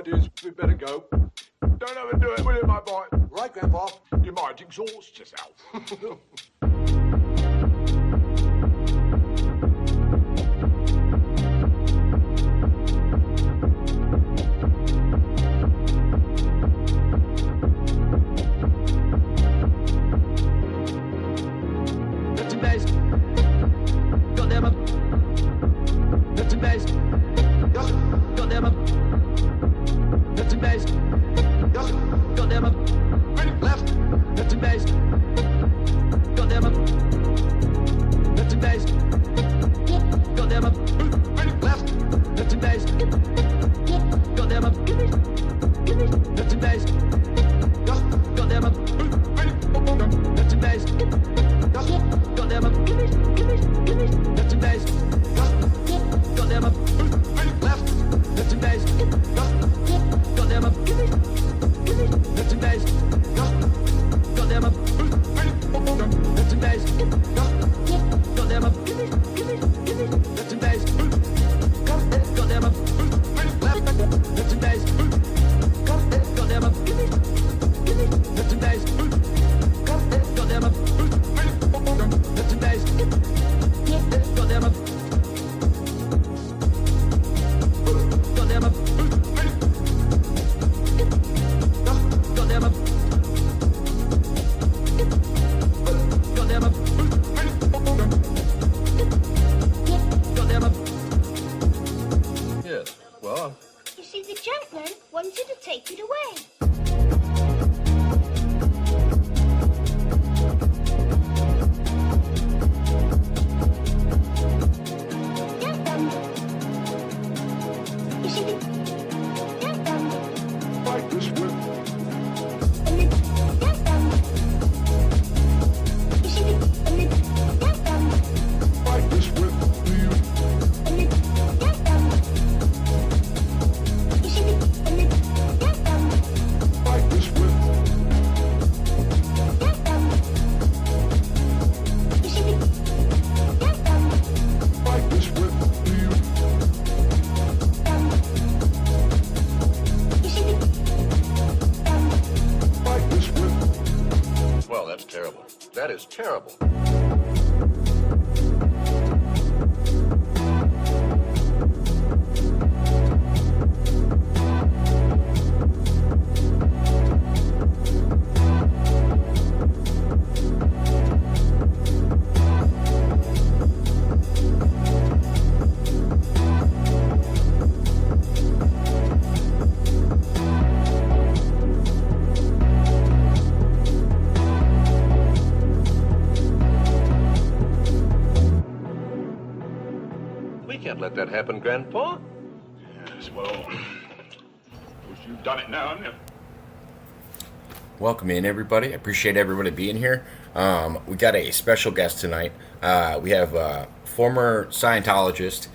ideas. We better go. Don't overdo it, will you, my boy? Right, Grandpa. You might exhaust yourself. Int Base. Goddamn up. Int Base. Yes, Goddamn up. Int Base. yes. Goddamn up. Left. Int Base. Goddamn up. Int Base. Goddamn up. Left. Int Base. Goddamn up. Int Base. Yes, Goddamn up. Int Base. yes. Goddamn up. Int Base. Goddamn up. Left. Int Base. Yes, Goddamn up. Int Base. yes. Goddamn up. Int Base. Goddamn up. Int Base. Goddamn up. Int Base. Goddamn up. Int Base. Goddamn up. Int Base. Goddamn up. Goddamn up. Goddamn up. Goddamn up. Goddamn up. Yes, well, You see, the gentleman wanted to take it away. Gentleman. You see, the gentleman. Fight this whip. And the gentleman. You see, the gentleman. Fight this whip. And the gentleman. You see, the gentleman. Fight this whip. Gentleman. You see, the gentleman. Fight this whip. You see, the Fight this whip. well, that's terrible. That is terrible. We can't let that happen, Grandpa. Yes, well, of course you've done it now, haven't you? Welcome in, everybody. I appreciate everybody being here. We got a special guest tonight. We have former Scientologist,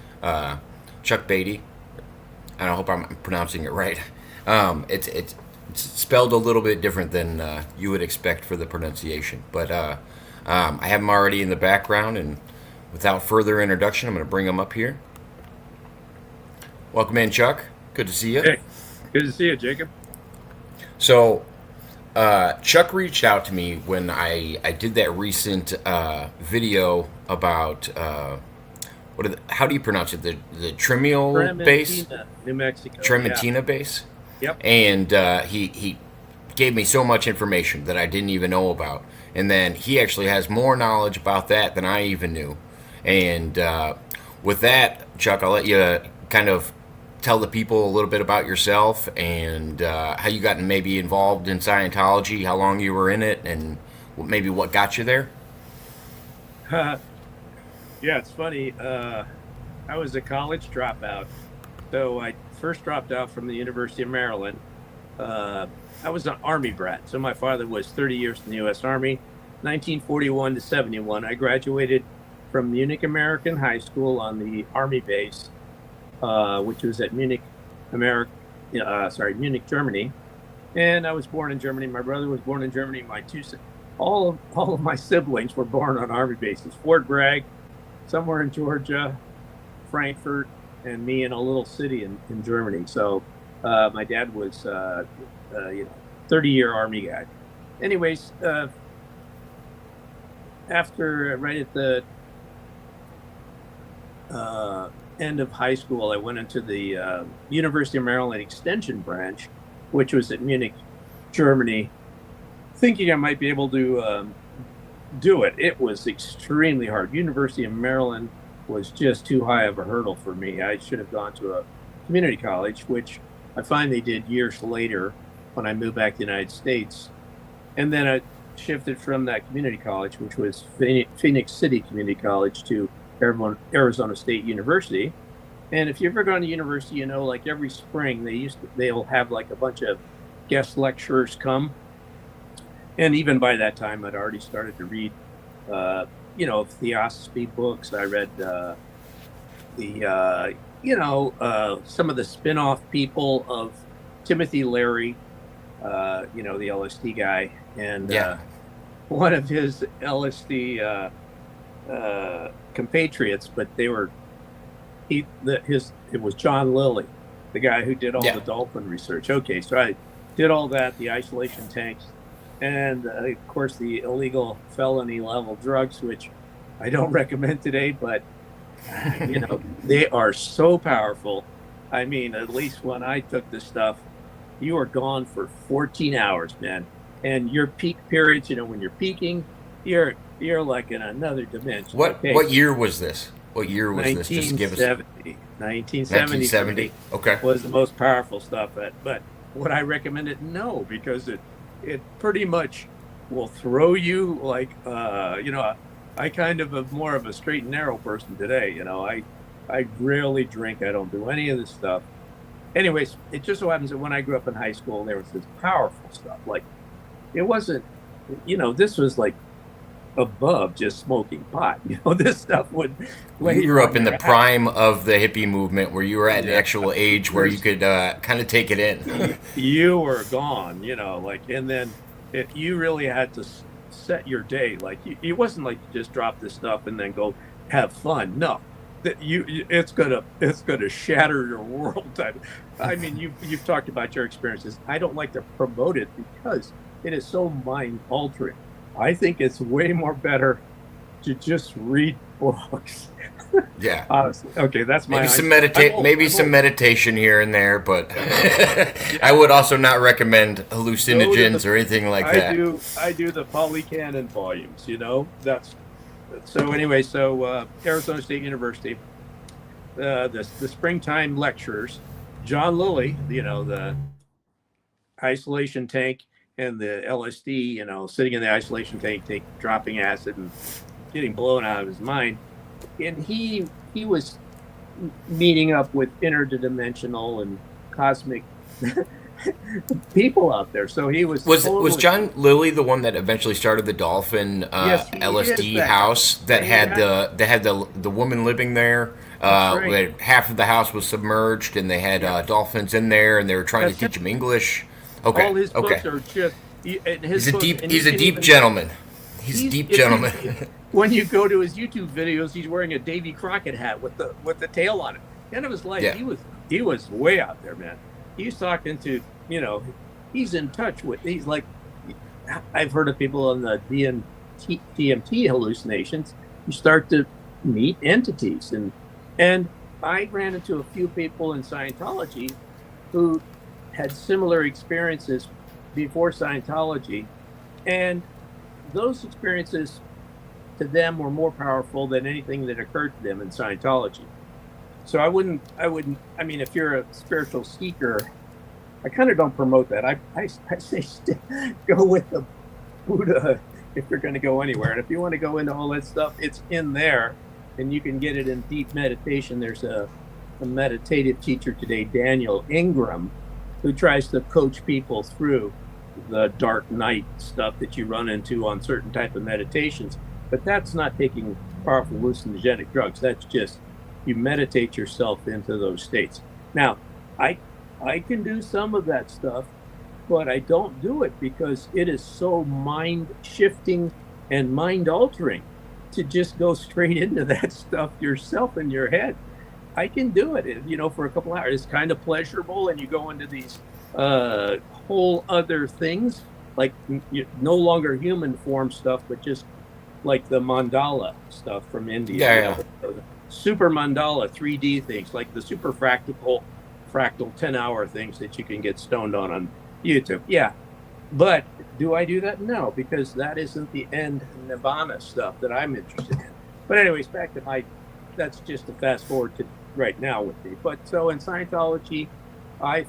Chuck Beatty. I hope I'm pronouncing it right. It's spelled a little bit different than you would expect for the pronunciation. But I have him already in the background, and without further introduction, I'm going to bring him up here. Welcome in, Chuck. Good to see you. Hey, good to see you, Jacob. So, Chuck reached out to me when I did that recent video about how do you pronounce it? The Tremio base, New Mexico. Trementina base. Yep. And he gave me so much information that I didn't even know about, and then he actually has more knowledge about that than I even knew. And with that, Chuck, I'll let you kind of tell the people a little bit about yourself and how you got maybe involved in Scientology, how long you were in it, and maybe what got you there. Yeah, it's funny. I was a college dropout. So I first dropped out from the University of Maryland. I was an Army brat. So my father was 30 years in the U.S. Army. 1941 to 71, I graduated from Munich American High School on the Army base, which was at Munich, Munich, Germany. And I was born in Germany. My brother was born in Germany. All of my siblings were born on Army bases. Fort Bragg, somewhere in Georgia, Frankfurt, and me in a little city in Germany. So My dad was, 30-year Army guy. Anyways, after right at the end of high school, I went into the University of Maryland Extension branch, which was at Munich, Germany, thinking I might be able to do it. It was extremely hard. University of Maryland was just too high of a hurdle for me. I should have gone to a community college, which I finally did years later when I moved back to the United States. And then I shifted from that community college, which was Phoenix City Community College, to Arizona State University. And if you've ever gone to university, you know, like every spring they'll have like a bunch of guest lecturers come. And even by that time, I'd already started to read, theosophy books. I read some of the spin-off people of Timothy Leary, the LSD guy, and one of his LSD compatriots, but it was John Lilly, the guy who did all the dolphin research. Okay, so I did all that, the isolation tanks, and of course the illegal felony level drugs, which I don't recommend today, but they are so powerful. I mean, at least when I took this stuff, you are gone for 14 hours, man. And your peak periods, when you're peaking, you're like in another dimension. What year was this? What year was this? Just give us 1970. Okay. Was the most powerful stuff. But would I recommend it? No, because it pretty much will throw you like I kind of am more of a straight and narrow person today. I rarely drink. I don't do any of this stuff. Anyways, it just so happens that when I grew up in high school, there was this powerful stuff. Like, it wasn't, this was like above just smoking pot. This stuff would. You grew up in the prime of the hippie movement, where you were at an actual age where you could kind of take it in. You were gone, and then you really had to set your day. Like, it wasn't like you just drop this stuff and then go have fun. No. That it's gonna shatter your world. I mean, you've talked about your experiences. I don't like to promote it because it is so mind altering. I think it's way more better to just read books. Yeah. Honestly. Okay, that's my some meditation here and there, but I would also not recommend hallucinogens or anything like that. I do the Polycanon volumes. That's. So anyway, Arizona State University, the springtime lecturers, John Lilly, the isolation tank and the LSD, sitting in the isolation tank, dropping acid and getting blown out of his mind, and he was meeting up with interdimensional and cosmic people out there. So he was John Lilly the one that eventually started the dolphin LSD house that had the woman living there. Right. Half of the house was submerged, and they had dolphins in there, and they were trying to teach him English. Okay, all his books are just. He's a deep gentleman. He's a deep gentleman. When you go to his YouTube videos, he's wearing a Davy Crockett hat with the tail on it. And it was like he was way out there, man. He's talking to, he's in touch with. He's like, I've heard of people on the DMT hallucinations. You start to meet entities, and I ran into a few people in Scientology who had similar experiences before Scientology, and those experiences to them were more powerful than anything that occurred to them in Scientology. So I wouldn't, if you're a spiritual seeker, I kind of don't promote that. I say go with the Buddha if you're going to go anywhere. And if you want to go into all that stuff, it's in there, and you can get it in deep meditation. There's a meditative teacher today, Daniel Ingram, who tries to coach people through the dark night stuff that you run into on certain type of meditations. But that's not taking powerful hallucinogenic drugs. That's just you meditate yourself into those states. Now, I can do some of that stuff, but I don't do it because it is so mind shifting and mind altering to just go straight into that stuff yourself in your head. I can do it, for a couple hours. It's kind of pleasurable, and you go into these whole other things, like no longer human form stuff, but just like the mandala stuff from India. Super mandala 3D things, like the super fractal 10-hour things that you can get stoned on YouTube. Yeah. But do I do that? No, because that isn't the end nirvana stuff that I'm interested in. But anyways, back to that's just a fast forward to right now with me. But so in Scientology, I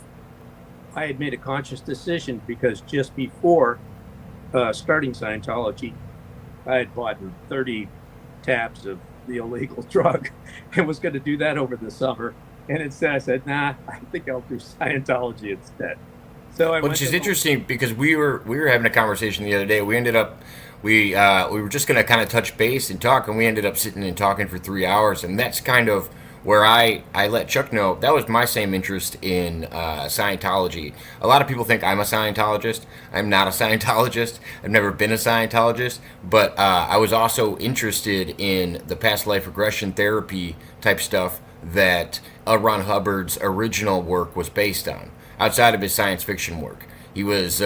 had made a conscious decision, because just before starting Scientology, I had bought 30 tabs of the illegal drug and was going to do that over the summer. And instead I said, nah, I think I'll do Scientology instead. So which is interesting, because we were having a conversation the other day. We ended up we were just going to kind of touch base and talk, and we ended up sitting and talking for 3 hours. And that's kind of where I let Chuck know that was my same interest in Scientology. A lot of people think I'm a Scientologist. I'm not a Scientologist. I've never been a Scientologist. But I was also interested in the past life regression therapy type stuff that L. Ron Hubbard's original work was based on, outside of his science fiction work. He was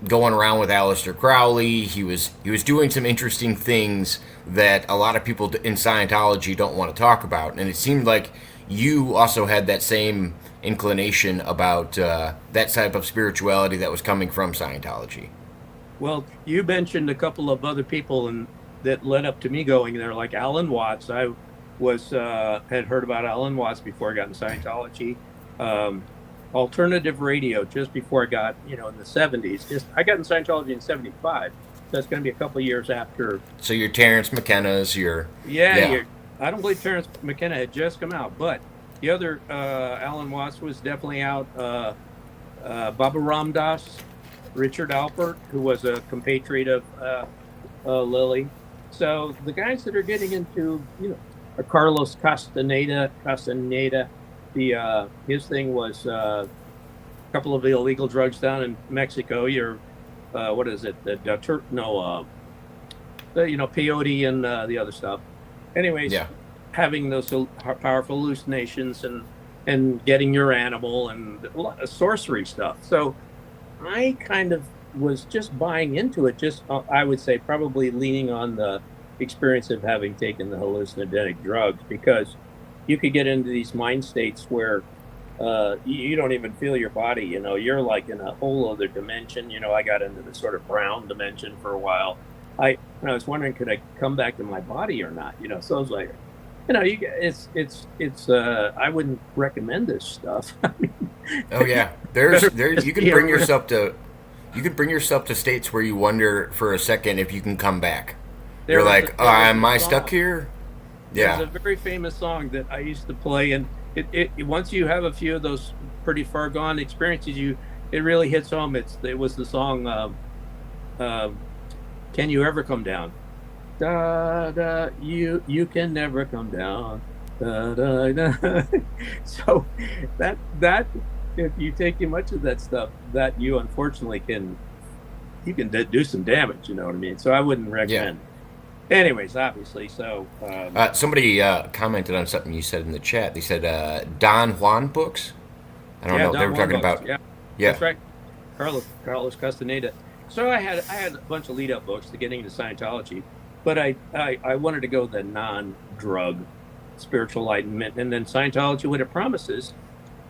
going around with Aleister Crowley. He was doing some interesting things that a lot of people in Scientology don't want to talk about. And it seemed like you also had that same inclination about that type of spirituality that was coming from Scientology. Well, you mentioned a couple of other people that led up to me going there, like Alan Watts. I had heard about Alan Watts before I got in Scientology. Alternative radio, just before I got, in the 70s. I got in Scientology in 75. So it's going to be a couple of years after. So your Terrence McKenna's, I don't believe Terrence McKenna had just come out, but the other Alan Watts was definitely out. Baba Ram Das, Richard Alpert, who was a compatriot of Lilly. So the guys that are getting into, Carlos Castaneda, his thing was a couple of illegal drugs down in Mexico. What is it? Peyote and the other stuff. Anyways, having those powerful hallucinations and getting your animal and a lot of sorcery stuff. So I kind of was just buying into it. I would say probably leaning on the experience of having taken the hallucinogenic drugs, because you could get into these mind states where you don't even feel your body. You're like in a whole other dimension. I got into the sort of brown dimension for a while. I was wondering, could I come back to my body or not? So I was like, I wouldn't recommend this stuff. Oh yeah, you can bring yourself to states where you wonder for a second if you can come back. You're like, am I stuck here? Yeah. There's a very famous song that I used to play, and it once you have a few of those pretty far gone experiences, it really hits home. It was the song, "Can You Ever Come Down?" Da da, you can never come down. Da da da. So that if you take too much of that stuff, that you unfortunately can do some damage. You know what I mean? So I wouldn't recommend. Yeah. Anyways, obviously, so... somebody commented on something you said in the chat. They said Don Juan books? I don't know. They were talking about... Yeah, that's right. Carlos Castaneda. So I had a bunch of lead-up books to getting into Scientology, but I wanted to go the non-drug spiritual enlightenment. And then Scientology, what it promises,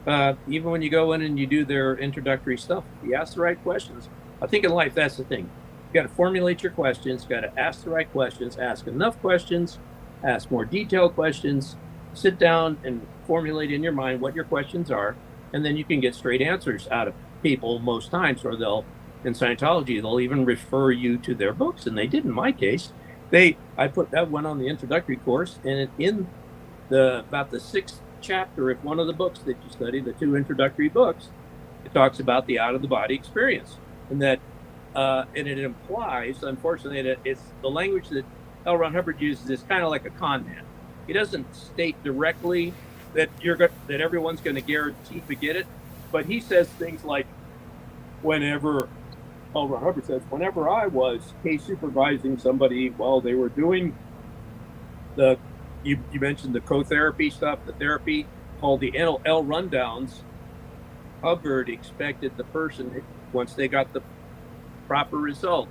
even when you go in and you do their introductory stuff, you ask the right questions. I think in life, that's the thing. You got to formulate your questions, got to ask the right questions, ask enough questions, ask more detailed questions, sit down and formulate in your mind what your questions are, and then you can get straight answers out of people most times, or in Scientology, they'll even refer you to their books, and they did in my case. I put that one on the introductory course, and in about the 6th chapter of one of the books that you study, the 2 introductory books, it talks about the out-of-the-body experience, and that and it implies, unfortunately, that it's the language that L. Ron Hubbard uses is kind of like a con man. He doesn't state directly that that everyone's going to guarantee to get it, but he says things like, L. Ron Hubbard says, whenever I was case supervising somebody while they were doing the you mentioned the co-therapy stuff, the therapy called the L rundowns. Hubbard expected the person, once they got the proper result,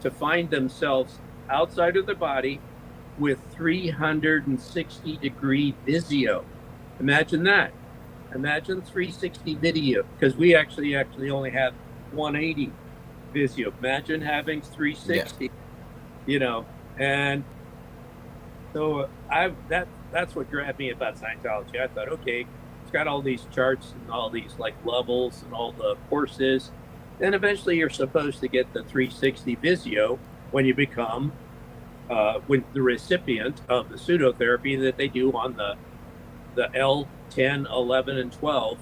to find themselves outside of the body with 360-degree visio. Imagine that. Imagine 360 video, because we actually only have 180 visio. Imagine having 360, and so that's what grabbed me about Scientology. I thought, okay, it's got all these charts and all these like levels and all the courses. Then eventually you're supposed to get the 360 visio when you become when the recipient of the pseudotherapy that they do on the L10, 11, and 12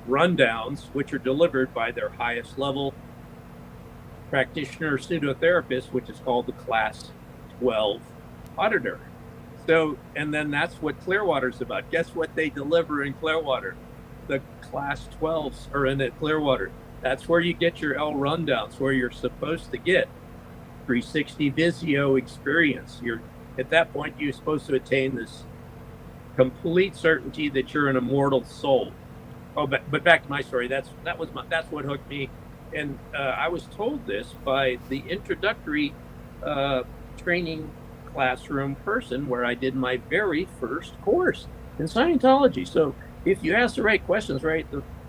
rundowns, which are delivered by their highest level practitioner pseudotherapist, which is called the Class 12 auditor. So, and then that's what Clearwater's about. Guess what they deliver in Clearwater? The Class 12s are in at Clearwater. That's where you get your L rundowns, where you're supposed to get 360 visio experience. At that point, you're supposed to attain this complete certainty that you're an immortal soul. Oh, but back to my story. That's what hooked me, and I was told this by the introductory training classroom person where I did my very first course in Scientology. So if you ask the right questions right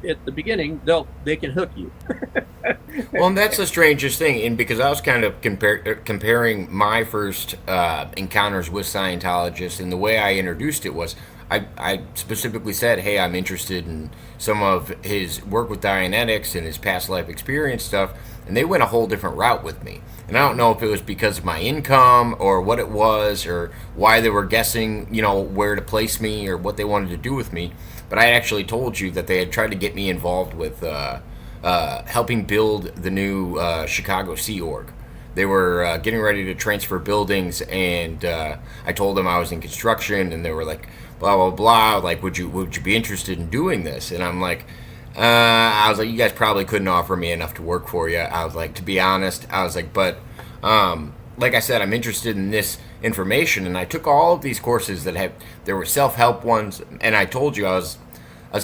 at the beginning, they can hook you. Well, and that's the strangest thing, and because I was kind of comparing my first encounters with Scientologists, and the way I introduced it was I specifically said, hey, I'm interested in some of his work with Dianetics and his past life experience stuff, and they went a whole different route with me. And I don't know if it was because of my income or what it was or why they were guessing, where to place me or what they wanted to do with me. But I actually told you that they had tried to get me involved with helping build the new Chicago Sea Org. They were getting ready to transfer buildings, and I told them I was in construction, and they were like, blah, blah, blah, like, would you be interested in doing this? And I'm like, I was like, you guys probably couldn't offer me enough to work for you. I was like, to be honest, I was like, but like I said, I'm interested in this information, and I took all of these courses there were self-help ones, and I told you I was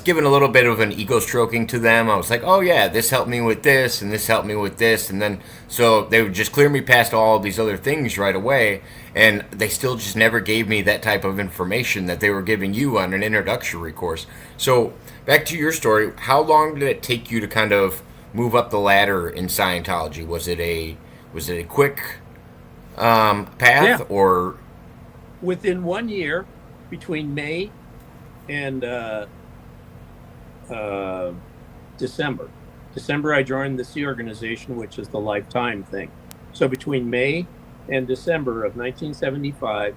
giving a little bit of an ego stroking to them. I was like, oh yeah, this helped me with this, and this helped me with this, and then so they would just clear me past all of these other things right away, and they still just never gave me that type of information that they were giving you on an introductory course. So back to your story, how long did it take you to kind of move up the ladder in Scientology? Was it a quick path, Yeah. or Within 1 year, between May and December, I joined the Sea Organization, which is the lifetime thing. So between May and December of 1975,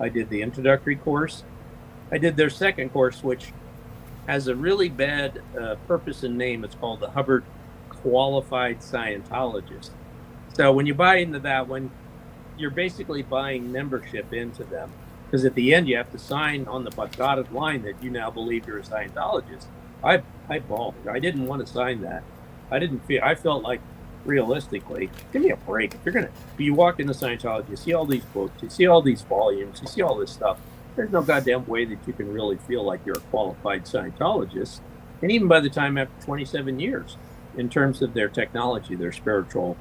I did the introductory course. I did their second course, which has a really bad purpose and name. It's called the Hubbard Qualified Scientologist. So when you buy into that one, you're basically buying membership into them, because at the end you have to sign on the dotted line that you now believe you're a Scientologist. I bawled. I didn't want to sign that. I felt like, realistically, give me a break. If you walk into Scientology, you see all these books, you see all these volumes, you see all this stuff. There's no goddamn way that you can really feel like you're a qualified Scientologist. And even by the time after 27 years, in terms of their technology, their spiritual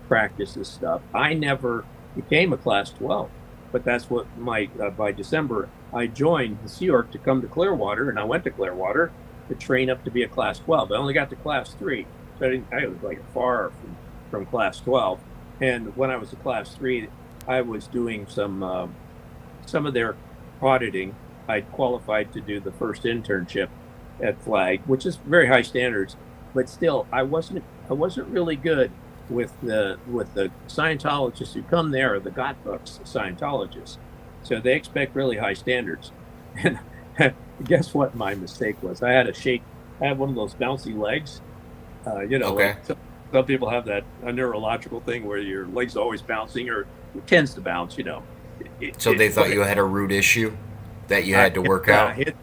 practices stuff, I never became a Class 12. But that's what by December, I joined the Sea Org to come to Clearwater, and I went to Clearwater to train up to be a Class 12. I only got to Class 3, so I was like far from Class 12. And when I was a Class 3, I was doing some of their auditing. I qualified to do the first internship at Flag, which is very high standards, but still, I wasn't really good with the Scientologists who come there, or the Gotbooks Scientologists. So they expect really high standards. And guess what my mistake was? I had one of those bouncy legs. Okay. Like some people have a neurological thing where your leg's always bouncing, or it tends to bounce, So they thought you had a root issue that you had to work out? I hit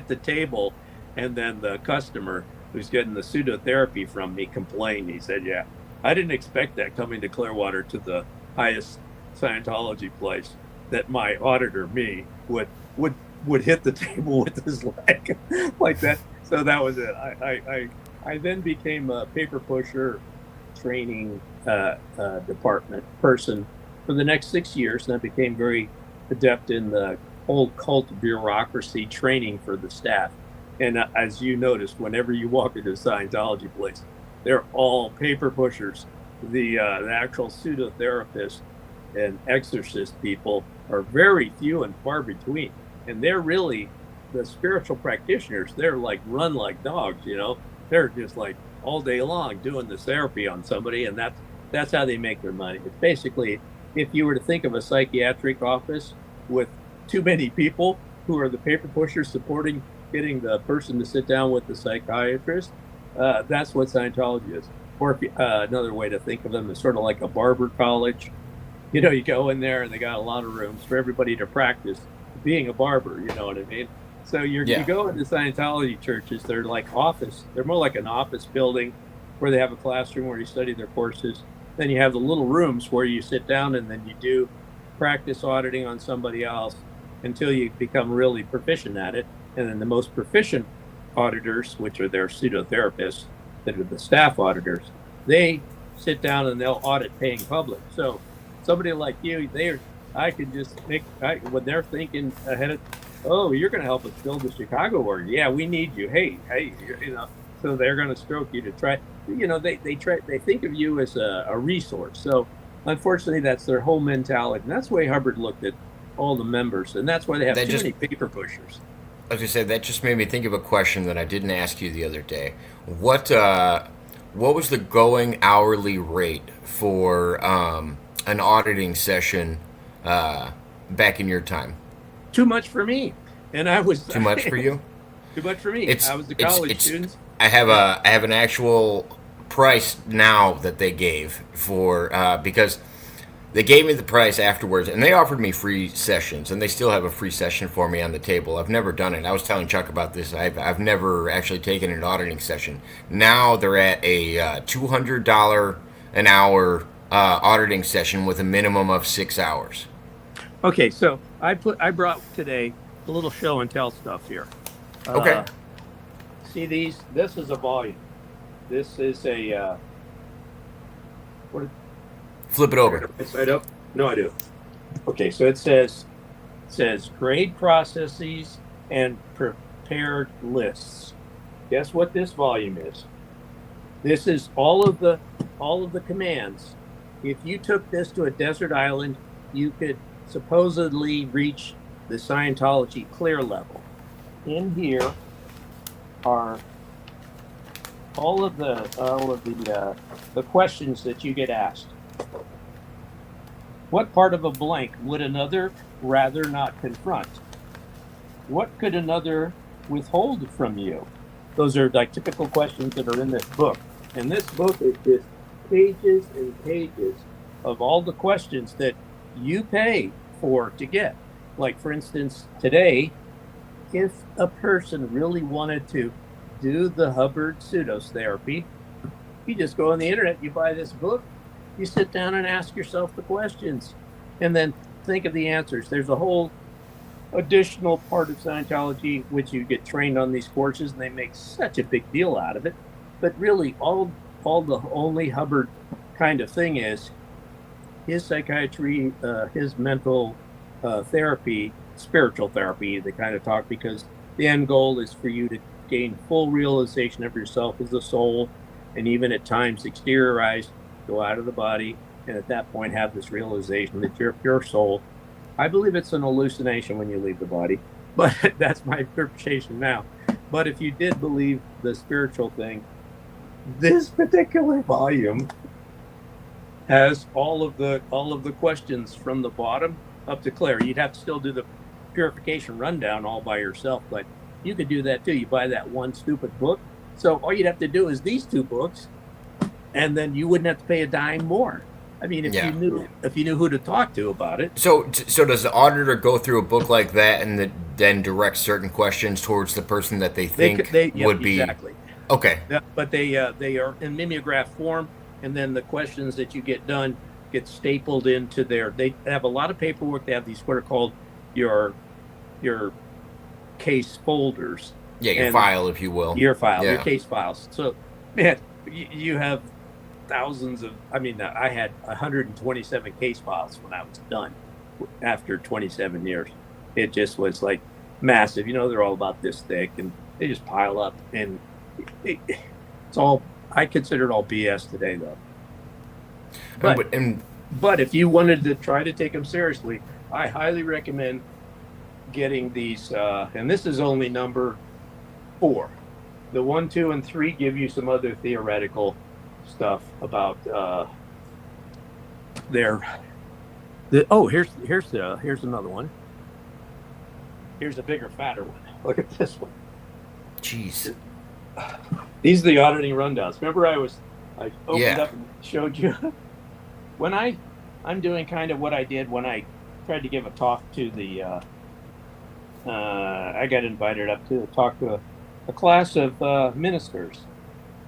the table, and then the customer who's getting the pseudotherapy from me complained. He said, yeah, I didn't expect that coming to Clearwater, to the highest Scientology place. that my auditor, me, would hit the table with his leg like that. So that was it. I then became a paper pusher training department person for the next 6 years, and I became very adept in the whole cult bureaucracy training for the staff. And as you noticed, whenever you walk into a Scientology place, they're all paper pushers. The actual pseudotherapists and exorcist people are very few and far between. And they're really the spiritual practitioners. They're like run like dogs, you know. They're just like all day long doing this therapy on somebody, and that's how they make their money. It's basically, if you were to think of a psychiatric office with too many people who are the paper pushers supporting getting the person to sit down with the psychiatrist, that's what Scientology is. Or if another way to think of them is sort of like a barber college. You know, you go in there and they got a lot of rooms for everybody to practice being a barber. You know what I mean? So you go into Scientology churches, they're like office. They're more like an office building where they have a classroom where you study their courses. Then you have the little rooms where you sit down and then you do practice auditing on somebody else until you become really proficient at it. And then the most proficient auditors, which are their pseudotherapists, that are the staff auditors, they sit down and they'll audit paying public. So somebody like you, I can just when they're thinking ahead of, oh, you're going to help us build the Chicago org. Yeah, we need you. Hey, you know, so they're going to stroke you to try, you know, they think of you as a resource. So unfortunately, that's their whole mentality. And that's the way Hubbard looked at all the members. And that's why they have too many paper pushers. I was going to say, that just made me think of a question that I didn't ask you the other day. What was the going hourly rate for an auditing session back in your time? Too much for me, and I was too much for you. Too much for me. I was the college student. I have an actual price now that they gave for because they gave me the price afterwards, and they offered me free sessions, and they still have a free session for me on the table. I've never done it. I was telling Chuck about this. I've never actually taken an auditing session. Now they're at a $200 an hour auditing session with a minimum of 6 hours. Okay, so I brought today a little show and tell stuff here. Okay. See these? This is a volume. This is a Flip it over. Side up? No, I do. Okay, so it says grade processes and prepared lists. Guess what this volume is? This is all of the commands. If you took this to a desert island, you could supposedly reach the Scientology clear level. In here are all of the questions that you get asked. What part of a blank would another rather not confront? What could another withhold from you? Those are like typical questions that are in this book. And this book is just pages and pages of all the questions that you pay for to get. Like, for instance, today, if a person really wanted to do the Hubbard pseudotherapy, you just go on the internet, you buy this book, you sit down and ask yourself the questions, and then think of the answers. There's a whole additional part of Scientology which you get trained on these courses, and they make such a big deal out of it. But really, all the only Hubbard kind of thing is his psychiatry, his mental therapy, spiritual therapy, they kind of talk, because the end goal is for you to gain full realization of yourself as a soul, and even at times exteriorized, go out of the body, and at that point have this realization that you're a pure soul. I believe it's an hallucination when you leave the body, but that's my interpretation now. But if you did believe the spiritual thing, this particular volume has all of the questions from the bottom up to clear. You'd have to still do the purification rundown all by yourself, but you could do that too. You buy that one stupid book. So all you'd have to do is these two books, and then you wouldn't have to pay a dime more. I mean, if you knew who to talk to about it. So does the auditor go through a book like that and then direct certain questions towards the person that they think would be exactly okay? Yeah, but they are in mimeograph form, and then the questions that you get done gets stapled into they have a lot of paperwork. They have these what are called your case folders. Yeah, your And file, if you will. Your file, Yeah. your case files. So, man, you have thousands of, I had 127 case files when I was done after 27 years. It just was like massive. They're all about this thick and they just pile up. And it's all, I consider it all BS today, though. But if you wanted to try to take them seriously, I highly recommend getting these. And this is only number 4. The 1, 2, and 3 give you some other theoretical stuff about here's another one. Here's a bigger, fatter one. Look at this one. Jeez. These are the auditing rundowns. Remember, I opened up and showed you when I'm doing kind of what I did when I tried to give a talk to the. I got invited up to talk to a class of ministers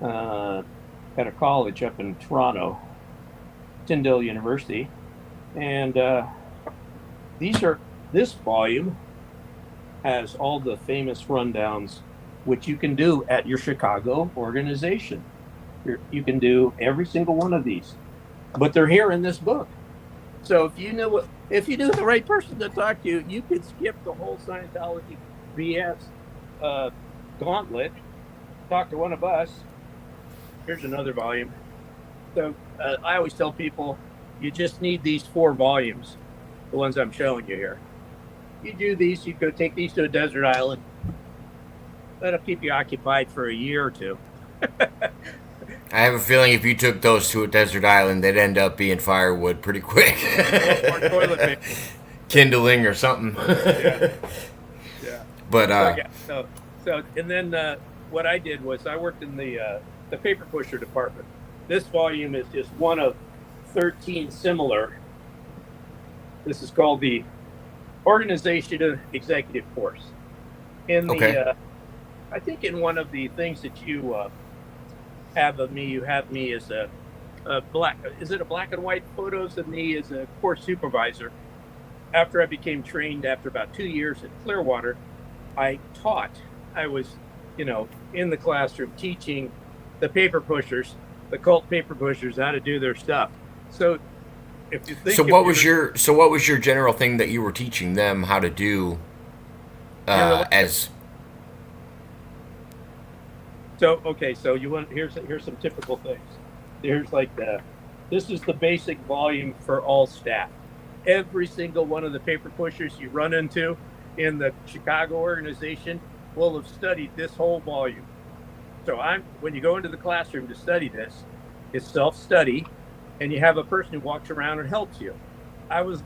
at a college up in Toronto, Tyndale University, and this volume has all the famous rundowns, which you can do at your Chicago organization. You can do every single one of these, but they're here in this book. So if you knew the right person to talk to, you could skip the whole Scientology BS gauntlet. Talk to one of us. Here's another volume. So I always tell people, you just need these 4 volumes, the ones I'm showing you here. You do these, you go take these to a desert island. That'll keep you occupied for a year or 2. I have a feeling if you took those to a desert island, they'd end up being firewood pretty quick. Or toilet paper. Kindling or something. Yeah. But so and then what I did was I worked in the paper pusher department. This volume is just one of 13 similar. This is called the Organization of Executive Course. In the I think in one of the things that you have of me, you have me as a black. Is it a black and white photos of me as a course supervisor? After I became trained, after about 2 years at Clearwater, I taught. I was, in the classroom teaching the paper pushers, the cult paper pushers, how to do their stuff. So, if you think, what was your general thing that you were teaching them how to do? As So you want here's some typical things. Here's this is the basic volume for all staff. Every single one of the paper pushers you run into in the Chicago organization will have studied this whole volume. So when you go into the classroom to study this, it's self-study, and you have a person who walks around and helps you.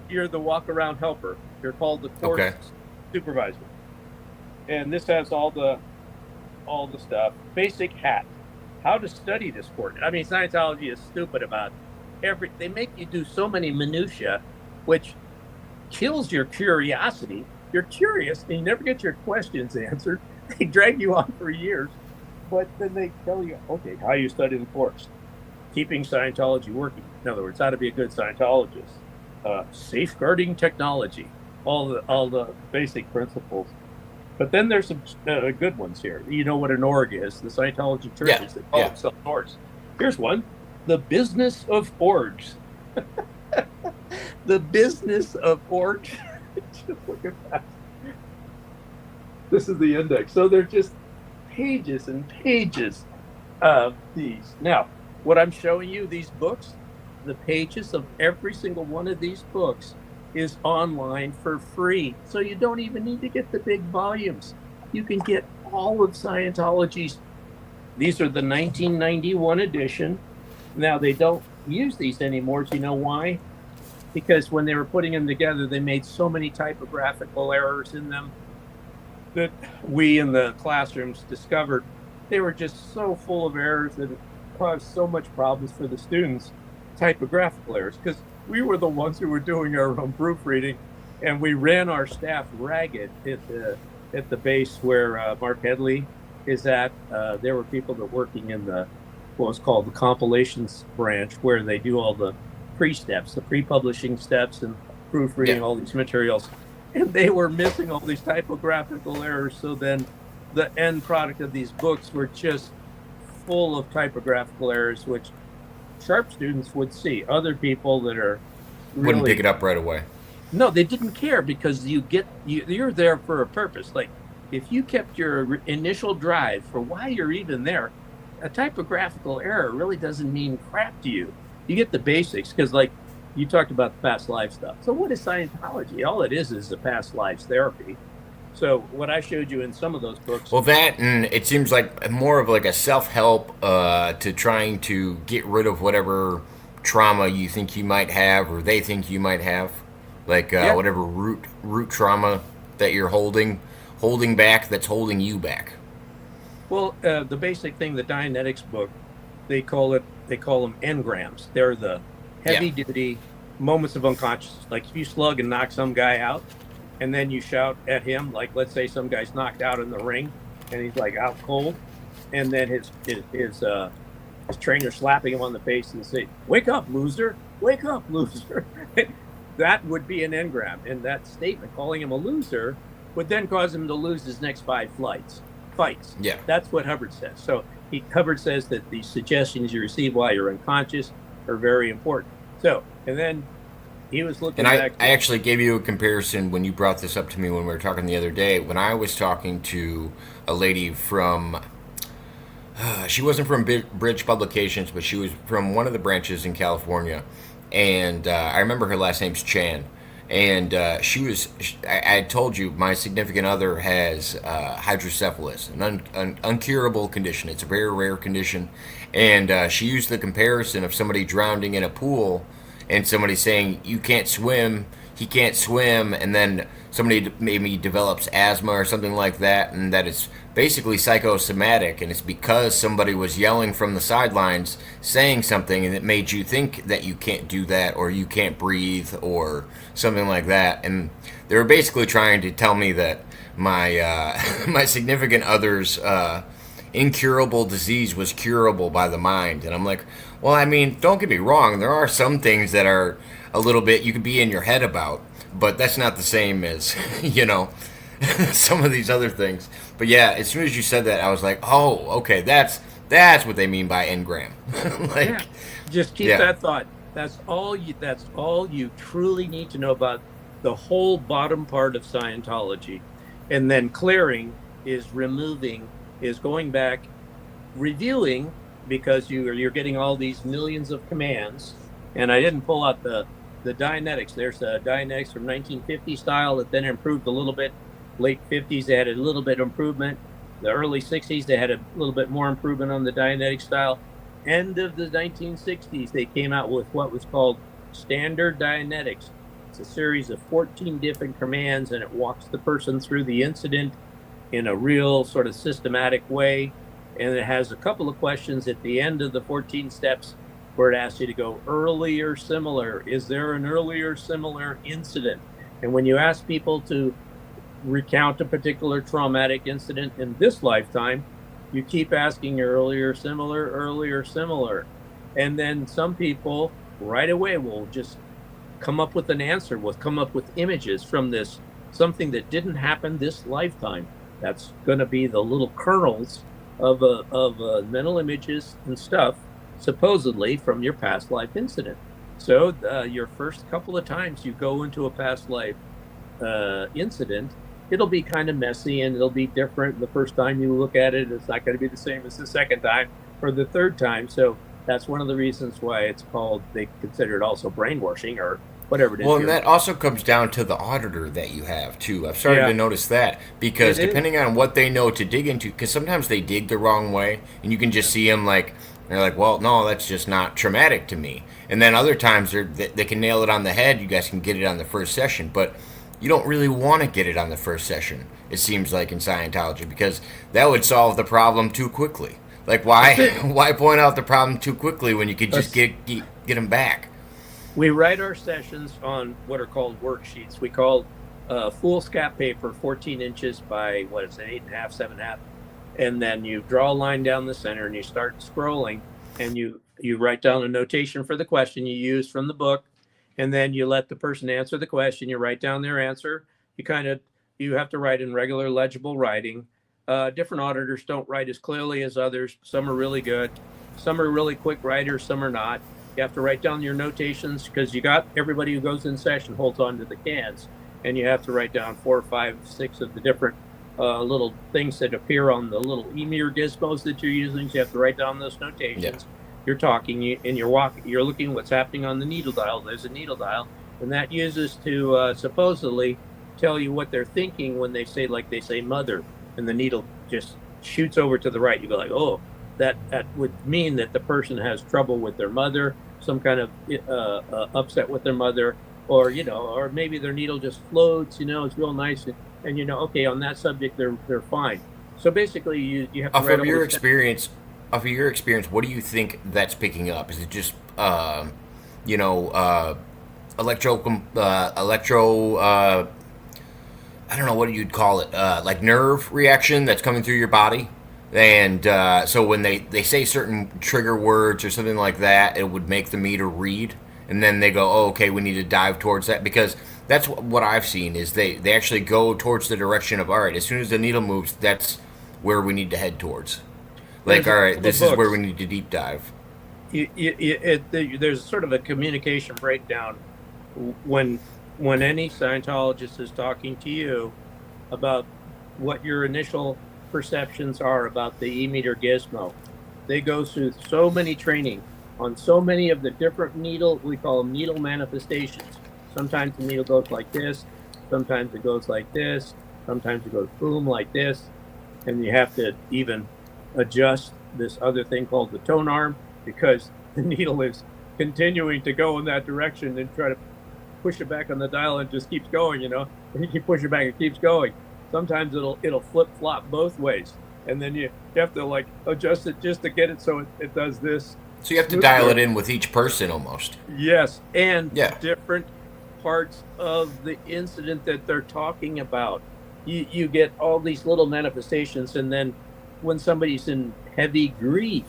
You're the walk-around helper. You're called the course supervisor. And this has all the stuff. Basic hat. How to study this course. Scientology is stupid about they make you do so many minutia, which kills your curiosity. You're curious and you never get your questions answered. They drag you on for years, but then they tell you, okay, how you study the course. Keeping Scientology working. In other words, how to be a good Scientologist. Safeguarding technology. All the basic principles. But then there's some good ones here. You know what an org is. The Scientology churches that call themselves orgs. Here's one. The business of orgs. The business of orgs. Just look at that. This is the index. So they're just pages and pages of these. Now, what I'm showing you, these books, the pages of every single one of these books is online for free. So you don't even need to get the big volumes. You can get all of Scientology's. These are the 1991 edition. Now, they don't use these anymore. Do you know why? Because when they were putting them together, they made so many typographical errors in them that we in the classrooms discovered. They were just so full of errors that it caused so much problems for the students, typographical errors, because we were the ones who were doing our own proofreading, and we ran our staff ragged at the base where Mark Headley is at. There were people that were working in what was called the compilations branch, where they do all the pre-steps, the pre-publishing steps and proofreading all these materials. And they were missing all these typographical errors. So then the end product of these books were just full of typographical errors, which sharp students would see. Other people that are Wouldn't pick it up right away. no, they didn't care because you're there for a purpose. Like if you kept your initial drive for why you're even there, a typographical error really doesn't mean crap to you. You get the basics because, like, you talked about the past life stuff. So what is Scientology? All it is a past lives therapy. So what I showed you in some of those books. Well, that, and it seems like more of like a self-help to trying to get rid of whatever trauma you think you might have or they think you might have, like whatever root trauma that you're holding back that's holding you back. Well, the basic thing, the Dianetics book, they call them engrams. They're the heavy-duty moments of unconsciousness. Like if you slug and knock some guy out, and then you shout at him, like let's say some guy's knocked out in the ring, and he's like out cold, and then his trainer slapping him on the face and say, "Wake up, loser! Wake up, loser!" That would be an engram, and that statement, calling him a loser, would then cause him to lose his next 5 fights. Yeah, That's what Hubbard says. So Hubbard says that the suggestions you receive while you're unconscious are very important. So, and then he was looking and back. I actually gave you a comparison when you brought this up to me when we were talking the other day. When I was talking to a lady from, she wasn't from Bridge Publications, but she was from one of the branches in California. And I remember her last name's Chan. And I told you my significant other has hydrocephalus, an uncurable condition. It's a very rare condition. And she used the comparison of somebody drowning in a pool and somebody saying, you can't swim, he can't swim, and then somebody maybe develops asthma or something like that, and that it's basically psychosomatic, and it's because somebody was yelling from the sidelines saying something and it made you think that you can't do that or you can't breathe or something like that. And they were basically trying to tell me that my my significant other's incurable disease was curable by the mind. And I'm like, well, I mean, don't get me wrong, there are some things that are a little bit you could be in your head about, but that's not the same as some of these other things. But yeah, as soon as you said that, I was like, oh, okay, that's what they mean by engram. Just keep that thought. That's all you truly need to know about the whole bottom part of Scientology. And then clearing is going back, reviewing, because you're getting all these millions of commands. And I didn't pull out the Dianetics. There's a Dianetics from 1950 style that then improved a little bit. Late 50s, they had a little bit of improvement. The early 60s, they had a little bit more improvement on the Dianetic style. End of the 1960s, they came out with what was called Standard Dianetics. It's a series of 14 different commands, and it walks the person through the incident in a real sort of systematic way. And it has a couple of questions at the end of the 14 steps where it asks you to go early or similar. Is there an early or similar incident? And when you ask people to recount a particular traumatic incident in this lifetime, you keep asking early or similar. And then some people right away will just come up with an answer, will come up with images from this, something that didn't happen this lifetime. That's going to be the little kernels of mental images and stuff, supposedly from your past life incident. So your first couple of times you go into a past life incident, it'll be kind of messy and it'll be different. The first time you look at it, it's not going to be the same as the second time or the third time. So that's one of the reasons why it's called, they consider it also brainwashing or whatever it is. Well, and that also comes down to the auditor that you have, too. I've started to notice that, because depending on what they know to dig into, because sometimes they dig the wrong way, and you can just see them like, they're like, well, no, that's just not traumatic to me. And then other times they can nail it on the head. You guys can get it on the first session, but you don't really want to get it on the first session, it seems like, in Scientology, because that would solve the problem too quickly. Like, why point out the problem too quickly when you could just get them back? We write our sessions on what are called worksheets. We call foolscap paper, 14 inches by, 8.5, 7.5. And then you draw a line down the center and you start scrolling, and you you write down a notation for the question you use from the book, and then you let the person answer the question. You write down their answer. You have to write in regular legible writing. Different auditors don't write as clearly as others. Some are really good. Some are really quick writers. Some are not. You have to write down your notations because you got everybody who goes in session holds on to the cans, and you have to write down 4, 5, 6 of the different little things that appear on the little e-meter gizmos that you're using. So you have to write down those notations. Yeah. You're talking and you're looking what's happening on the needle dial. There's a needle dial, and that uses to supposedly tell you what they're thinking when they say, like they say mother, and the needle just shoots over to the right. You go like, oh, that would mean that the person has trouble with their mother, some kind of upset with their mother, or or maybe their needle just floats. It's real nice, and okay, on that subject they're fine. So basically, you have to Off write of all your this- experience, what do you think that's picking up? Is it just electro I don't know what you'd call it, like nerve reaction that's coming through your body? And so when they say certain trigger words or something like that, it would make the meter read, and then they go, oh, okay, we need to dive towards that, because that's what I've seen is they actually go towards the direction of, all right, as soon as the needle moves, that's where we need to head towards. Like, all right, this is where we need to deep dive. There's sort of a communication breakdown when any Scientologist is talking to you about what your initial perceptions are about the e-meter gizmo. They go through so many training on so many of the different we call them needle manifestations. Sometimes the needle goes like this, sometimes it goes like this, sometimes it goes boom like this, and you have to even adjust this other thing called the tone arm, because the needle is continuing to go in that direction and try to push it back on the dial, and it just keeps going, and you keep pushing it back, it keeps going. Sometimes it'll flip flop both ways, and then you have to like adjust it just to get it so it does this. So you have to dial it in with each person almost. Yes, and Yeah. different parts of the incident that they're talking about. You get all these little manifestations, and then when somebody's in heavy grief,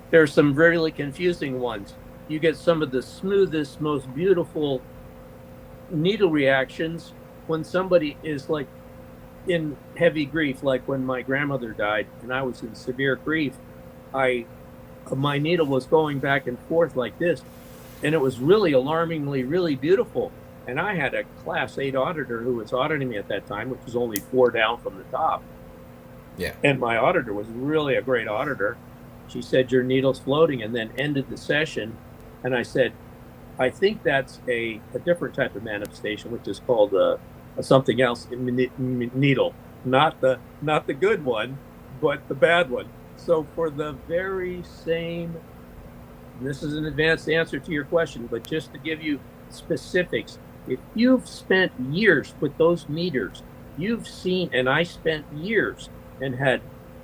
there's some really confusing ones. You get some of the smoothest, most beautiful needle reactions when somebody is like in heavy grief, like when my grandmother died and I was in severe grief. My needle was going back and forth like this, and it was really alarmingly really beautiful. And I had a class 8 auditor who was auditing me at that time, which was only 4 down from the top. Yeah. And my auditor was really a great auditor. She said, your needle's floating, and then ended the session. And I said, I think that's a different type of manifestation, which is called a something else needle. Not the good one, but the bad one. So for the very same, and this is an advanced answer to your question, but just to give you specifics, if you've spent years with those meters, you've seen, and I spent years and had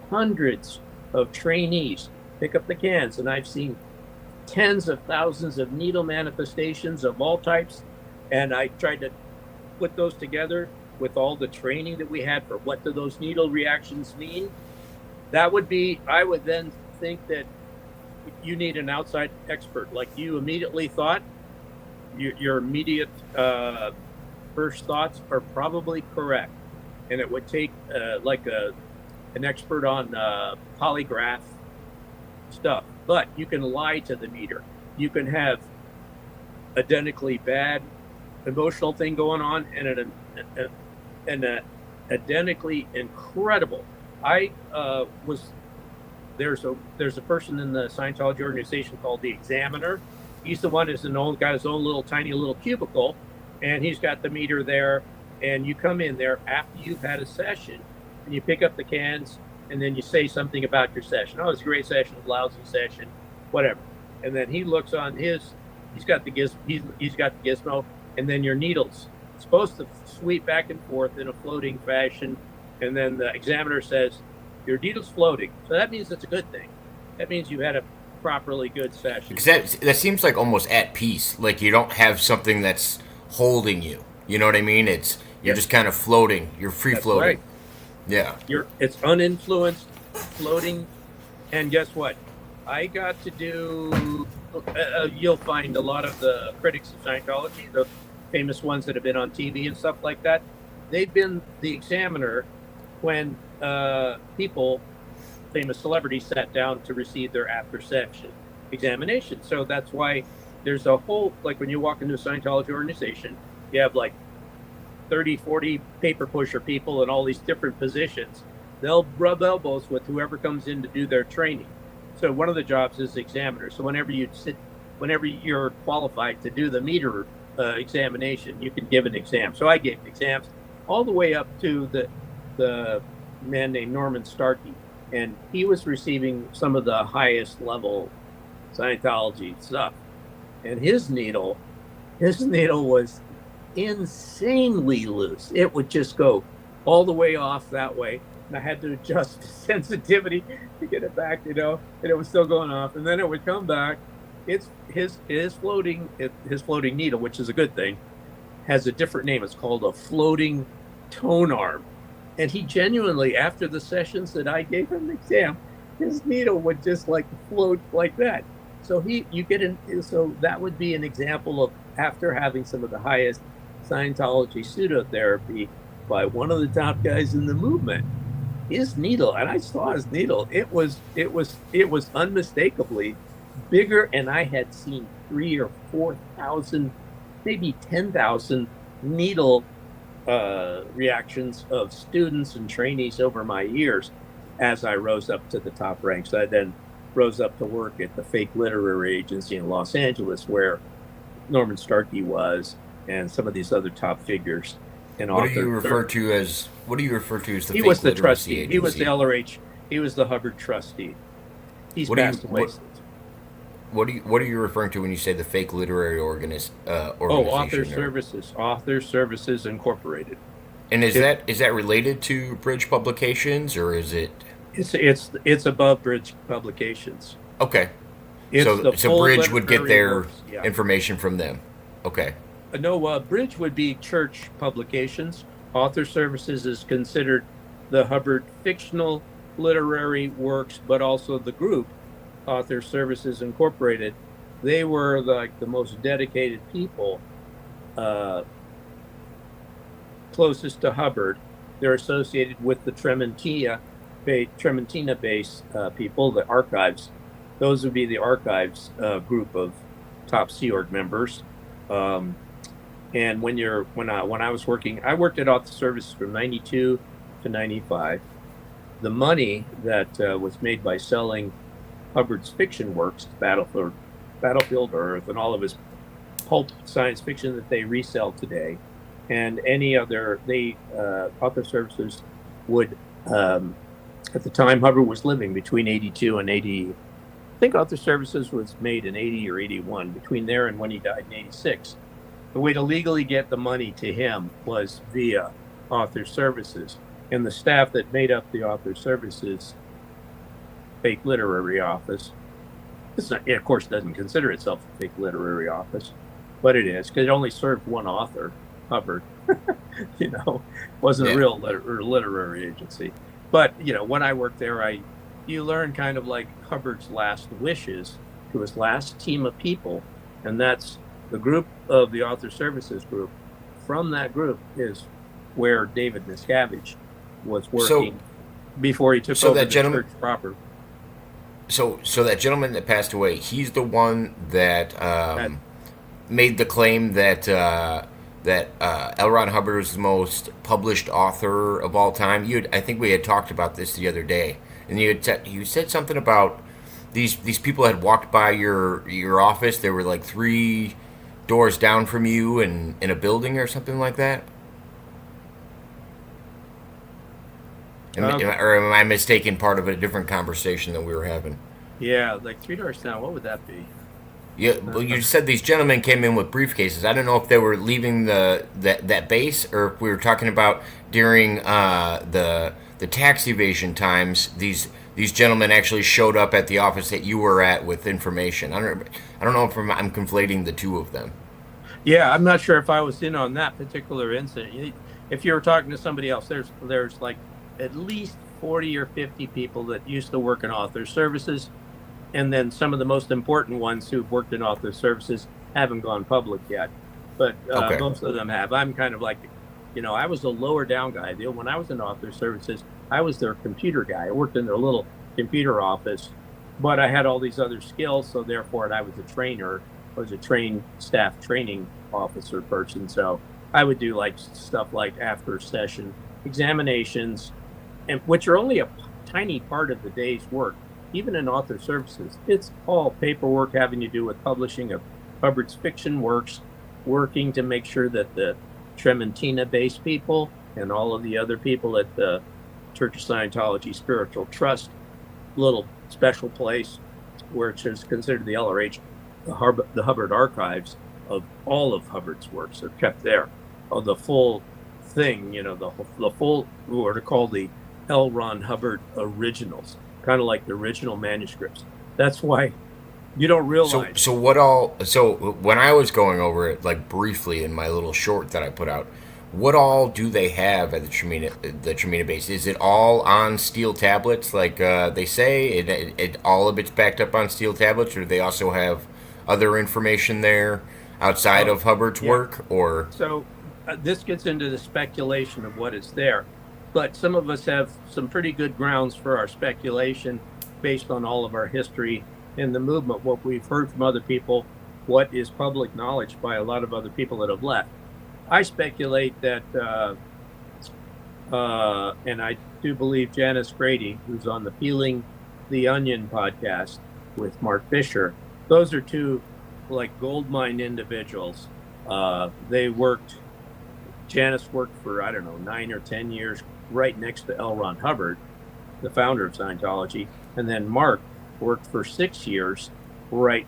hundreds of trainees pick up the cans, and I've seen tens of thousands of needle manifestations of all types, and I tried to put those together with all the training that we had for what do those needle reactions mean. That would be, I would then think that you need an outside expert. Like you immediately thought, your immediate first thoughts are probably correct, and it would take an expert on polygraph stuff. But you can lie to the meter. You can have identically bad emotional thing going on and an identically incredible. There's a person in the Scientology organization called the Examiner. He's the one who's got his own little tiny little cubicle, and he's got the meter there. And you come in there after you've had a session, and you pick up the cans, and then you say something about your session. Oh, it's a great session, a lousy session, whatever. And then he looks on he's got the gizmo, and then your needle's supposed to sweep back and forth in a floating fashion. And then the Examiner says, your needle's floating. So that means it's a good thing. That means you had a properly good session. Because that seems like almost at peace. Like you don't have something that's holding you. You know what I mean? You're just kind of floating. You're free floating. Right. Yeah. It's uninfluenced, floating. And guess what? I got to do you'll find a lot of the critics of Scientology, the famous ones that have been on TV and stuff like that. They've been the examiner when people, famous celebrities, sat down to receive their after session examination. So that's why there's a whole, like when you walk into a Scientology organization, you have like 30, 40 paper pusher people in all these different positions. They'll rub elbows with whoever comes in to do their training. So one of the jobs is examiner. So whenever you're qualified to do the meter examination, you can give an exam. So I gave exams all the way up to the man named Norman Starkey, and he was receiving some of the highest level Scientology stuff. And his needle was insanely loose. It would just go all the way off that way. And I had to adjust the sensitivity to get it back, and it was still going off. And then it would come back. It's his floating needle, which is a good thing, has a different name. It's called a floating tone arm. And he genuinely, after the sessions that I gave him the exam, his needle would just like float like that. So so that would be an example of, after having some of the highest Scientology pseudotherapy by one of the top guys in the movement, his needle, and I saw his needle, it was unmistakably bigger, and I had seen 3,000 or 4,000, maybe 10,000 needle reactions of students and trainees over my years as I rose up to the top ranks. I then rose up to work at the fake literary agency in Los Angeles, where Norman Starkey was, and some of these other top figures. And What do you refer to as the he fake was the literacy trustee. agency? He was the LRH. He was the Hubbard trustee. He's passed away. What are you referring to when you say the fake literary organization? Author Services Incorporated. And is that related to Bridge Publications, or is it? It's above Bridge Publications. Okay. It's So Bridge would get their works, yeah. information from them. Okay. No, Bridge would be church publications. Author Services is considered the Hubbard fictional literary works, but also the group, Author Services Incorporated. They were like the most dedicated people closest to Hubbard. They're associated with the Trementina base people, the archives. Those would be the archives group of top Sea Org members. And when I was working, I worked at Author Services from 92 to 95. The money that was made by selling Hubbard's fiction works, Battlefield Earth, and all of his pulp science fiction that they resell today, and any other, Author Services would, at the time Hubbard was living, between 82 and 80, I think Author Services was made in 80 or 81, between there and when he died in 86. The way to legally get the money to him was via Author Services, and the staff that made up the Author Services fake literary office, it of course doesn't consider itself a fake literary office, but it is, because it only served one author, Hubbard. Wasn't a real literary agency. But when I worked there, you learn kind of like Hubbard's last wishes to his last team of people, and that's the group of the Author Services group. From that group is where David Miscavige was working before he took over the church proper. So that gentleman that passed away, he's the one that made the claim that L. Ron Hubbard is the most published author of all time. I think we had talked about this the other day, and you said something about these people had walked by your office. They were like 3 doors down from you in a building or something like that. Or am I mistaken part of a different conversation that we were having? Yeah, like 3 doors down. What would that be? Yeah, well, you said these gentlemen came in with briefcases. I don't know if they were leaving that base, or if we were talking about during the tax evasion times. These gentlemen actually showed up at the office that you were at with information. I don't know if I'm conflating the two of them. Yeah, I'm not sure if I was in on that particular incident. If you were talking to somebody else, there's like at least 40 or 50 people that used to work in Author Services and then some of the most important ones who've worked in author services haven't gone public yet, but Okay. most of them have. I'm kind of like, I was a lower down guy. When I was in author services, I was their computer guy. I worked in their little computer office, but I had all these other skills, so therefore I was a trainer. I was a staff training officer person, so I would do like stuff like after session examinations, and which are only a tiny part of the day's work. Even in author services, it's all paperwork having to do with publishing of Hubbard's fiction works, working to make sure that the Trementina-based people and all of the other people at the Church of Scientology Spiritual Trust, little special place where it's considered the LRH, the Hubbard archives of all of Hubbard's works are kept there. Of the full thing, the full, what are called the L. Ron Hubbard originals, kind of like the original manuscripts. That's why you don't realize. So when I was going over it like briefly in my little short that I put out, what all do they have at the Tremina base? Is it all on steel tablets, like they say? It all of it's backed up on steel tablets, or do they also have other information there outside of Hubbard's work? Or so this gets into the speculation of what is there, but some of us have some pretty good grounds for our speculation based on all of our history in the movement, what we've heard from other people, what is public knowledge by a lot of other people that have left. I speculate that, and I do believe Janice Grady, who's on the Peeling the Onion podcast with Mark Fisher, those are two like gold mine individuals. Janice worked for, 9 or 10 years right next to L. Ron Hubbard, the founder of Scientology. And then Mark worked for 6 years right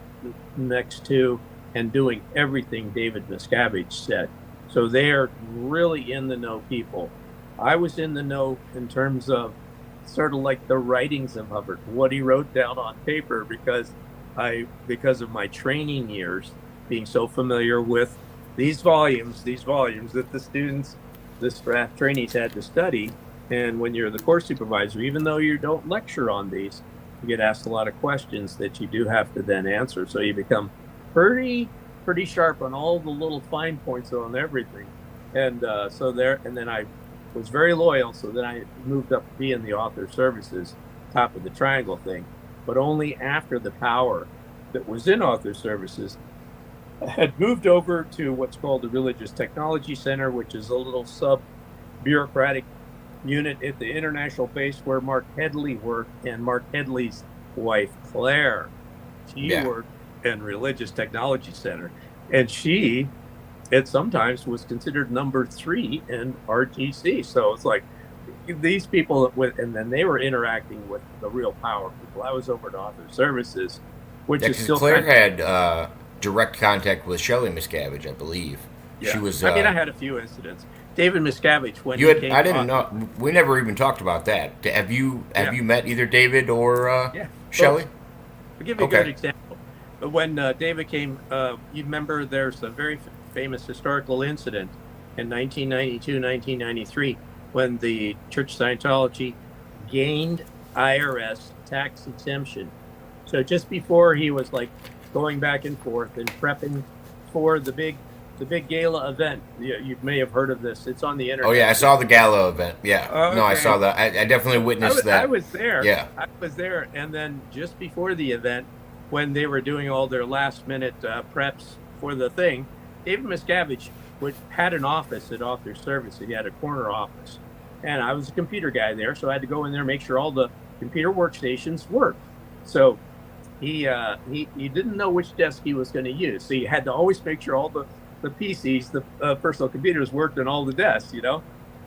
next to and doing everything David Miscavige said. So they're really in the know people. I was in the know in terms of sort of like the writings of Hubbard, what he wrote down on paper, because of my training years, being so familiar with these volumes that the students, the staff trainees had to study. And when you're the course supervisor, even though you don't lecture on these, you get asked a lot of questions that you do have to then answer. So you become pretty sharp on all the little fine points on everything. And and then I was very loyal. So then I moved up to be in the author services, top of the triangle thing, but only after the power that was in author services had moved over to what's called the Religious Technology Center, which is a little sub-bureaucratic unit at the international base where Mark Headley worked, and Mark Headley's wife, Claire, she worked in Religious Technology Center. And it sometimes was considered number 3 in RTC. So it's like these people, and then they were interacting with the real power people. I was over at author services, which is still Claire had direct contact with Shelley Miscavige, I believe. Yeah. She was. I had a few incidents. David Miscavige, when I didn't know. We never even talked about that. Have you met either David or Shelley? I'll give you a good example. When David came, you remember there's a very famous historical incident in 1992, 1993, when the Church of Scientology gained IRS tax exemption. So just before he was like going back and forth and prepping for the big gala event. You may have heard of this. It's on the internet. Oh yeah, I saw the gala event. Yeah. Okay. No, I saw that. I definitely witnessed that. I was there. Yeah. I was there. And then just before the event, when they were doing all their last minute preps for the thing, David Miscavige had an office at Author Service. He had a corner office. And I was a computer guy there, so I had to go in there and make sure all the computer workstations worked. So he didn't know which desk he was going to use. So you had to always make sure all the PCs, the personal computers worked on all the desks,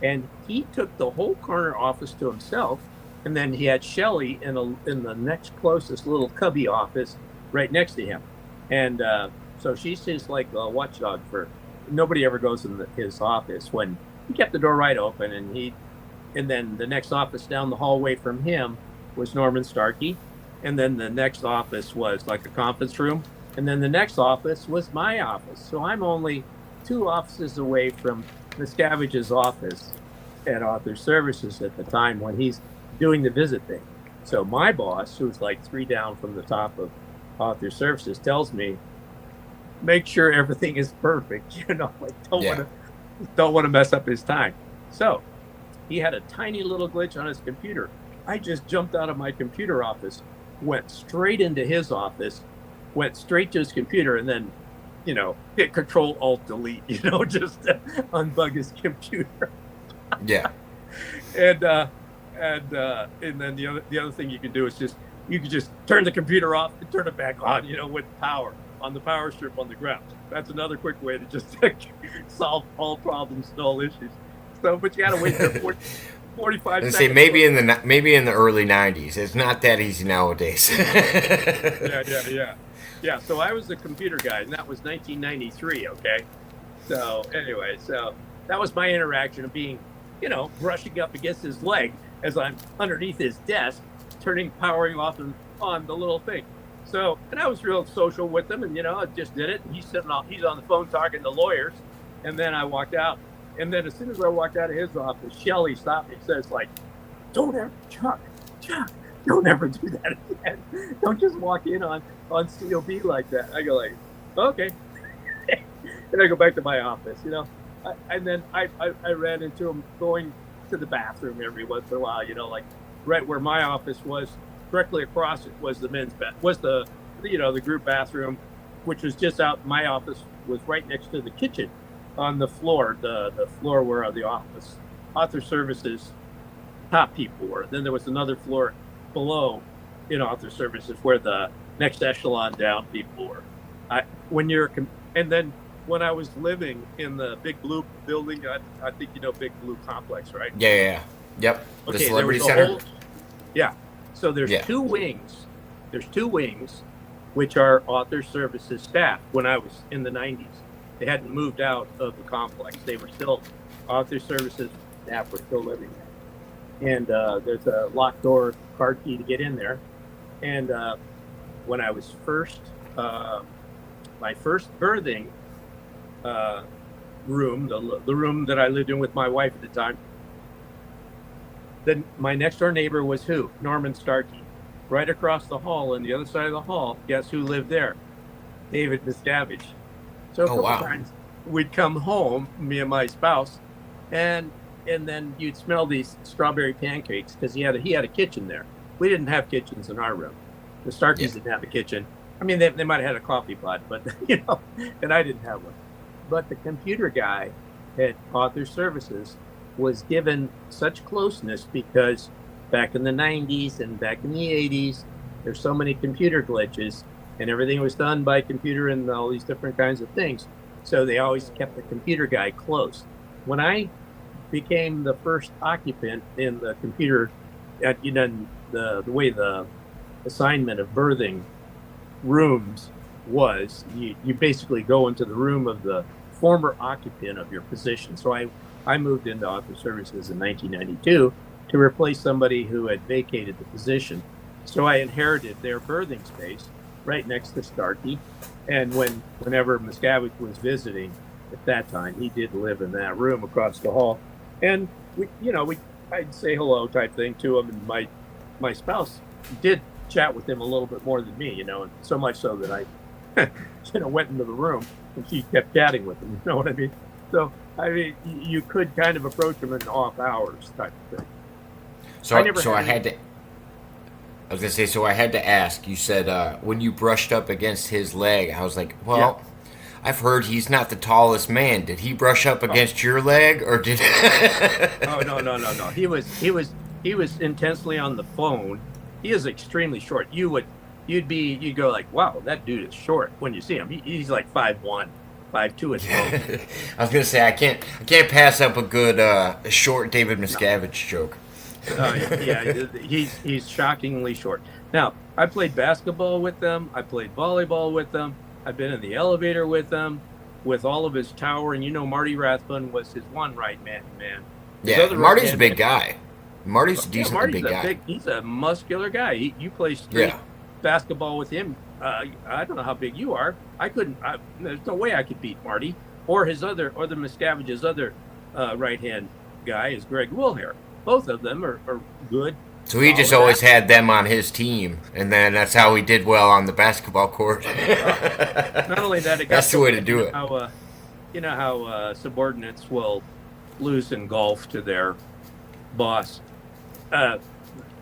And he took the whole corner office to himself. And then he had Shelley in the next closest little cubby office right next to him. And so she's just like a watchdog for nobody ever goes in his office, when he kept the door right open. And then the next office down the hallway from him was Norman Starkey. And then the next office was like a conference room. And then the next office was my office. So I'm only 2 offices away from Miscavige's office at Author Services at the time when he's doing the visit thing. So my boss, who's like 3 down from the top of author services, tells me, make sure everything is perfect. Like don't want to mess up his time. So he had a tiny little glitch on his computer. I just jumped out of my computer office, went straight into his office, went straight to his computer, and then, hit Control Alt Delete, just to unbug his computer. Yeah. And then the other thing you can do is you can just turn the computer off and turn it back on, with power on the power strip on the ground. That's another quick way to just solve all problems and all issues. So, but you got to wait there 45 And seconds. say maybe in the early '90s. It's not that easy nowadays. Yeah. So I was the computer guy, and that was 1993. Okay. So anyway, that was my interaction of being, brushing up against his leg as I'm underneath his desk, powering off and on the little thing. So, and I was real social with him, and I just did it. And he's on the phone talking to lawyers, and then I walked out. And then as soon as I walked out of his office, Shelly stopped me and says, like, Chuck, don't ever do that again. Don't just walk in on COB like that. I go like, okay. And I go back to my office, and then I ran into him going to the bathroom every once in a while, like right where my office was, directly across it was the the group bathroom, which was just out. My office was right next to the kitchen on the floor, the floor where the author services top people were. Then there was another floor below, author services, where the next echelon down people were. And then when I was living in the Big Blue building, I think Big Blue complex, right? Yeah. Yep. Okay, the Celebrity there was Center. So there's 2 wings. There's 2 wings, which are author services staff. When I was in the 90s, they hadn't moved out of the complex. They were still author services staff were still living there. And there's a locked door card key to get in there. And when I was my first birthing room, the room that I lived in with my wife at the time, then my next door neighbor was who? Norman Starkey. Right across the hall, on the other side of the hall, guess who lived there? David Miscavige. So a couple times we'd come home, me and my spouse, and then you'd smell these strawberry pancakes because he had a kitchen there. We didn't have kitchens in our room. The Starkeys didn't have a kitchen. I mean, they might have had a coffee pot, but and I didn't have one. But the computer guy at Author Services was given such closeness because back in the 90s and back in the 80s, there's so many computer glitches and everything was done by computer and all these different kinds of things. So they always kept the computer guy close. When I became the first occupant in the computer, the way the assignment of birthing rooms was, you basically go into the room of the former occupant of your position. So I moved into Author Services in 1992 to replace somebody who had vacated the position. So I inherited their birthing space right next to Starkey. And whenever Miscavige was visiting at that time, he did live in that room across the hall. And I'd say hello type thing to him. And my spouse did chat with him a little bit more than me, and so much so that I went into the room and she kept chatting with him. You know what I mean? So, I mean, you could kind of approach him in off hours type of thing. So I had to ask, you said when you brushed up against his leg, I was like, well, I've heard he's not the tallest man. Did he brush up against your leg, or did? Oh, no. He was intensely on the phone. He is extremely short. You'd go like, wow, that dude is short when you see him. He's like 5'1", 5'2" at most. I was gonna say I can't pass up a good short David Miscavige joke. He's shockingly short. Now, I played basketball with them. I played volleyball with them. I've been in the elevator with them, with all of his tower. And Marty Rathbun was his one right man. Yeah, Marty's a big guy. Marty's a decent big guy. He's a muscular guy. You play street basketball with him. I don't know how big you are. There's no way I could beat Marty or the Miscavige's other right hand guy is Greg Wilhair. Both of them are good So he just always had them on his team, and then that's how he did well on the basketball court. Not only that, it got That's the way to do it. You know how subordinates will lose in golf to their boss.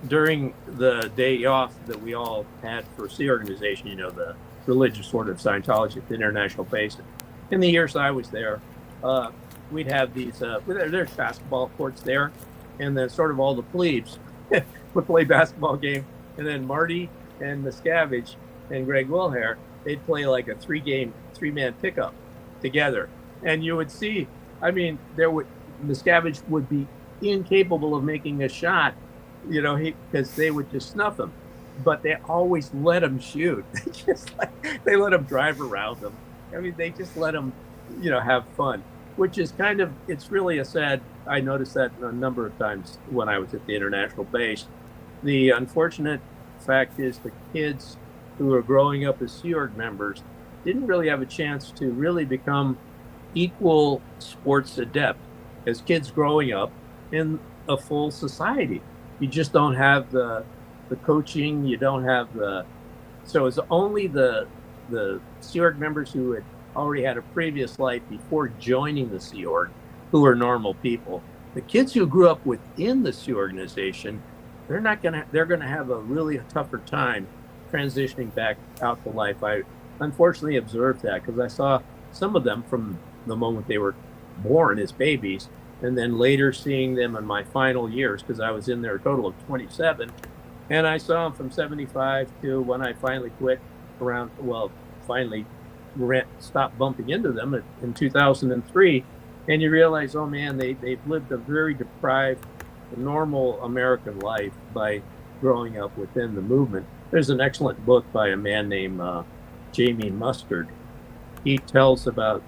During the day off that we all had for Sea Organization, you know, the religious order of Scientology at the international base. In the years I was there, we'd have these, there's basketball courts there, and then sort of all the plebes would play basketball game, and then Marty and Miscavige and Greg Wilhare, they'd play like a three-man pickup together. And you would see, I mean, Miscavige would be incapable of making a shot, you know, because they would just snuff him. But they always let him shoot. They let him drive around them. I mean, they just let him, you know, have fun, which is kind of, it's really a sad, I noticed that a number of times when I was at the international base. The unfortunate fact is the kids who are growing up as Sea Org members didn't really have a chance to really become equal sports adept as kids growing up in a full society. You just don't have the coaching, you don't have so it's only the Sea Org members who had already had a previous life before joining the Sea Org who are normal people. The kids who grew up within the Sea Organization, they're gonna have a really tougher time transitioning back out to life. I unfortunately observed that because I saw some of them from the moment they were born as babies, and then later seeing them in my final years, because I was in there a total of 27, and I saw them from 75 to when I finally quit stopped bumping into them in 2003, and you realize, oh man, they've lived a very deprived, normal American life by growing up within the movement. There's an excellent book by a man named Jamie Mustard. He tells about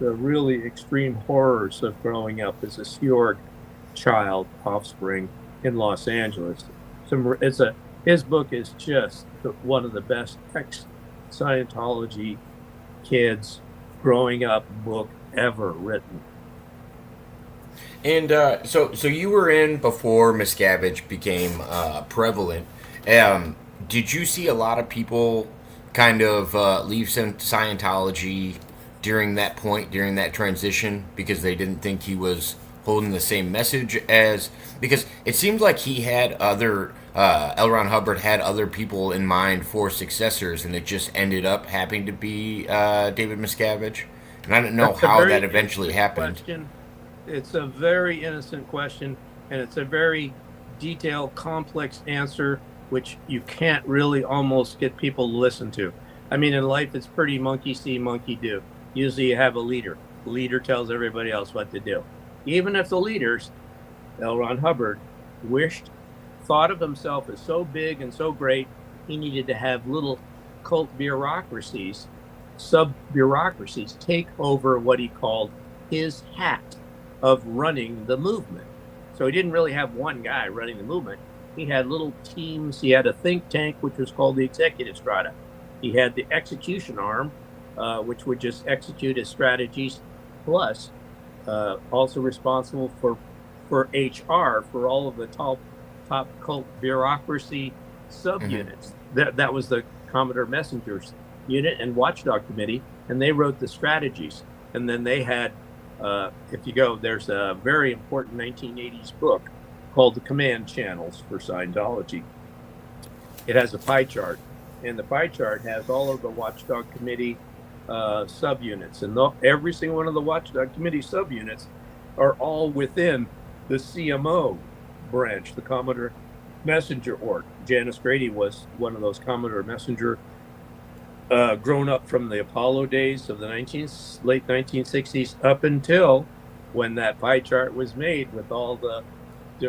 the really extreme horrors of growing up as a Sea Org child offspring in Los Angeles. His book is just one of the best ex-Scientology kids growing up book ever written. And so you were in before Miscavige became prevalent. Did you see a lot of people kind of leave Scientology during that point, during that transition, because they didn't think he was holding the same message as, because it seemed like he had other, L. Ron Hubbard had other people in mind for successors, and it just ended up having to be David Miscavige. And I don't know how that eventually happened. Question. It's a very innocent question, and it's a very detailed, complex answer, which you can't really almost get people to listen to. I mean, in life, it's pretty monkey see, monkey do. Usually you have a leader. The leader tells everybody else what to do. Even if the leaders, L. Ron Hubbard, thought of himself as so big and so great, he needed to have little cult bureaucracies, sub-bureaucracies, take over what he called his hat of running the movement. So he didn't really have one guy running the movement. He had little teams. He had a think tank, which was called the Executive Strata. He had the execution arm, which would just execute his strategies, plus also responsible for HR, for all of the top cult bureaucracy subunits. That was the Commodore Messengers unit and Watchdog Committee, and they wrote the strategies. And then they had, if you go, there's a very important 1980s book called The Command Channels for Scientology. It has a pie chart, and the pie chart has all of the Watchdog Committee subunits, and every single one of the Watchdog Committee subunits are all within the CMO branch, the Commodore Messenger Org. Janice Grady was one of those Commodore Messenger, grown up from the Apollo days of the late 1960s up until when that pie chart was made, with all the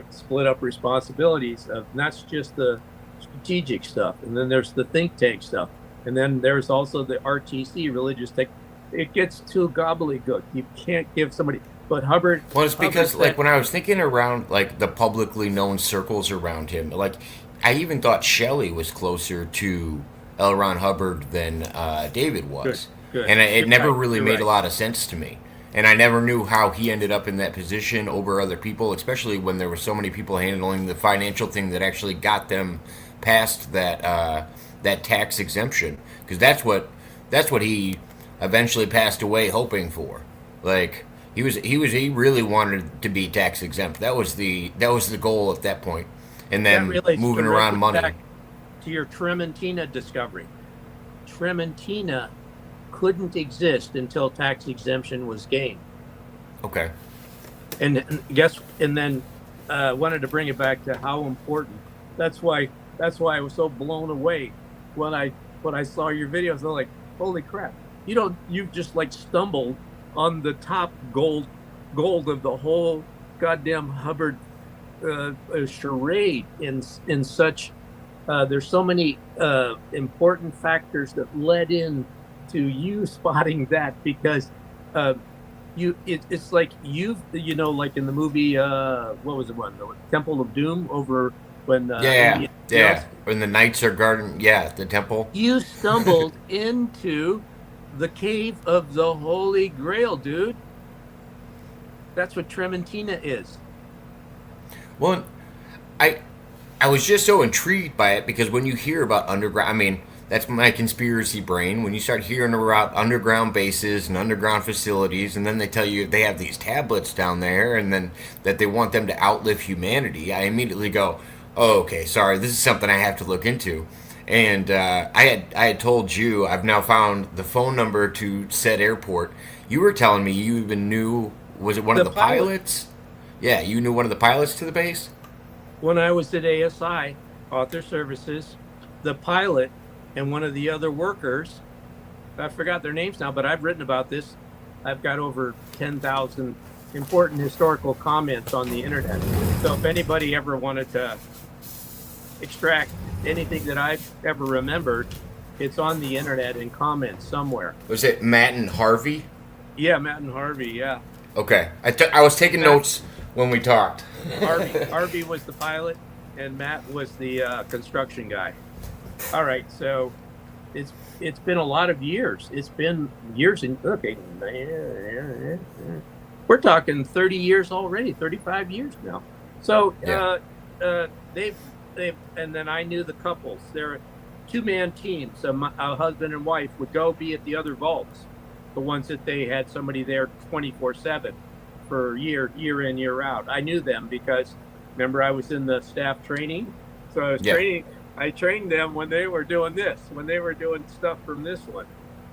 split up responsibilities of not just the strategic stuff, and then there's the think tank stuff, and then there's also the RTC, religious tech. It gets too gobbledygook. You can't give somebody. But Hubbard. Well, it's because like when I was thinking around like the publicly known circles around him, like I even thought Shelley was closer to L. Ron Hubbard than David was, Good. and it never right. really You're made right. a lot of sense to me. And I never knew how he ended up in that position over other people, especially when there were so many people handling the financial thing that actually got them past that tax exemption. Because that's what he eventually passed away hoping for. Like he really wanted to be tax exempt. That was the goal at that point. And then That relates moving around directly money. back to your Trementina discovery. Trementina couldn't exist until tax exemption was gained. Okay. And then wanted to bring it back to how important. That's why I was so blown away when I saw your videos. I'm like, holy crap! You just like stumbled on the top gold of the whole goddamn Hubbard charade in such. There's so many important factors that led in to you spotting that, because it's like like in the movie what was it, one, the Temple of Doom, over when when the knights are guarding the temple. You stumbled into the cave of the Holy Grail, dude. That's what Trementina is. Well, I was just so intrigued by it because when you hear about underground, I mean, that's my conspiracy brain. When you start hearing about underground bases and underground facilities, and then they tell you they have these tablets down there, and then that they want them to outlive humanity, I immediately go, "Oh, okay, sorry, this is something I have to look into." And I had told you I've now found the phone number to said airport. You were telling me you even knew, was it one of the pilots? Yeah, you knew one of the pilots to the base? When I was at ASI, Author Services, the pilot and one of the other workers, I forgot their names now, but I've written about this. I've got over 10,000 important historical comments on the internet. So if anybody ever wanted to extract anything that I've ever remembered, it's on the internet in comments somewhere. Was it Matt and Harvey? Yeah, Matt and Harvey, yeah. Okay. I was taking notes when we talked. Harvey was the pilot, and Matt was the construction guy. All right, so it's been a lot of years. It's been years, and okay, we're talking 30 years already, 35 years now. So they've and then I knew the couples. They're two-man teams. A husband and wife would go be at the other vaults, the ones that they had somebody there 24/7 for year in, year out. I knew them because remember I was in the staff training, so I was training. I trained them when they were doing this, when they were doing stuff from this one,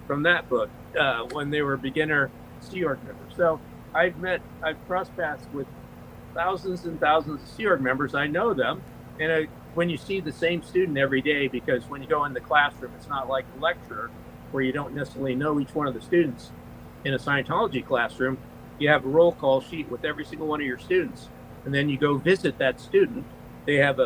from that book, when they were beginner Sea Org members. So I've crossed paths with thousands and thousands of Sea Org members. I know them. And when you see the same student every day, because when you go in the classroom, it's not like a lecture where you don't necessarily know each one of the students. In a Scientology classroom, you have a roll call sheet with every single one of your students. And then you go visit that student. They have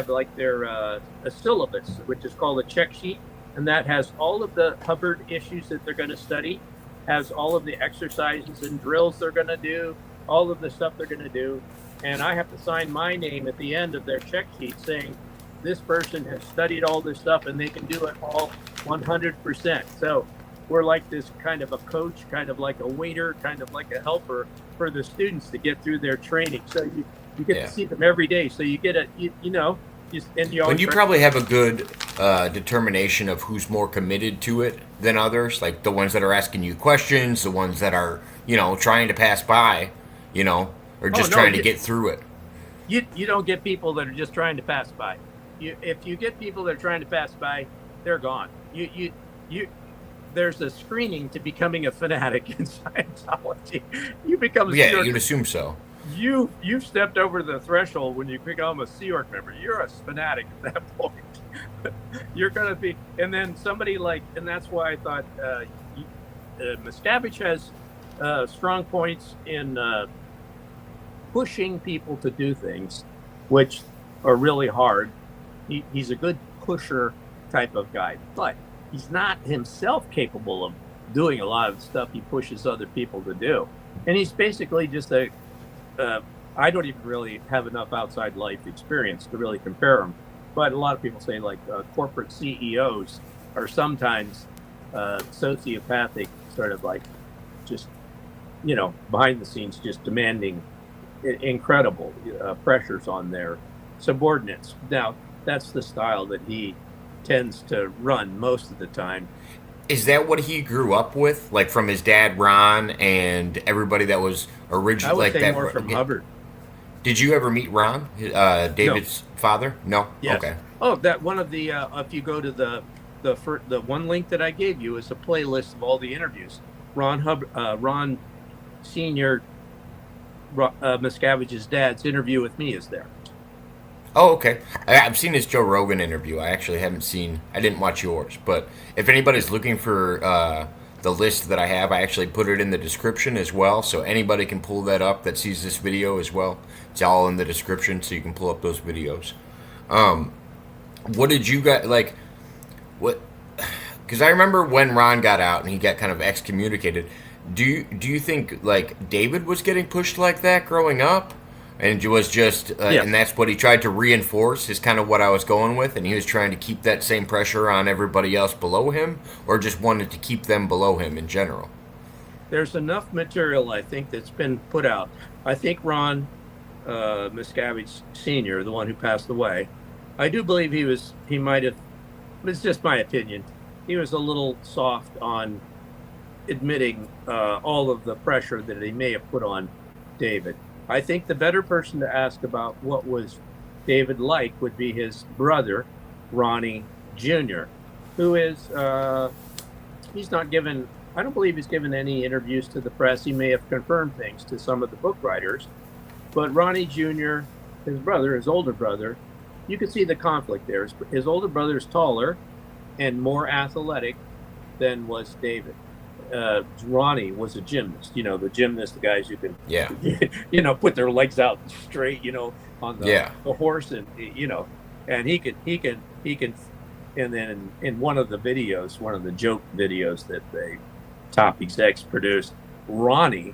like their a syllabus, which is called a check sheet. And that has all of the Hubbard issues that they're going to study, has all of the exercises and drills they're going to do, all of the stuff they're going to do. And I have to sign my name at the end of their check sheet saying this person has studied all this stuff and they can do it all 100%. So we're like this kind of a coach, kind of like a waiter, kind of like a helper for the students to get through their training. So you get to see them every day. So you get you probably have a good determination of who's more committed to it than others, like the ones that are asking you questions, the ones that are, trying to pass by, or just trying to get through it. You don't get people that are just trying to pass by. If you get people that are trying to pass by, they're gone. There's a screening to becoming a fanatic in Scientology. You become a Sea Org, you'd assume so. You've stepped over the threshold when you become a Sea Org member. You're a fanatic at that point. You're going to be, and then somebody and that's why I thought Miscavige has strong points in pushing people to do things, which are really hard. He's a good pusher type of guy, but he's not himself capable of doing a lot of the stuff he pushes other people to do. And he's basically just I don't even really have enough outside life experience to really compare him. But a lot of people say corporate CEOs are sometimes sociopathic, sort of like just behind the scenes, just demanding incredible pressures on their subordinates. Now, that's the style that he tends to run most of the time. Is that what he grew up with, like from his dad Ron and everybody that was I originally would like say that? more from Hubbard. Did you ever meet Ron, David's father? No. Yes. Okay. Oh, that one of the if you go to the one link that I gave you is a playlist of all the interviews. Ron Senior, Miscavige's dad's interview with me is there. Oh, okay. I've seen his Joe Rogan interview. I actually haven't seen. I didn't watch yours, but if anybody's looking for the list that I have, I actually put it in the description as well, so anybody can pull that up that sees this video as well. It's all in the description, so you can pull up those videos. What did you guys like? What? Because I remember when Ron got out and he got kind of excommunicated. Do you think like David was getting pushed like that growing up? And it was just, Yes. and that's what he tried to reinforce, is kind of what I was going with. And he was trying to keep that same pressure on everybody else below him, or just wanted to keep them below him in general. There's enough material, I think, that's been put out. I think Ron Miscavige Sr., the one who passed away, I do believe he might have, it's just my opinion, he was a little soft on admitting all of the pressure that he may have put on David. I think the better person to ask about what was David like would be his brother, Ronnie Jr., who is, he's not given, I don't believe he's given any interviews to the press. He may have confirmed things to some of the book writers, but Ronnie Jr., his brother, his older brother, you can see the conflict there. His older brother is taller and more athletic than was David. Ronnie was a gymnast, the gymnast, the guys who can, put their legs out straight, on the horse, and and he can, and then in one of the videos, one of the joke videos that the top execs produced, Ronnie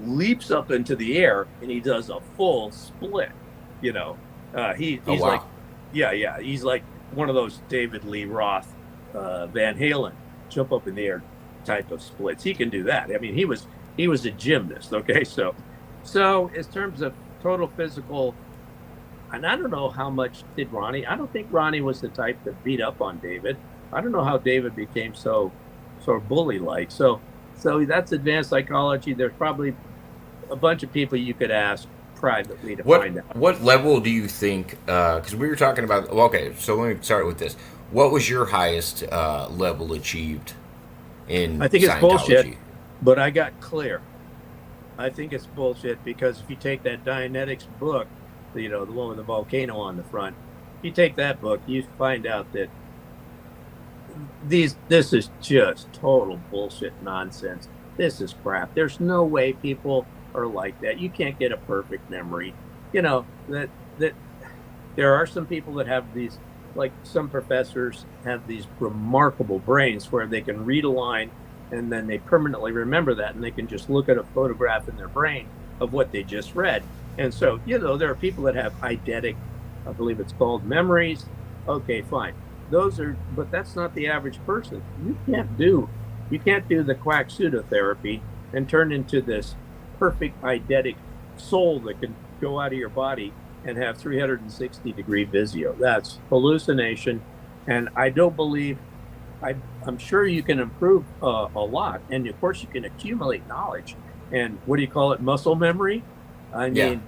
leaps up into the air and he does a full split, he's like, he's like one of those David Lee Roth, Van Halen, jump up in the air type of splits. He can do that. I mean, he was a gymnast. Okay, so in terms of total physical, and I don't know how much did Ronnie. I don't think Ronnie was the type that beat up on David. I don't know how David became so bully-like. So that's advanced psychology. There's probably a bunch of people you could ask privately to find out. What level do you think? Because we were talking about. Well, okay, so let me start with this. What was your highest level achieved? I think it's bullshit, but I got clear. I think it's bullshit because if you take that Dianetics book, the one with the volcano on the front, if you take that book, you find out that this is just total bullshit nonsense. This is crap. There's no way people are like that. You can't get a perfect memory. That there are some people that have these. Like some professors have these remarkable brains where they can read a line and then they permanently remember that, and they can just look at a photograph in their brain of what they just read. And so, there are people that have eidetic, I believe it's called, memories. Okay, fine. But that's not the average person. You can't do the quack pseudotherapy and turn into this perfect eidetic soul that can go out of your body and have 360-degree visio. That's hallucination, and I don't believe. I'm sure you can improve a lot, and of course you can accumulate knowledge. And what do you call it? Muscle memory. I mean,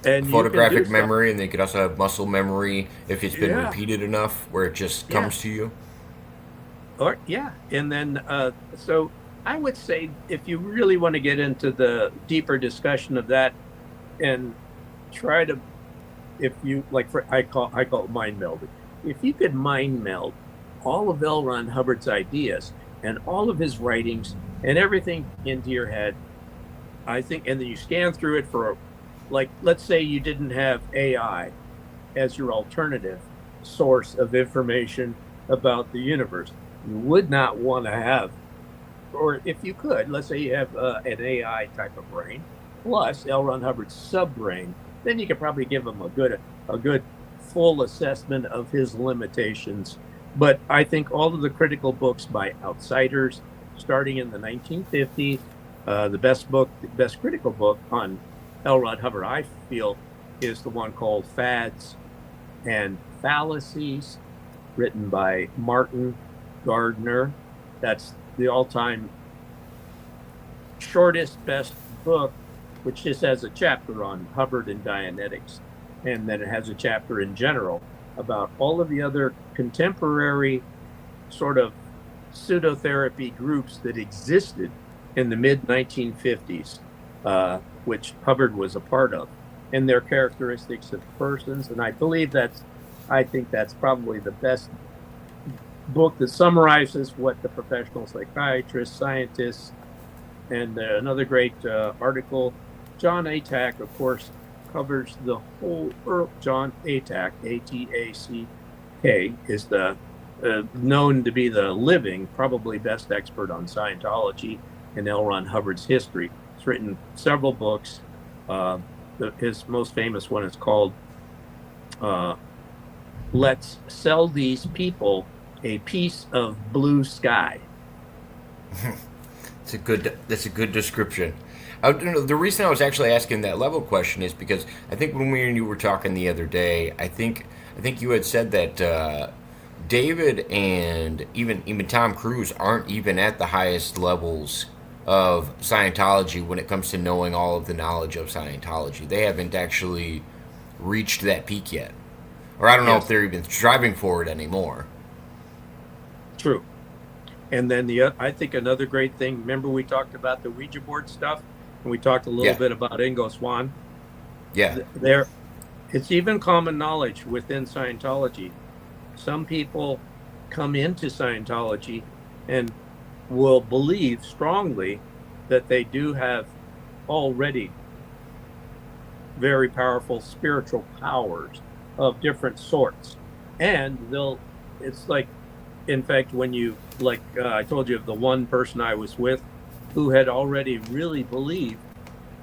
and photographic memory, and they could also have muscle memory if it's been repeated enough, where it just comes to you. And then so I would say if you really want to get into the deeper discussion of that, and try to. If you I call it mind melding. If you could mind meld all of L. Ron Hubbard's ideas and all of his writings and everything into your head, I think, and then you scan through it for, let's say you didn't have AI as your alternative source of information about the universe, you would not want to have, or if you could, let's say you have an AI type of brain plus L. Ron Hubbard's subbrain. Then you could probably give him a good full assessment of his limitations. But I think all of the critical books by outsiders, starting in the 1950s, The best critical book on L. Ron Hubbard, I feel, is the one called Fads and Fallacies, written by Martin Gardner. That's the all-time shortest, best book, which just has a chapter on Hubbard and Dianetics. And then it has a chapter in general about all of the other contemporary sort of pseudotherapy groups that existed in the mid 1950s, which Hubbard was a part of, and their characteristics of persons. And I think that's probably the best book that summarizes what the professional psychiatrists, scientists, and another great article, John Atack, of course, covers the whole John Atack, A-T-A-C-K, is the known to be the living, probably best expert on Scientology and L. Ron Hubbard's history. He's written several books. His most famous one is called Let's Sell These People a Piece of Blue Sky. That's a good description. The reason I was actually asking that level question is because I think when we and you were talking the other day, I think you had said that David and even Tom Cruise aren't even at the highest levels of Scientology when it comes to knowing all of the knowledge of Scientology. They haven't actually reached that peak yet, or I don't know if they're even striving for it anymore. True. And then I think another great thing. Remember we talked about the Ouija board stuff, and we talked a little bit about Ingo Swann. Yeah. It's even common knowledge within Scientology. Some people come into Scientology and will believe strongly that they do have already very powerful spiritual powers of different sorts. And it's like, in fact, when you, I told you of the one person I was with who had already really believed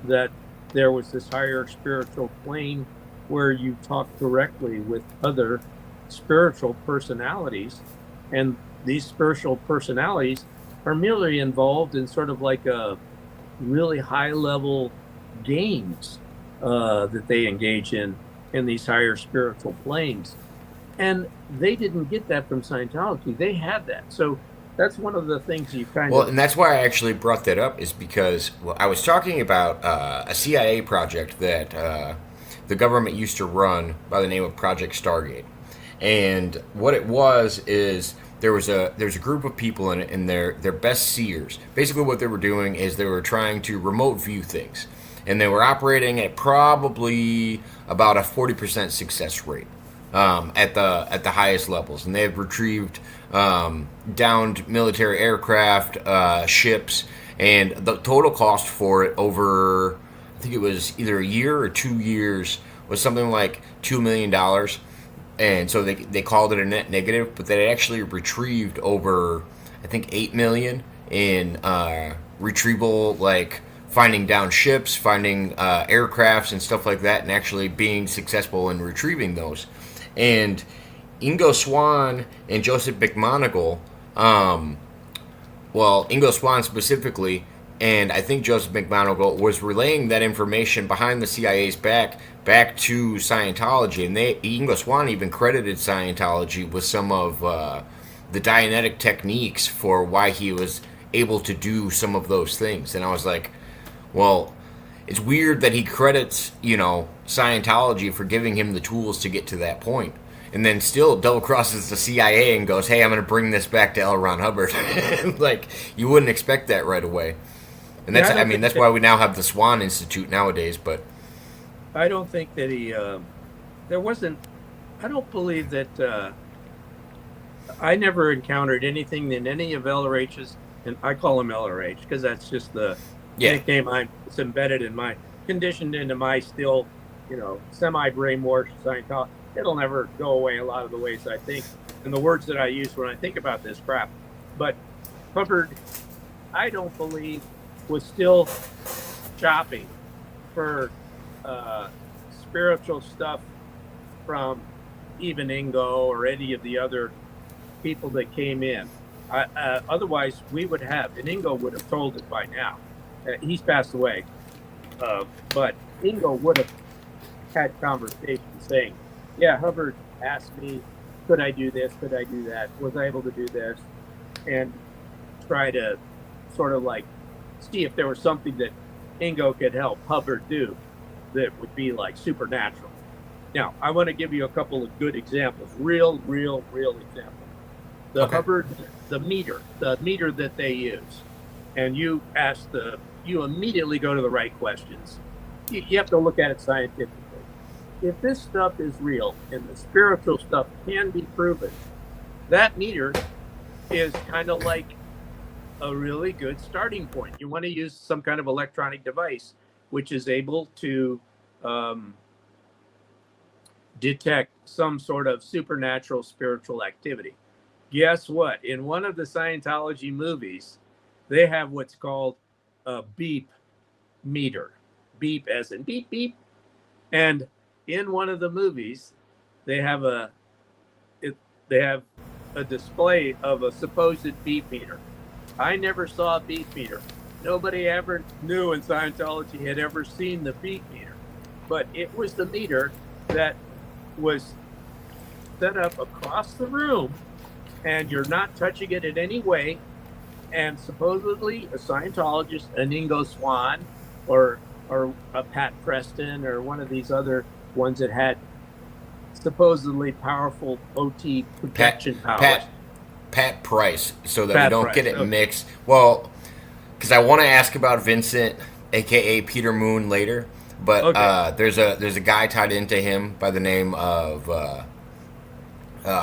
that there was this higher spiritual plane where you talk directly with other spiritual personalities, and these spiritual personalities are merely involved in sort of like a really high level games that they engage in these higher spiritual planes. And they didn't get that from Scientology. They had that. So that's one of the things you and that's why I actually brought that up, is because I was talking about a CIA project that the government used to run by the name of Project Stargate. And what it was is there's a group of people in it, and they're best seers. Basically what they were doing is they were trying to remote view things. And they were operating at probably about a 40% success rate at the highest levels. And they have retrieved downed military aircraft, ships, and the total cost for it over, I think it was either a year or 2 years, was something like $2 million. And so they called it a net negative, but they actually retrieved over, I think, 8 million in retrieval, like finding down ships, finding aircrafts and stuff like that, and actually being successful in retrieving those. And Ingo Swann and Joseph McMoneagle, Ingo Swann specifically, and I think Joseph McMoneagle was relaying that information behind the CIA's back to Scientology, and Ingo Swann even credited Scientology with some of the Dianetic techniques for why he was able to do some of those things. And I was like, well, it's weird that he credits, Scientology for giving him the tools to get to that point, and then still double crosses the CIA and goes, hey, I'm going to bring this back to L. Ron Hubbard. Like, you wouldn't expect that right away. And that's why we now have the Swan Institute nowadays. But I don't think that I don't believe that, I never encountered anything in any of LRH's, and I call him LRH because that's just the nickname it's embedded in conditioned into my still, semi-brainwashed Scientology. It'll never go away a lot of the ways I think and the words that I use when I think about this crap. But Hubbard, I don't believe, was still shopping for spiritual stuff from even Ingo or any of the other people that came in. Otherwise, we would have, and Ingo would have told it by now, He's passed away. But Ingo would have had conversations saying, yeah, Hubbard asked me, could I do this? Could I do that? Was I able to do this? And try to sort of like see if there was something that Ingo could help Hubbard do that would be like supernatural. Now, I want to give you a couple of good examples, real examples. The Hubbard, the meter that they use, and you immediately go to the right questions. You have to look at it scientifically. If this stuff is real and the spiritual stuff can be proven, that meter is kind of like a really good starting point. You want to use some kind of electronic device which is able to detect some sort of supernatural spiritual activity. Guess what? In one of the Scientology movies, they have what's called a beep meter. Beep as in beep, beep. And in one of the movies, they have a display of a supposed beep meter. I never saw a beep meter. Nobody ever knew in Scientology had ever seen the beep meter. But it was the meter that was set up across the room, and you're not touching it in any way. And supposedly a Scientologist, an Ingo Swann, or a Pat Preston, or one of these other ones that had supposedly powerful OT protection powers. Pat Price, so that Pat we don't Price, get it okay. mixed. Well, because I want to ask about Vincent, aka Peter Moon, later. But Okay. there's a guy tied into him by the name of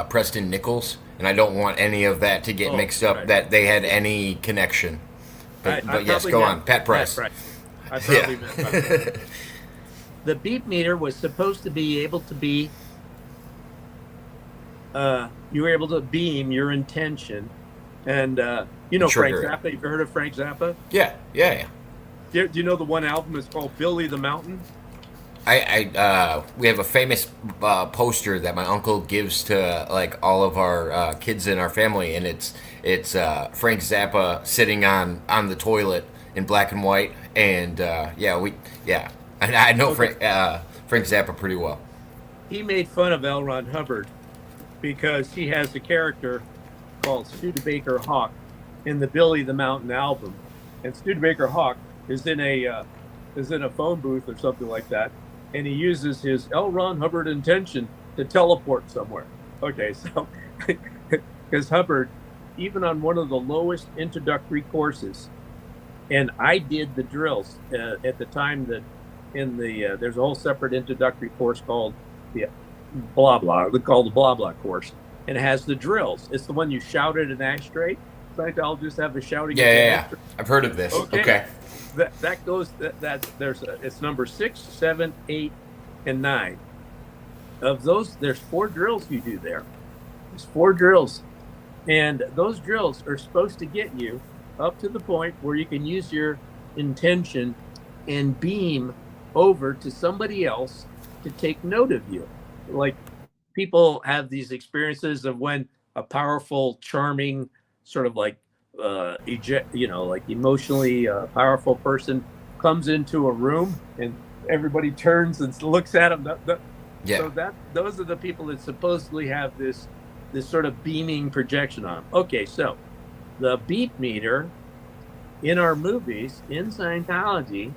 Preston Nichols, and I don't want any of that to get mixed up. right. That they had any connection. But I yes, probably go meant on, Pat Price. I probably meant Pat Price. The beep meter was supposed to be able to be, you were able to beam your intention. And, Frank Trigger it. Zappa, you've heard of Frank Zappa? Yeah. Do you know the one album is called Billy the Mountain? We have a famous poster that my uncle gives to like all of our kids in our family, and it's Frank Zappa sitting on the toilet in black and white, and I know Frank Zappa pretty well. He made fun of L. Ron Hubbard because he has a character called Studebaker Hawk in the Billy the Mountain album, and Studebaker Hawk is in a phone booth or something like that, and he uses his L. Ron Hubbard intention to teleport somewhere. Okay, so because Hubbard, even on one of the lowest introductory courses, and I did the drills at the time that in the there's a whole separate introductory course called the blah blah, called the blah blah course, and it has the drills. It's the one you shout at an ashtray. Scientologists have the shouting. Yeah. I've heard of this. Okay. It's number 6, 7, 8, and 9. Of those, there's 4 drills you do there. There's 4 drills, and those drills are supposed to get you up to the point where you can use your intention and beam over to somebody else to take note of you. Like, people have these experiences of when a powerful, charming, sort of like like emotionally powerful person comes into a room and everybody turns and looks at them. So those are the people that supposedly have this sort of beaming projection on them. Okay, so the beep meter in our movies in Scientology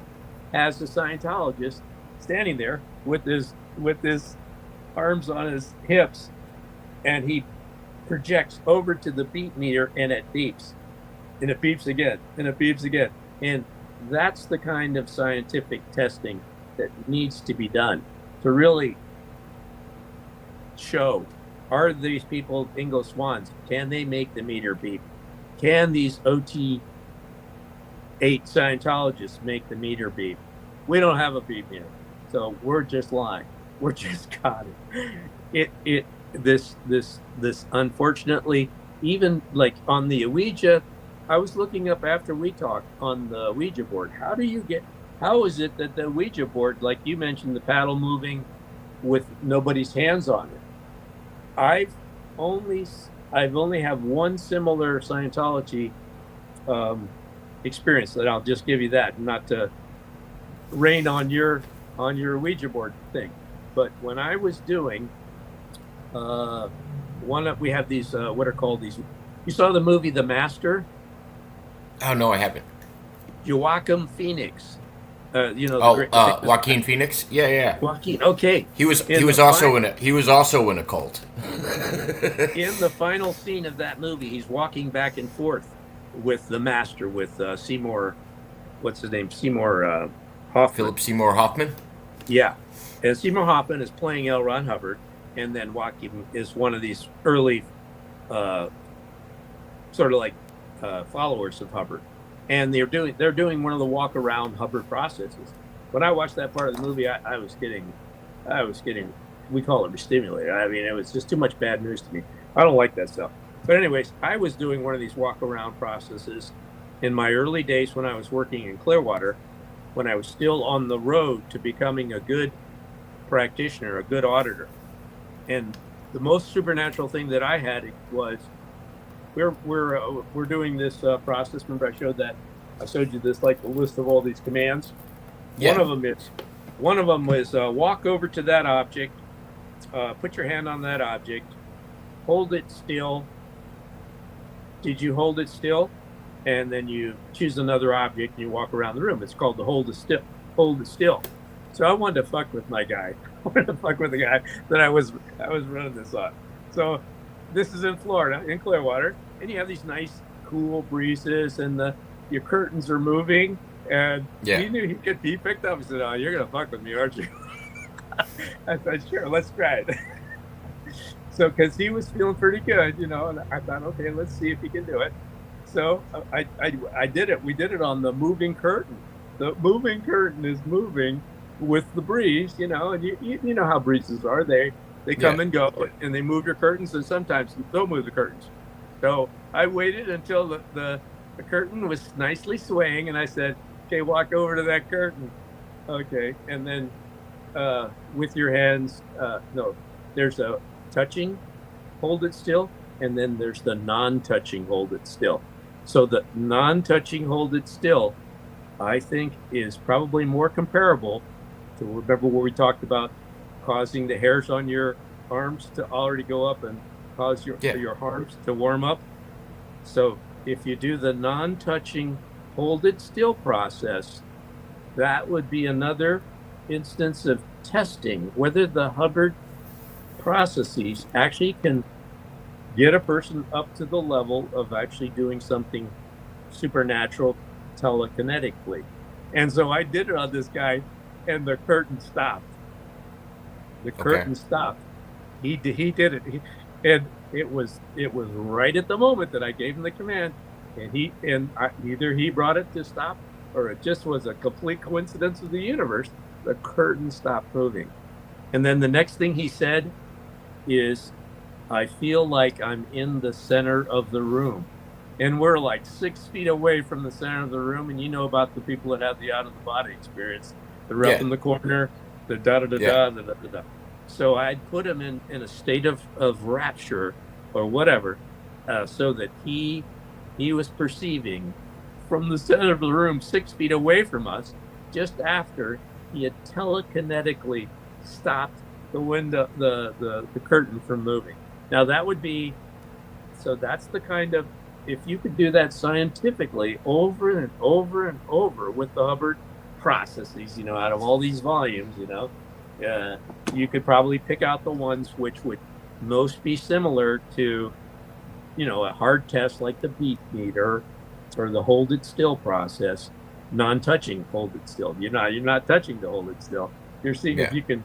has a Scientologist standing there with his arms on his hips, and he projects over to the beep meter, and it beeps. And it beeps again, and it beeps again. And that's the kind of scientific testing that needs to be done to really show, are these people Ingo Swans? Can they make the meter beep? Can these OT 8 Scientologists make the meter beep? We don't have a beep meter, so we're just lying. We're just got it. This unfortunately, even like on the Ouija, I was looking up after we talked on the Ouija board. How is it that the Ouija board, like you mentioned, the paddle moving with nobody's hands on it? I've only have one similar Scientology experience. That I'll just give you that, not to rain on your Ouija board thing. But when I was doing we have these what are called these. You saw the movie The Master? Oh no, I haven't. Joaquin Phoenix. Joaquin Phoenix. Yeah, yeah. Joaquin. Okay. He was also in a cult. In the final scene of that movie, he's walking back and forth with the Master, with Seymour. What's his name? Seymour Hoffman. Philip Seymour Hoffman. Yeah, and Seymour Hoffman is playing L. Ron Hubbard, and then Joaquin is one of these early, sort of like followers of Hubbard, and they're doing one of the walk around Hubbard processes. When I watched that part of the movie, I was getting, we call it stimulated. I mean, it was just too much bad news to me. I don't like that stuff. But anyways, I was doing one of these walk around processes in my early days when I was working in Clearwater, when I was still on the road to becoming a good practitioner, a good auditor. And the most supernatural thing that I had was we're doing this process. Remember, I showed you this, like the list of all these commands. Yeah. One of them was walk over to that object, put your hand on that object, hold it still. Did you hold it still? And then you choose another object and you walk around the room. It's called the hold it still. So I wanted to fuck with my guy. I wanted to fuck with the guy that I was running this on. So this is in Florida, in Clearwater, and you have these nice, cool breezes, and your curtains are moving. And he knew he picked up and said, "Oh, you're gonna fuck with me, aren't you?" I said, "Sure, let's try it." So, because he was feeling pretty good, and I thought, okay, let's see if he can do it. So I did it. We did it on the moving curtain. The moving curtain is moving with the breeze, and you know how breezes are. They come and go, and they move your curtains, and sometimes they'll move the curtains. So I waited until the curtain was nicely swaying, and I said, "Okay, walk over to that curtain." Okay, and then with your hands, there's a touching, hold it still, and then there's the non-touching, hold it still. So the non-touching, hold it still, I think, is probably more comparable to, remember where we talked about causing the hairs on your arms to already go up and cause your arms to warm up. So if you do the non-touching, hold it still process, that would be another instance of testing whether the Hubbard processes actually can get a person up to the level of actually doing something supernatural telekinetically. And so I did it on this guy, and the curtain stopped. The curtain stopped. He did it, and it was right at the moment that I gave him the command, and either he brought it to stop, or it just was a complete coincidence of the universe. The curtain stopped moving, and then the next thing he said is, "I feel like I'm in the center of the room." And we're like 6 feet away from the center of the room. And you know about the people that have the out of the body experience, the rep in the corner, the da-da-da-da. So I'd put him in a state of rapture or whatever, so that he was perceiving from the center of the room 6 feet away from us, just after he had telekinetically stopped the window, the curtain from moving. Now that would be, so that's the kind of, if you could do that scientifically over and over and over with the Hubbard processes, out of all these volumes, you could probably pick out the ones which would most be similar to, a hard test like the beat meter or the hold it still process, non-touching hold it still. You're not touching to hold it still. You're seeing if you can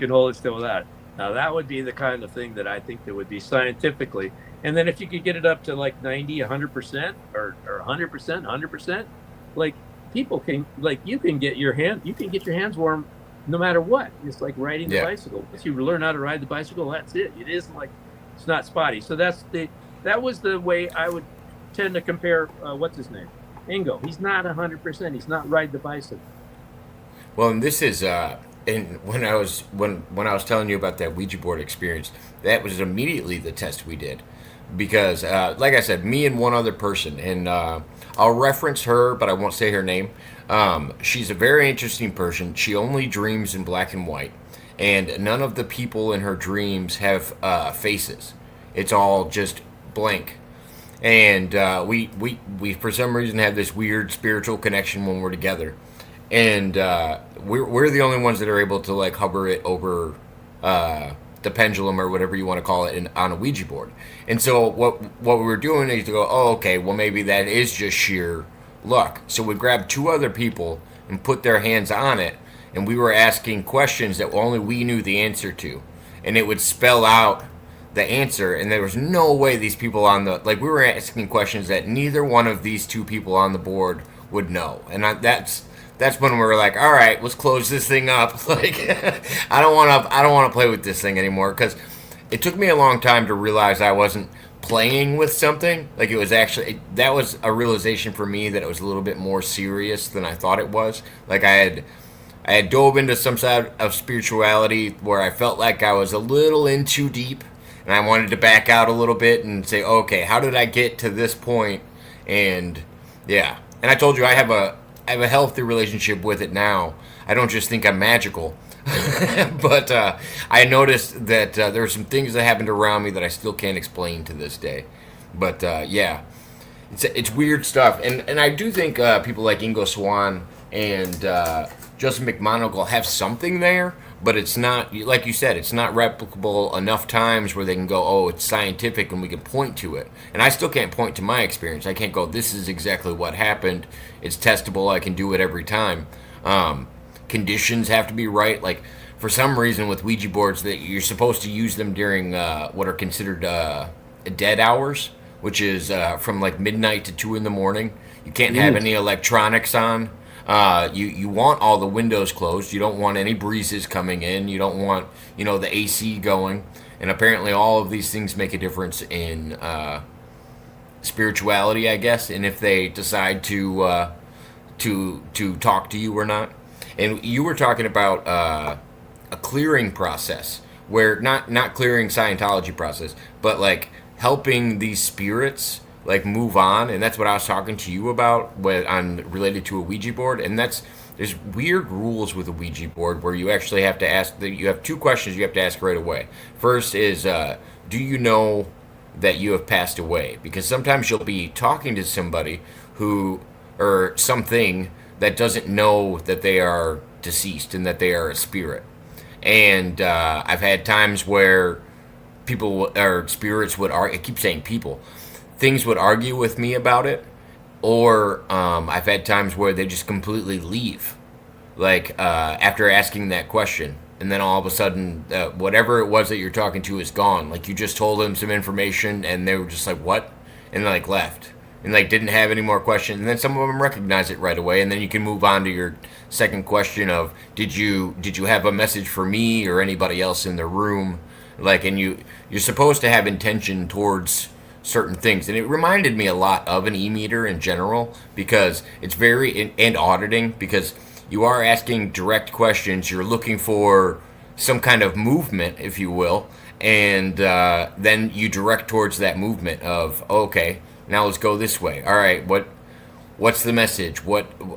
hold it still with that. Now that would be the kind of thing that I think that would be scientifically. And then if you could get it up to like 90, 100%, or 100%, like people can, like you can get your hands warm no matter what. It's like riding the bicycle. Once you learn how to ride the bicycle, that's it. It isn't like, it's not spotty. So that was the way I would tend to compare, what's his name? Ingo. He's not 100%. He's not ride the bicycle. Well, and this is, and when I was telling you about that Ouija board experience, that was immediately the test we did. because, like I said, me and one other person, and I'll reference her, but I won't say her name. She's a very interesting person. She only dreams in black and white, and none of the people in her dreams have faces. It's all just blank. And we for some reason have this weird spiritual connection when we're together, and we're the only ones that are able to like hover it over the pendulum or whatever you want to call it on a Ouija board. And so what we were doing is to go, oh, okay, well maybe that is just sheer luck. So we grabbed two other people and put their hands on it, and we were asking questions that only we knew the answer to, and it would spell out the answer, and there was no way these people on the, like, we were asking questions that neither one of these two people on the board would know. And that's when we were like, all right, let's close this thing up. Like, I don't want to play with this thing anymore, because it took me a long time to realize I wasn't playing with something. Like, it was actually, that was a realization for me that it was a little bit more serious than I thought it was. Like, I had dove into some side of spirituality where I felt like I was a little in too deep, and I wanted to back out a little bit and say, okay, how did I get to this point? And yeah, and I told you I have a healthy relationship with it now. I don't just think I'm magical, but I noticed that there are some things that happened around me that I still can't explain to this day. But yeah, it's weird stuff, and I do think people like Ingo Swann and Justin McMonagle have something there. But it's not, like you said, it's not replicable enough times where they can go, oh, it's scientific and we can point to it. And I still can't point to my experience. I can't go, this is exactly what happened. It's testable. I can do it every time. Conditions have to be right. Like, for some reason with Ouija boards, that you're supposed to use them during what are considered dead hours, which is from like midnight to 2 in the morning. You can't have any electronics on. You want all the windows closed. You don't want any breezes coming in. You don't want, the AC going. And apparently all of these things make a difference in spirituality, I guess, and if they decide to talk to you or not. And you were talking about a clearing process, where not clearing Scientology process, but like helping these spirits like move on. And that's what I was talking to you about related to a Ouija board. And there's weird rules with a Ouija board where you actually have to ask you have two questions you have to ask right away. First is, do you know that you have passed away? Because sometimes you'll be talking to somebody or something that doesn't know that they are deceased and that they are a spirit. And I've had times where people or spirits would argue. I keep saying people. Things would argue with me about it, or I've had times where they just completely leave, like after asking that question, and then all of a sudden, whatever it was that you're talking to is gone. Like, you just told them some information, and they were just like, "What?" and like left, and like didn't have any more questions. And then some of them recognize it right away, and then you can move on to your second question of, did you have a message for me or anybody else in the room? Like, and you're supposed to have intention towards certain things. And it reminded me a lot of an e-meter in general, because it's very, and auditing, because you are asking direct questions. You're looking for some kind of movement, if you will, and then you direct towards that movement of, okay, now let's go this way. All right, what's the message?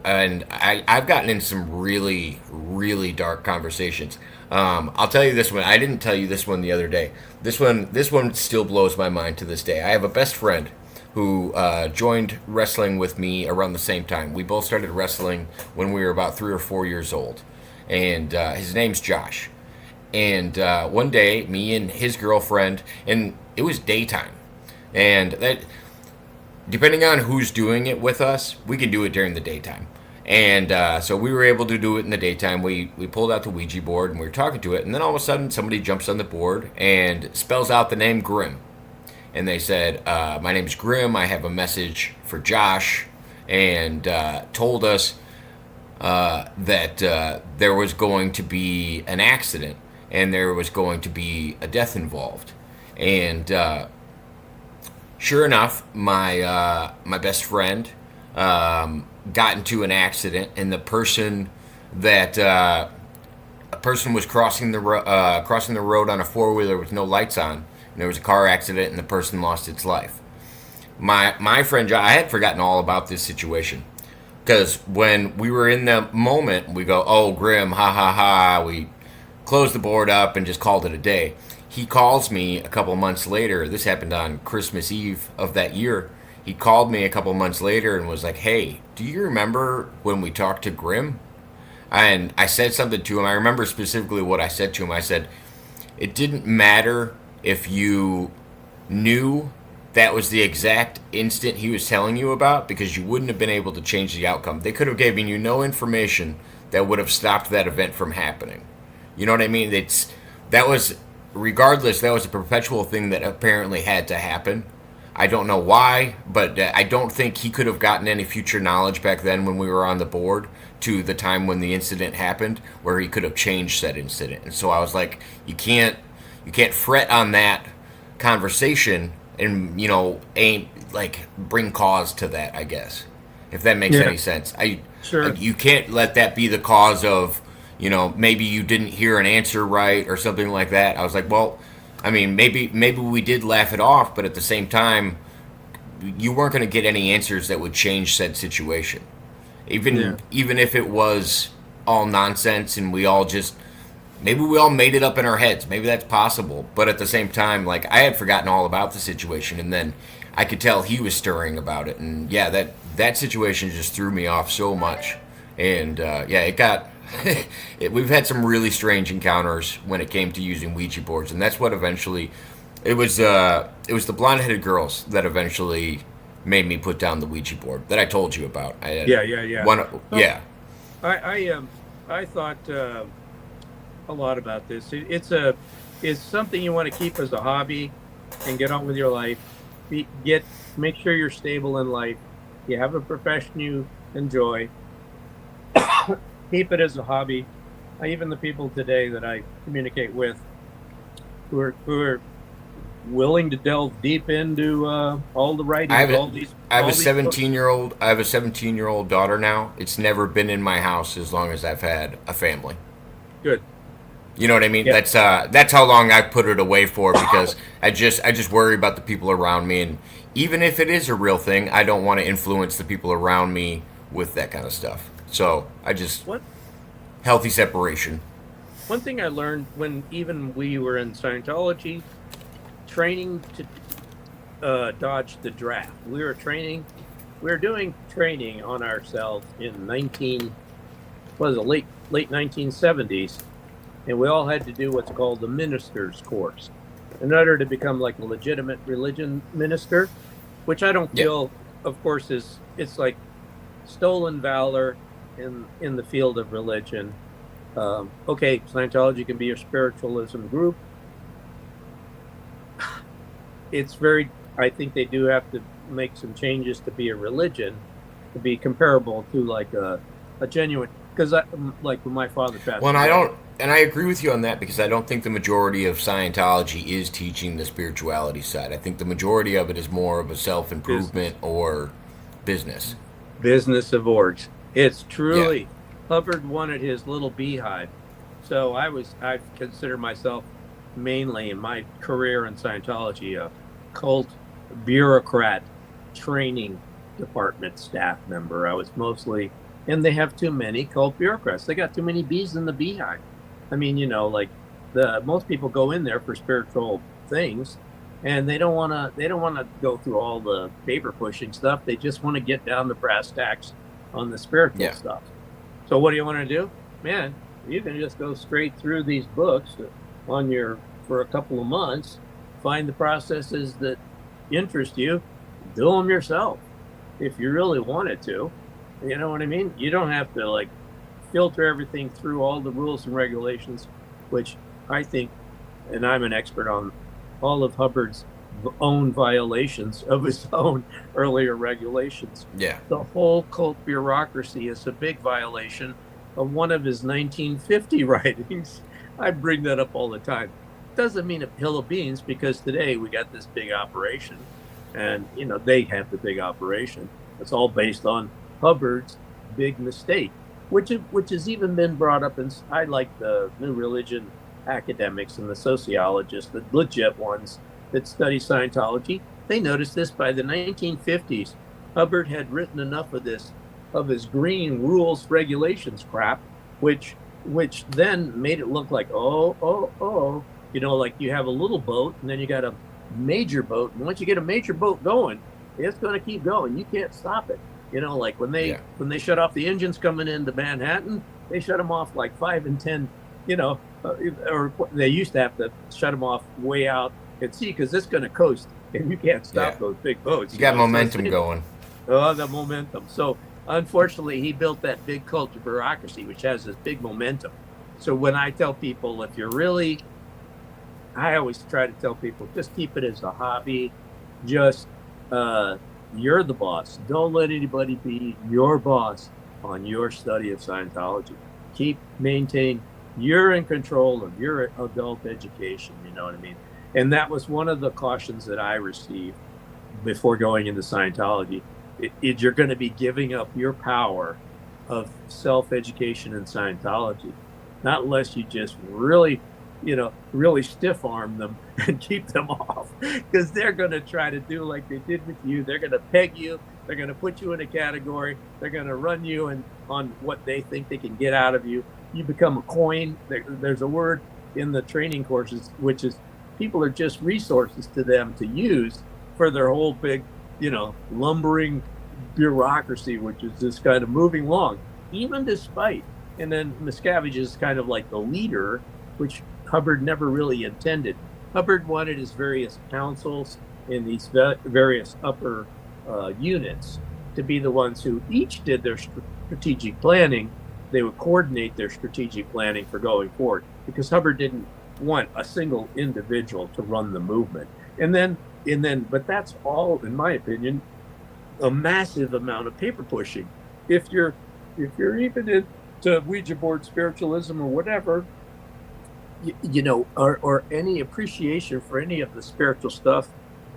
And I've gotten in some really, really dark conversations. I'll tell you this one. I didn't tell you this one the other day. This one still blows my mind to this day. I have a best friend who joined wrestling with me around the same time. We both started wrestling when we were about 3 or 4 years old. And his name's Josh. And one day, me and his girlfriend, and it was daytime. And that, depending on who's doing it with us, we can do it during the daytime. And so we were able to do it in the daytime. We pulled out the Ouija board and we were talking to it. And then all of a sudden, somebody jumps on the board and spells out the name Grimm. And they said, my name's Grimm. I have a message for Josh. And told us that there was going to be an accident. And there was going to be a death involved. And sure enough, my best friend got into an accident, and the person was crossing the road on a 4-wheeler with no lights on, and there was a car accident and the person lost its life. My friend John, I had forgotten all about this situation because when we were in the moment, we go, "Oh, grim, ha ha ha." We closed the board up and just called it a day. He calls me a couple months later. This happened on Christmas Eve of that year. He called me a couple months later and was like, "Hey, do you remember when we talked to Grim?" And I said something to him. I remember specifically what I said to him. I said, "It didn't matter if you knew that was the exact instant he was telling you about, because you wouldn't have been able to change the outcome. They could have given you no information that would have stopped that event from happening." You know what I mean? That was, regardless, that was a perpetual thing that apparently had to happen. I don't know why, but I don't think he could have gotten any future knowledge back then when we were on the board to the time when the incident happened, where he could have changed said incident. And so I was like, you can't fret on that conversation and, ain't like bring cause to that, I guess, if that makes any sense. Sure. You can't let that be the cause of, maybe you didn't hear an answer right or something like that. I was like, well, I mean, maybe we did laugh it off, but at the same time, you weren't going to get any answers that would change said situation. Even if it was all nonsense and maybe we all made it up in our heads. Maybe that's possible. But at the same time, like, I had forgotten all about the situation, and then I could tell he was stirring about it. And yeah, that situation just threw me off so much. And it got... we've had some really strange encounters when it came to using Ouija boards, and that's what eventually... It was the blonde-headed girls that eventually made me put down the Ouija board that I told you about. Yeah. I thought a lot about this. It's something you want to keep as a hobby and get on with your life. Make sure you're stable in life. You have a profession you enjoy. Keep it as a hobby. Even the people today that I communicate with, who are willing to delve deep into all the writings. I have a 17-year-old daughter now. It's never been in my house as long as I've had a family. Good. You know what I mean? Yeah. That's how long I put it away for, because I just worry about the people around me, and even if it is a real thing, I don't want to influence the people around me with that kind of stuff. So healthy separation. One thing I learned when even we were in Scientology, training to dodge the draft. We were doing training on ourselves in late 1970s, and we all had to do what's called the minister's course in order to become like a legitimate religion minister, which I don't feel, of course, it's like stolen valor in the field of religion. Okay, Scientology can be a spiritualism group. I think they do have to make some changes to be a religion, to be comparable to like a genuine, because like when my father passed away. And I agree with you on that, because I don't think the majority of Scientology is teaching the spirituality side. I think the majority of it is more of a self-improvement or business. Business of orgs. It's truly, Hubbard wanted his little beehive. So I consider myself mainly in my career in Scientology a cult bureaucrat training department staff member. I was mostly, and they have too many cult bureaucrats. They got too many bees in the beehive. I mean, like most people go in there for spiritual things, and they don't want to go through all the paper pushing stuff. They just want to get down to brass tacks on the spiritual stuff. So what do you want to do? Man, you can just go straight through these books for a couple of months, find the processes that interest you, do them yourself if you really wanted to. You know what I mean? You don't have to like filter everything through all the rules and regulations, which I think, and I'm an expert on all of Hubbard's own violations of his own earlier regulations. Yeah. The whole cult bureaucracy is a big violation of one of his 1950 writings. I bring that up all the time. Doesn't mean a hill of beans, because today we got this big operation, and they have the big operation. It's all based on Hubbard's big mistake, which has even been brought up in, I like the new religion academics and the sociologists, the legit ones, that study Scientology, they noticed this by the 1950s. Hubbard had written enough of this, of his green rules regulations crap, which then made it look like, like you have a little boat and then you got a major boat. And once you get a major boat going, it's going to keep going. You can't stop it. Like when they shut off the engines coming into Manhattan, they shut them off like 5 and 10, or they used to have to shut them off way out at sea because it's going to coast and you can't stop those big boats. You got momentum going. Oh, the momentum. So unfortunately, he built that big cult of bureaucracy, which has this big momentum. So when I tell people, I always try to tell people, just keep it as a hobby. Just, you're the boss. Don't let anybody be your boss on your study of Scientology. Maintain, you're in control of your adult education. You know what I mean? And that was one of the cautions that I received before going into Scientology. You're going to be giving up your power of self-education in Scientology, not unless you just really stiff arm them and keep them off, because they're going to try to do like they did with you. They're going to peg you. They're going to put you in a category. They're going to run you on what they think they can get out of you. You become a coin. There's a word in the training courses, which is people are just resources to them to use for their whole big, lumbering bureaucracy, which is just kind of moving along, even despite. And then Miscavige is kind of like the leader, which Hubbard never really intended. Hubbard wanted his various councils in these various upper units to be the ones who each did their strategic planning. They would coordinate their strategic planning for going forward, because Hubbard didn't want a single individual to run the movement. But that's all, in my opinion, a massive amount of paper pushing. If you're even into Ouija board spiritualism or whatever, or any appreciation for any of the spiritual stuff,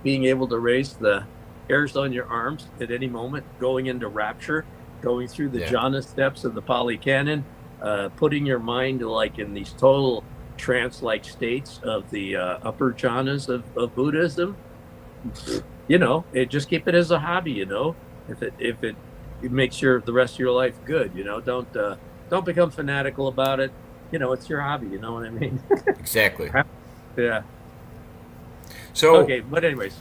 being able to raise the hairs on your arms at any moment, going into rapture, going through the jhana steps of the Pali Canon, putting your mind like in these total trance-like states of the upper jhanas of Buddhism. Just keep it as a hobby. If it makes the rest of your life good, don't become fanatical about it. It's your hobby. You know what I mean? Exactly. Yeah. So okay, but anyways,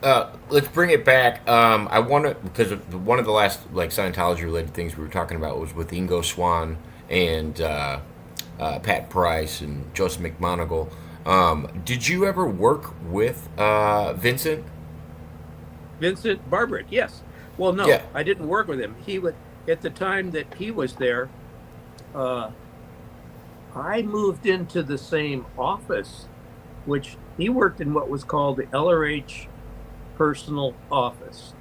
let's bring it back. I want to, because one of the last Scientology related things we were talking about was with Ingo Swann and Pat Price and Joseph McMoneagle. Did you ever work with Vincent? Vincent Barbrick, yes. Well, no, yeah. I didn't work with him. He would, at the time that he was there, I moved into the same office, which he worked in what was called the LRH personal office.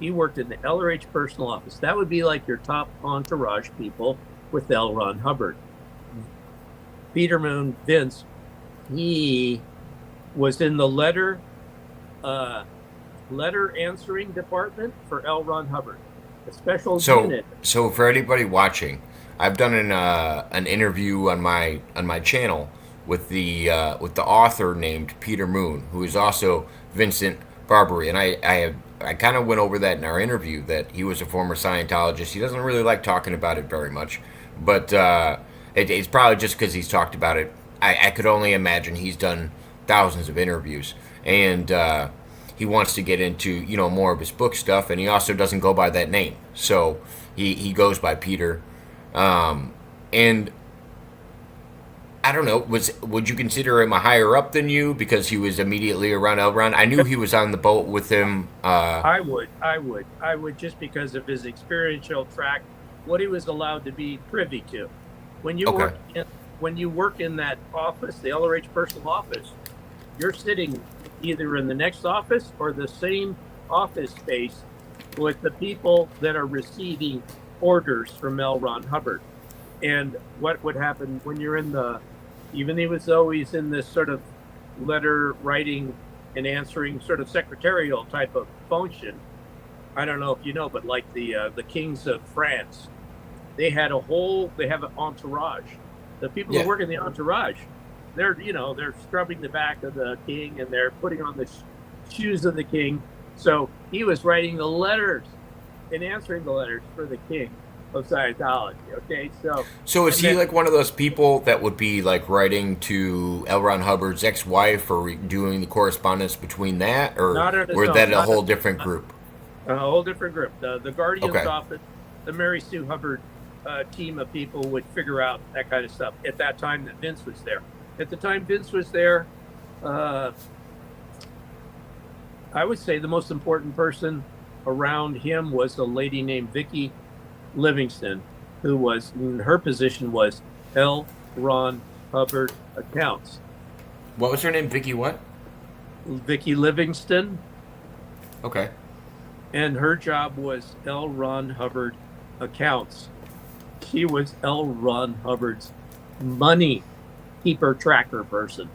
He worked in the LRH personal office. That would be like your top entourage people with L. Ron Hubbard. Peter Moon, Vince, he was in the letter answering department for L. Ron Hubbard, a special unit. So for anybody watching, I've done an interview on my channel with the author named Peter Moon, who is also Vincent Barbary, and I kind of went over that in our interview, that he was a former Scientologist. He doesn't really like talking about it very much, but it's probably just because he's talked about it. I could only imagine he's done thousands of interviews, and he wants to get into more of his book stuff, and he also doesn't go by that name, so he goes by Peter. And I don't know, would you consider him a higher up than you because he was immediately around L. Ron? I knew he was on the boat with him. I would, just because of his experiential track, what he was allowed to be privy to. When you work in that office, the LRH personal office, you're sitting either in the next office or the same office space with the people that are receiving orders from L. Ron Hubbard. And what would happen when you're even he was always in this sort of letter writing and answering sort of secretarial type of function. I don't know if you know, but like the kings of France, they have an entourage. The people who work in the entourage, they're scrubbing the back of the king and they're putting on the shoes of the king. So he was writing the letters and answering the letters for the king of Scientology. Okay, So is he like one of those people that would be like writing to L. Ron Hubbard's ex-wife, or doing the correspondence between that, or that a whole different group? A whole different group. The Guardian's Okay. office, the Mary Sue Hubbard team of people would figure out that kind of stuff at that time that Vince was there. At the time Vince was there, I would say the most important person around him was a lady named Vicki Livingston, who was, her position was L. Ron Hubbard Accounts. What was her name? Vicky what? Vicki Livingston, Okay. and her job was L. Ron Hubbard Accounts. She was L. Ron Hubbard's money keeper tracker person.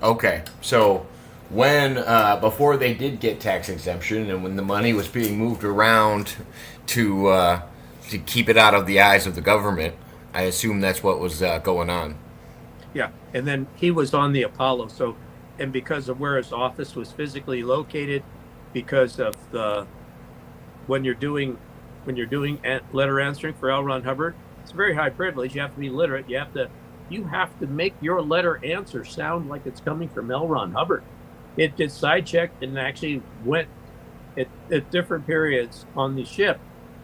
Okay. So when before they did get tax exemption, and when the money was being moved around to keep it out of the eyes of the government, I assume that's what was going on. Yeah, and then he was on the Apollo. So, and because of where his office was physically located, because of the when you're doing letter answering for L. Ron Hubbard, it's a very high privilege. You have to be literate. You have to make your letter answer sound like it's coming from L. Ron Hubbard. It gets side checked and actually went at different periods on the ship.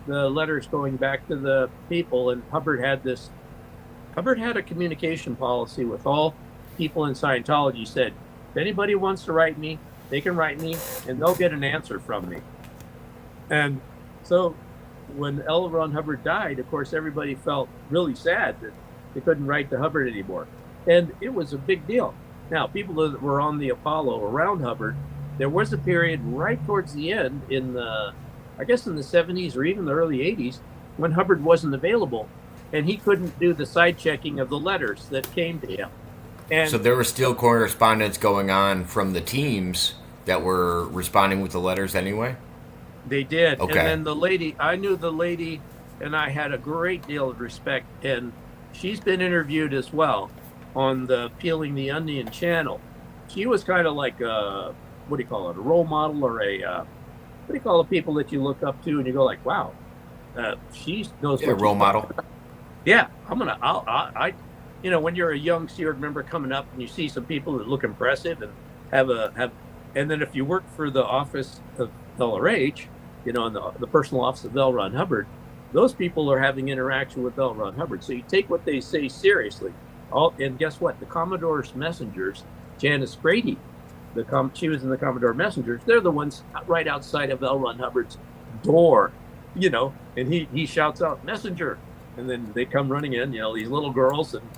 The letters going back to the people, and Hubbard had a communication policy with all people in Scientology. Said, if anybody wants to write me, they can write me and they'll get an answer from me. And so when L. Ron Hubbard died, of course, everybody felt really sad that they couldn't write to Hubbard anymore. And it was a big deal. Now, people that were on the Apollo around Hubbard, there was a period right towards the end in the 70s or even the early 80s when Hubbard wasn't available and he couldn't do the side checking of the letters that came to him. And So there was still correspondence going on from the teams that were responding with the letters anyway? they did. Okay. And then I knew the lady and I had a great deal of respect, and she's been interviewed as well on the Peeling the Onion channel. She was kind of like a role model, or what do you call the people that you look up to and you go like, wow, she knows. Yeah, what role she's model. talking about. Yeah, when you're a young steward member coming up and you see some people that look impressive and and then if you work for the office of LRH, in the personal office of L. Ron Hubbard, those people are having interaction with L. Ron Hubbard. So you take what they say seriously. And guess what? The Commodore's messengers, Janice Brady, she was in the Commodore Messengers. They're the ones right outside of L. Ron Hubbard's door, and he shouts out, "Messenger," and then they come running in, these little girls and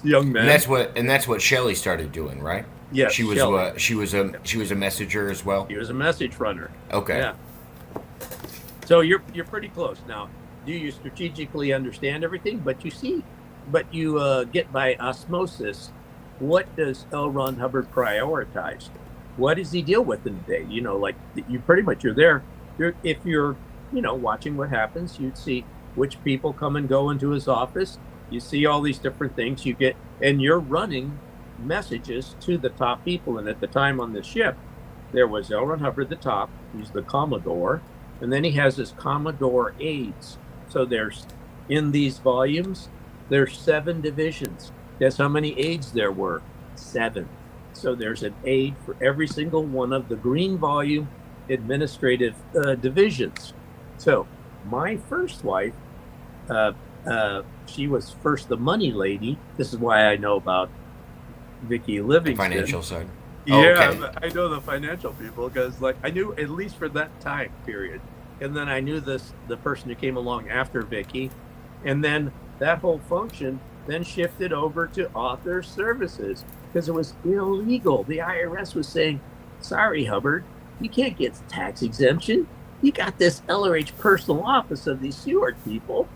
young men. And that's what Shelley started doing, right? Yeah, She was Shelley. she was a messenger as well. He was a message runner. Okay. Yeah. So you're pretty close now. Do you strategically understand everything? But you get by osmosis. What does L. Ron Hubbard prioritize? What does he deal with in the day? You're there. If you're watching what happens, you'd see which people come and go into his office. You see all these different things you get, and you're running messages to the top people. And at the time on the ship, there was L. Ron Hubbard at the top. He's the Commodore, and then he has his Commodore aides. So in these volumes, there's 7 divisions. Guess how many aides there were? 7. So there's an aide for every single one of the green volume administrative divisions. So my first wife, she was first the money lady. This is why I know about Vicki Livingston. The financial side. Yeah, Okay. I know the financial people because I knew at least for that time period. And then I knew the person who came along after Vicki. And then that whole function then shifted over to author services because it was illegal. The IRS was saying, sorry, Hubbard, you can't get tax exemption. You got this LRH personal office of these Seward people,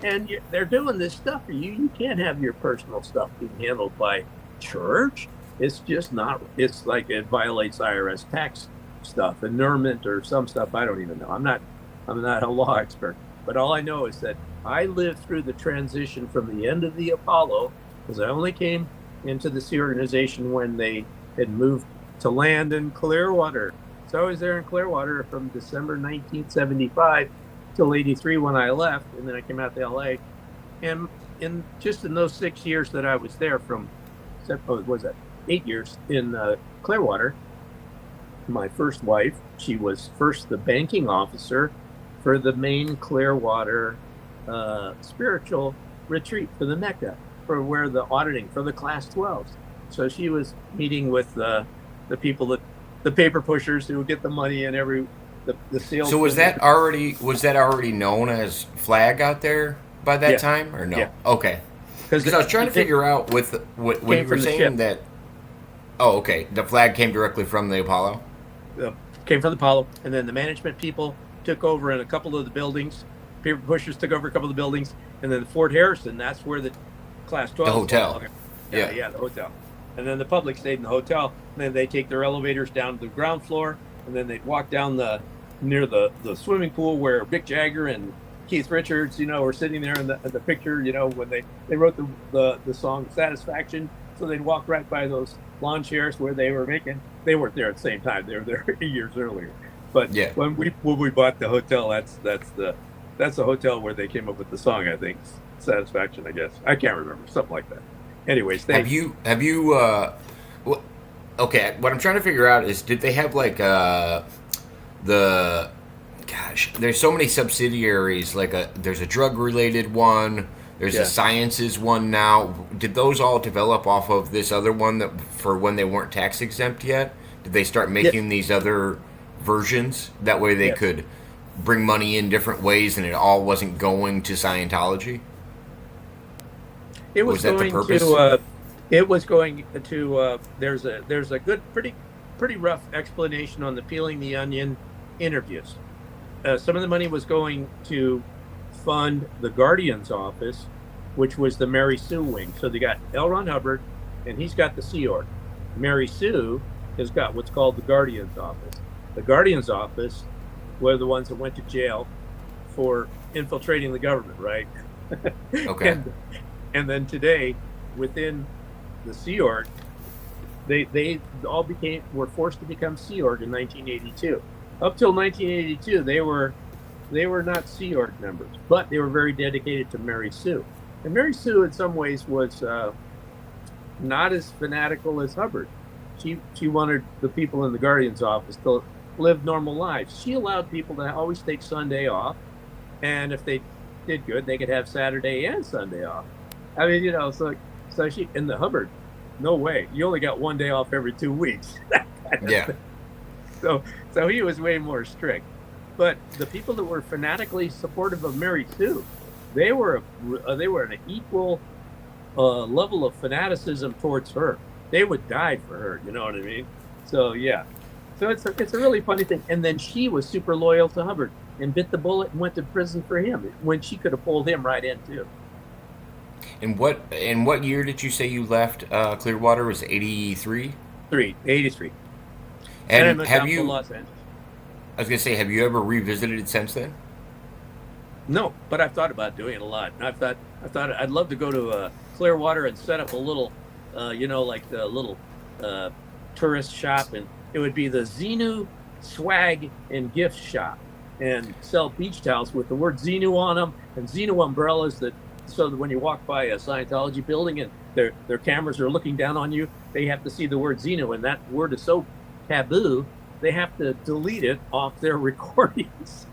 and they're doing this stuff for you. You can't have your personal stuff being handled by church. It's just not, it's like it violates IRS tax stuff, annulment or some stuff. I don't even know. I'm not a law expert, but all I know is that I lived through the transition from the end of the Apollo, because I only came into the Sea Organization when they had moved to land in Clearwater. So I was there in Clearwater from December 1975 till 83 when I left, and then I came out to LA. And in those 6 years that I was there, from 8 years in Clearwater, my first wife, she was first the banking officer for the main Clearwater spiritual retreat for the Mecca, for where the auditing for the class 12s. So she was meeting with the people that the paper pushers who would get the money and the sales. So was that already known as flag out there by that time, or no? Yeah. Okay. Because I was trying to figure out when you were saying that. Oh, okay. The flag came directly from the Apollo. Came from the Apollo, and then the management people took over in a couple of the buildings. Paper pushers took over a couple of the buildings, and then Fort Harrison. That's where the class 12. The hotel. Yeah, the hotel. And then the public stayed in the hotel. And then they take their elevators down to the ground floor, and then they'd walk down near the swimming pool where Mick Jagger and Keith Richards, were sitting there in the picture, when they wrote the song Satisfaction. So they'd walk right by those lawn chairs where they weren't there at the same time. They were there years earlier. But when we bought the hotel, that's the hotel where they came up with the song, I think. Satisfaction, I guess. I can't remember. Something like that. Anyways, have you okay, what I'm trying to figure out is, did they have like there's so many subsidiaries, like there's a drug related one, there's a sciences one now. Did those all develop off of this other one that for when they weren't tax exempt yet? Did they start making these other versions that way they could bring money in different ways and it all wasn't going to Scientology? It was that going the purpose? It was going to. There's a good, pretty rough explanation on the Peeling the Onion interviews. Some of the money was going to fund the Guardian's office, which was the Mary Sue wing. So they got L. Ron Hubbard, and he's got the Sea Org. Mary Sue has got what's called the Guardian's office. The Guardian's office were the ones that went to jail for infiltrating the government, right? Okay. And then today, within the Sea Org, they all were forced to become Sea Org in 1982. Up till 1982, they were not Sea Org members, but they were very dedicated to Mary Sue. And Mary Sue, in some ways, was not as fanatical as Hubbard. She wanted the people in the Guardian's office to live normal lives. She allowed people to always take Sunday off, and if they did good, they could have Saturday and Sunday off. I mean, so she, and the Hubbard, no way. You only got one day off every 2 weeks. Yeah. So he was way more strict. But the people that were fanatically supportive of Mary Sue, they were at an equal level of fanaticism towards her. They would die for her. You know what I mean? So yeah. So it's a really funny thing. And then she was super loyal to Hubbard and bit the bullet and went to prison for him when she could have pulled him right in too. In what year did you say you left Clearwater? Was it 83? 83. And I have you? Los Angeles. I was gonna say, have you ever revisited it since then? No, but I've thought about doing it a lot. I thought I'd love to go to Clearwater and set up a little, like the little tourist shop, and it would be the Xenu swag and gift shop, and sell beach towels with the word Xenu on them and Xenu umbrellas so that when you walk by a Scientology building and their cameras are looking down on you, they have to see the word Xenu, and that word is so taboo, they have to delete it off their recordings.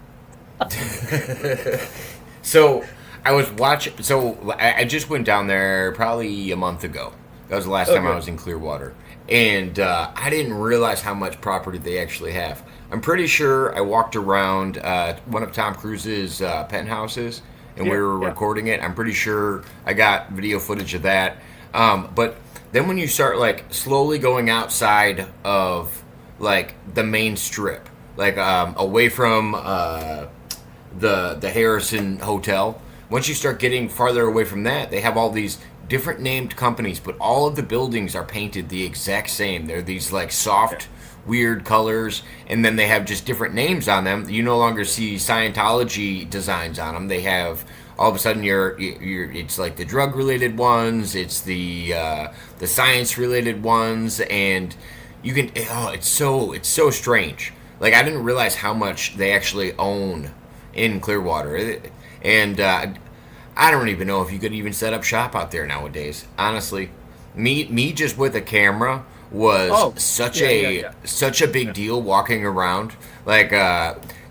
So I was watching. So I just went down there probably a month ago. That was the last time I was in Clearwater, and I didn't realize how much property they actually have. I'm pretty sure I walked around one of Tom Cruise's penthouses, and we were recording it. I'm pretty sure I got video footage of that. But then when you start like slowly going outside of like the main strip, like away from the Harrison Hotel, once you start getting farther away from that, they have all these different named companies, but all of the buildings are painted the exact same. They're these like soft, weird colors, and then they have just different names on them. You no longer see Scientology designs on them. They have all of a sudden you're it's like the drug related ones, it's the science related ones, and you can it's so strange. Like, I didn't realize how much they actually own in Clearwater, and I don't even know if you could even set up shop out there nowadays. Honestly, me just with a camera was such a big deal walking around. Like,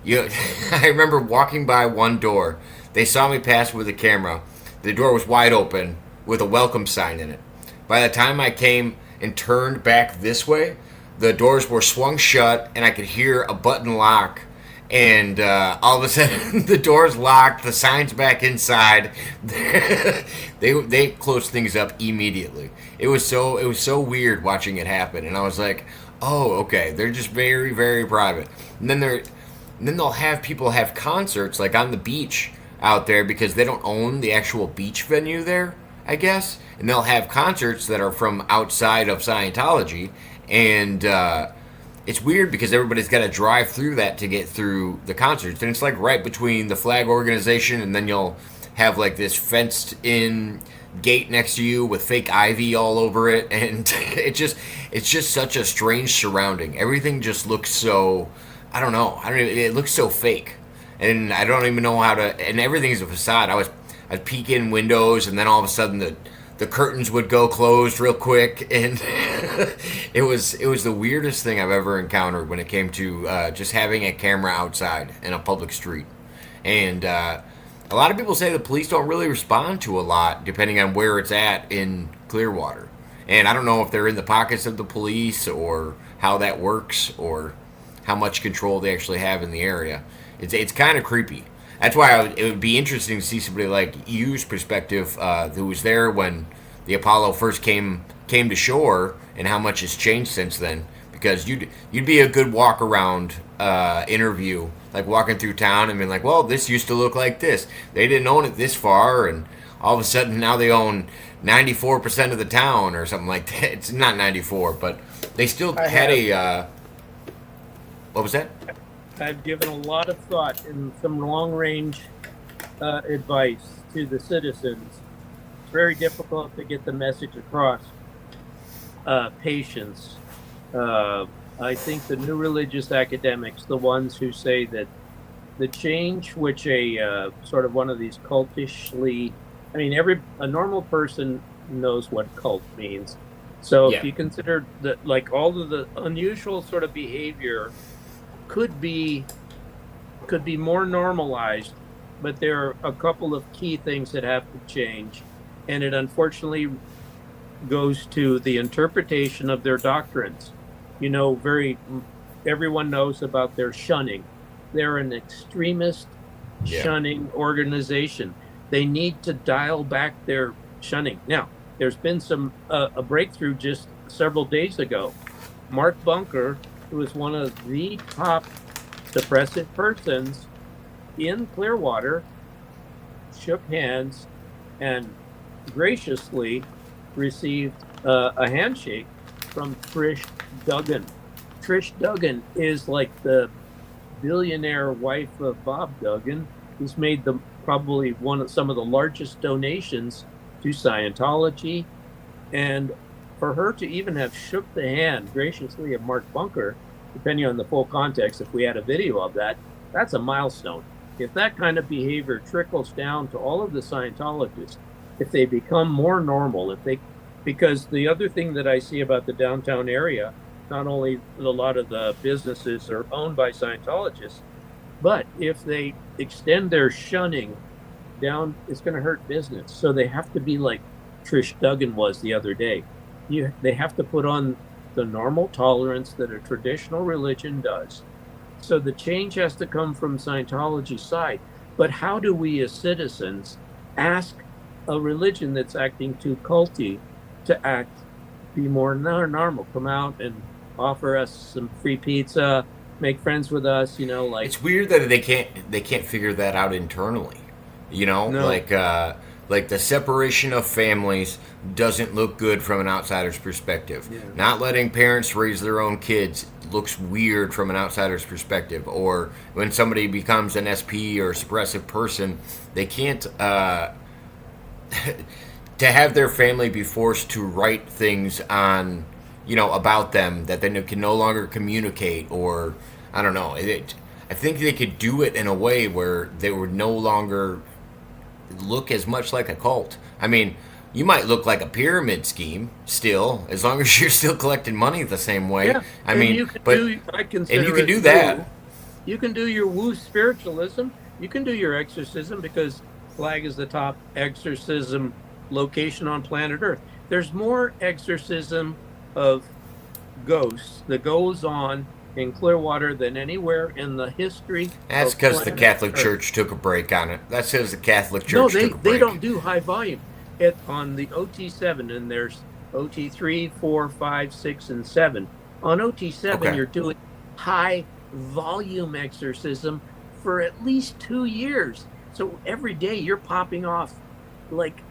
you, I remember walking by one door. They saw me pass with a camera. The door was wide open with a welcome sign in it. By the time I came and turned back this way, the doors were swung shut, and I could hear a button lock. And all of a sudden, the door's locked. The sign's back inside. They closed things up immediately. It was so weird watching it happen. And I was like, oh, okay. They're just very, very private. And then they'll have people have concerts like on the beach out there because they don't own the actual beach venue there, I guess. And they'll have concerts that are from outside of Scientology, and it's weird because everybody's got to drive through that to get through the concerts, and it's like right between the flag organization, and then you'll have like this fenced in gate next to you with fake ivy all over it, and it's just such a strange surrounding. Everything just looks so, I don't know, it looks so fake, and I don't even know how to, and everything's a facade. I'd peek in windows, and then all of a sudden the curtains would go closed real quick, and it was the weirdest thing I've ever encountered when it came to just having a camera outside in a public street. And a lot of people say the police don't really respond to a lot depending on where it's at in Clearwater. And I don't know if they're in the pockets of the police or how that works or how much control they actually have in the area. It's kind of creepy. That's why it would be interesting to see somebody like you's perspective, who was there when the Apollo first came to shore, and how much has changed since then. Because you'd be a good walk around interview, like walking through town and being like, well, this used to look like this. They didn't own it this far, and all of a sudden now they own 94% of the town or something like that. It's not 94, but they still what was that? I've given a lot of thought and some long-range advice to the citizens. It's very difficult to get the message across. Patience. I think the new religious academics, the ones who say that the change which a sort of one of these cultishly, I mean, a normal person knows what cult means. So if you consider that, like, all of the unusual sort of behavior could be more normalized, but there are a couple of key things that have to change, and it unfortunately goes to the interpretation of their doctrines. You know, everyone knows about their shunning. They're an extremist shunning organization. They need to dial back their shunning. Now, there's been a breakthrough just several days ago. Mark Bunker, who is one of the top suppressive persons in Clearwater, shook hands and graciously received a handshake from Trish Duggan. Trish Duggan is like the billionaire wife of Bob Duggan, who's made probably some of the largest donations to Scientology. And for her to even have shook the hand graciously of Mark Bunker, depending on the full context, if we had a video of that, that's a milestone. If that kind of behavior trickles down to all of the Scientologists, if they become more normal, because the other thing that I see about the downtown area, not only a lot of the businesses are owned by Scientologists, but if they extend their shunning down, it's going to hurt business. So they have to be like Trish Duggan was the other day. They have to put on the normal tolerance that a traditional religion does. So the change has to come from Scientology's side. But how do we as citizens ask a religion that's acting too culty to be more normal, come out and offer us some free pizza, make friends with us, like... It's weird that they can't figure that out internally, No. like like the separation of families doesn't look good from an outsider's perspective. Yeah. Not letting parents raise their own kids looks weird from an outsider's perspective. Or when somebody becomes an SP or a suppressive person, they can't to have their family be forced to write things on, about them that they can no longer communicate, or I don't know. I think they could do it in a way where they would no longer look as much like a cult. I mean, you might look like a pyramid scheme still, as long as you're still collecting money the same way. Yeah. I And mean, you can but do, I consider and you can it do woo. that. You can do your woo spiritualism. You can do your exorcism, because Flag is the top exorcism location on planet Earth. There's more exorcism of ghosts that goes on in Clearwater than anywhere in the history. That's of because the planet Catholic Earth. Church took a break on it. That's because the Catholic Church No, took a break. they don't do high volume. On the OT7, and there's OT3, 4, 5, 6, and 7. On OT7, Okay. you're doing high volume exorcism for at least 2 years. So every day you're popping off like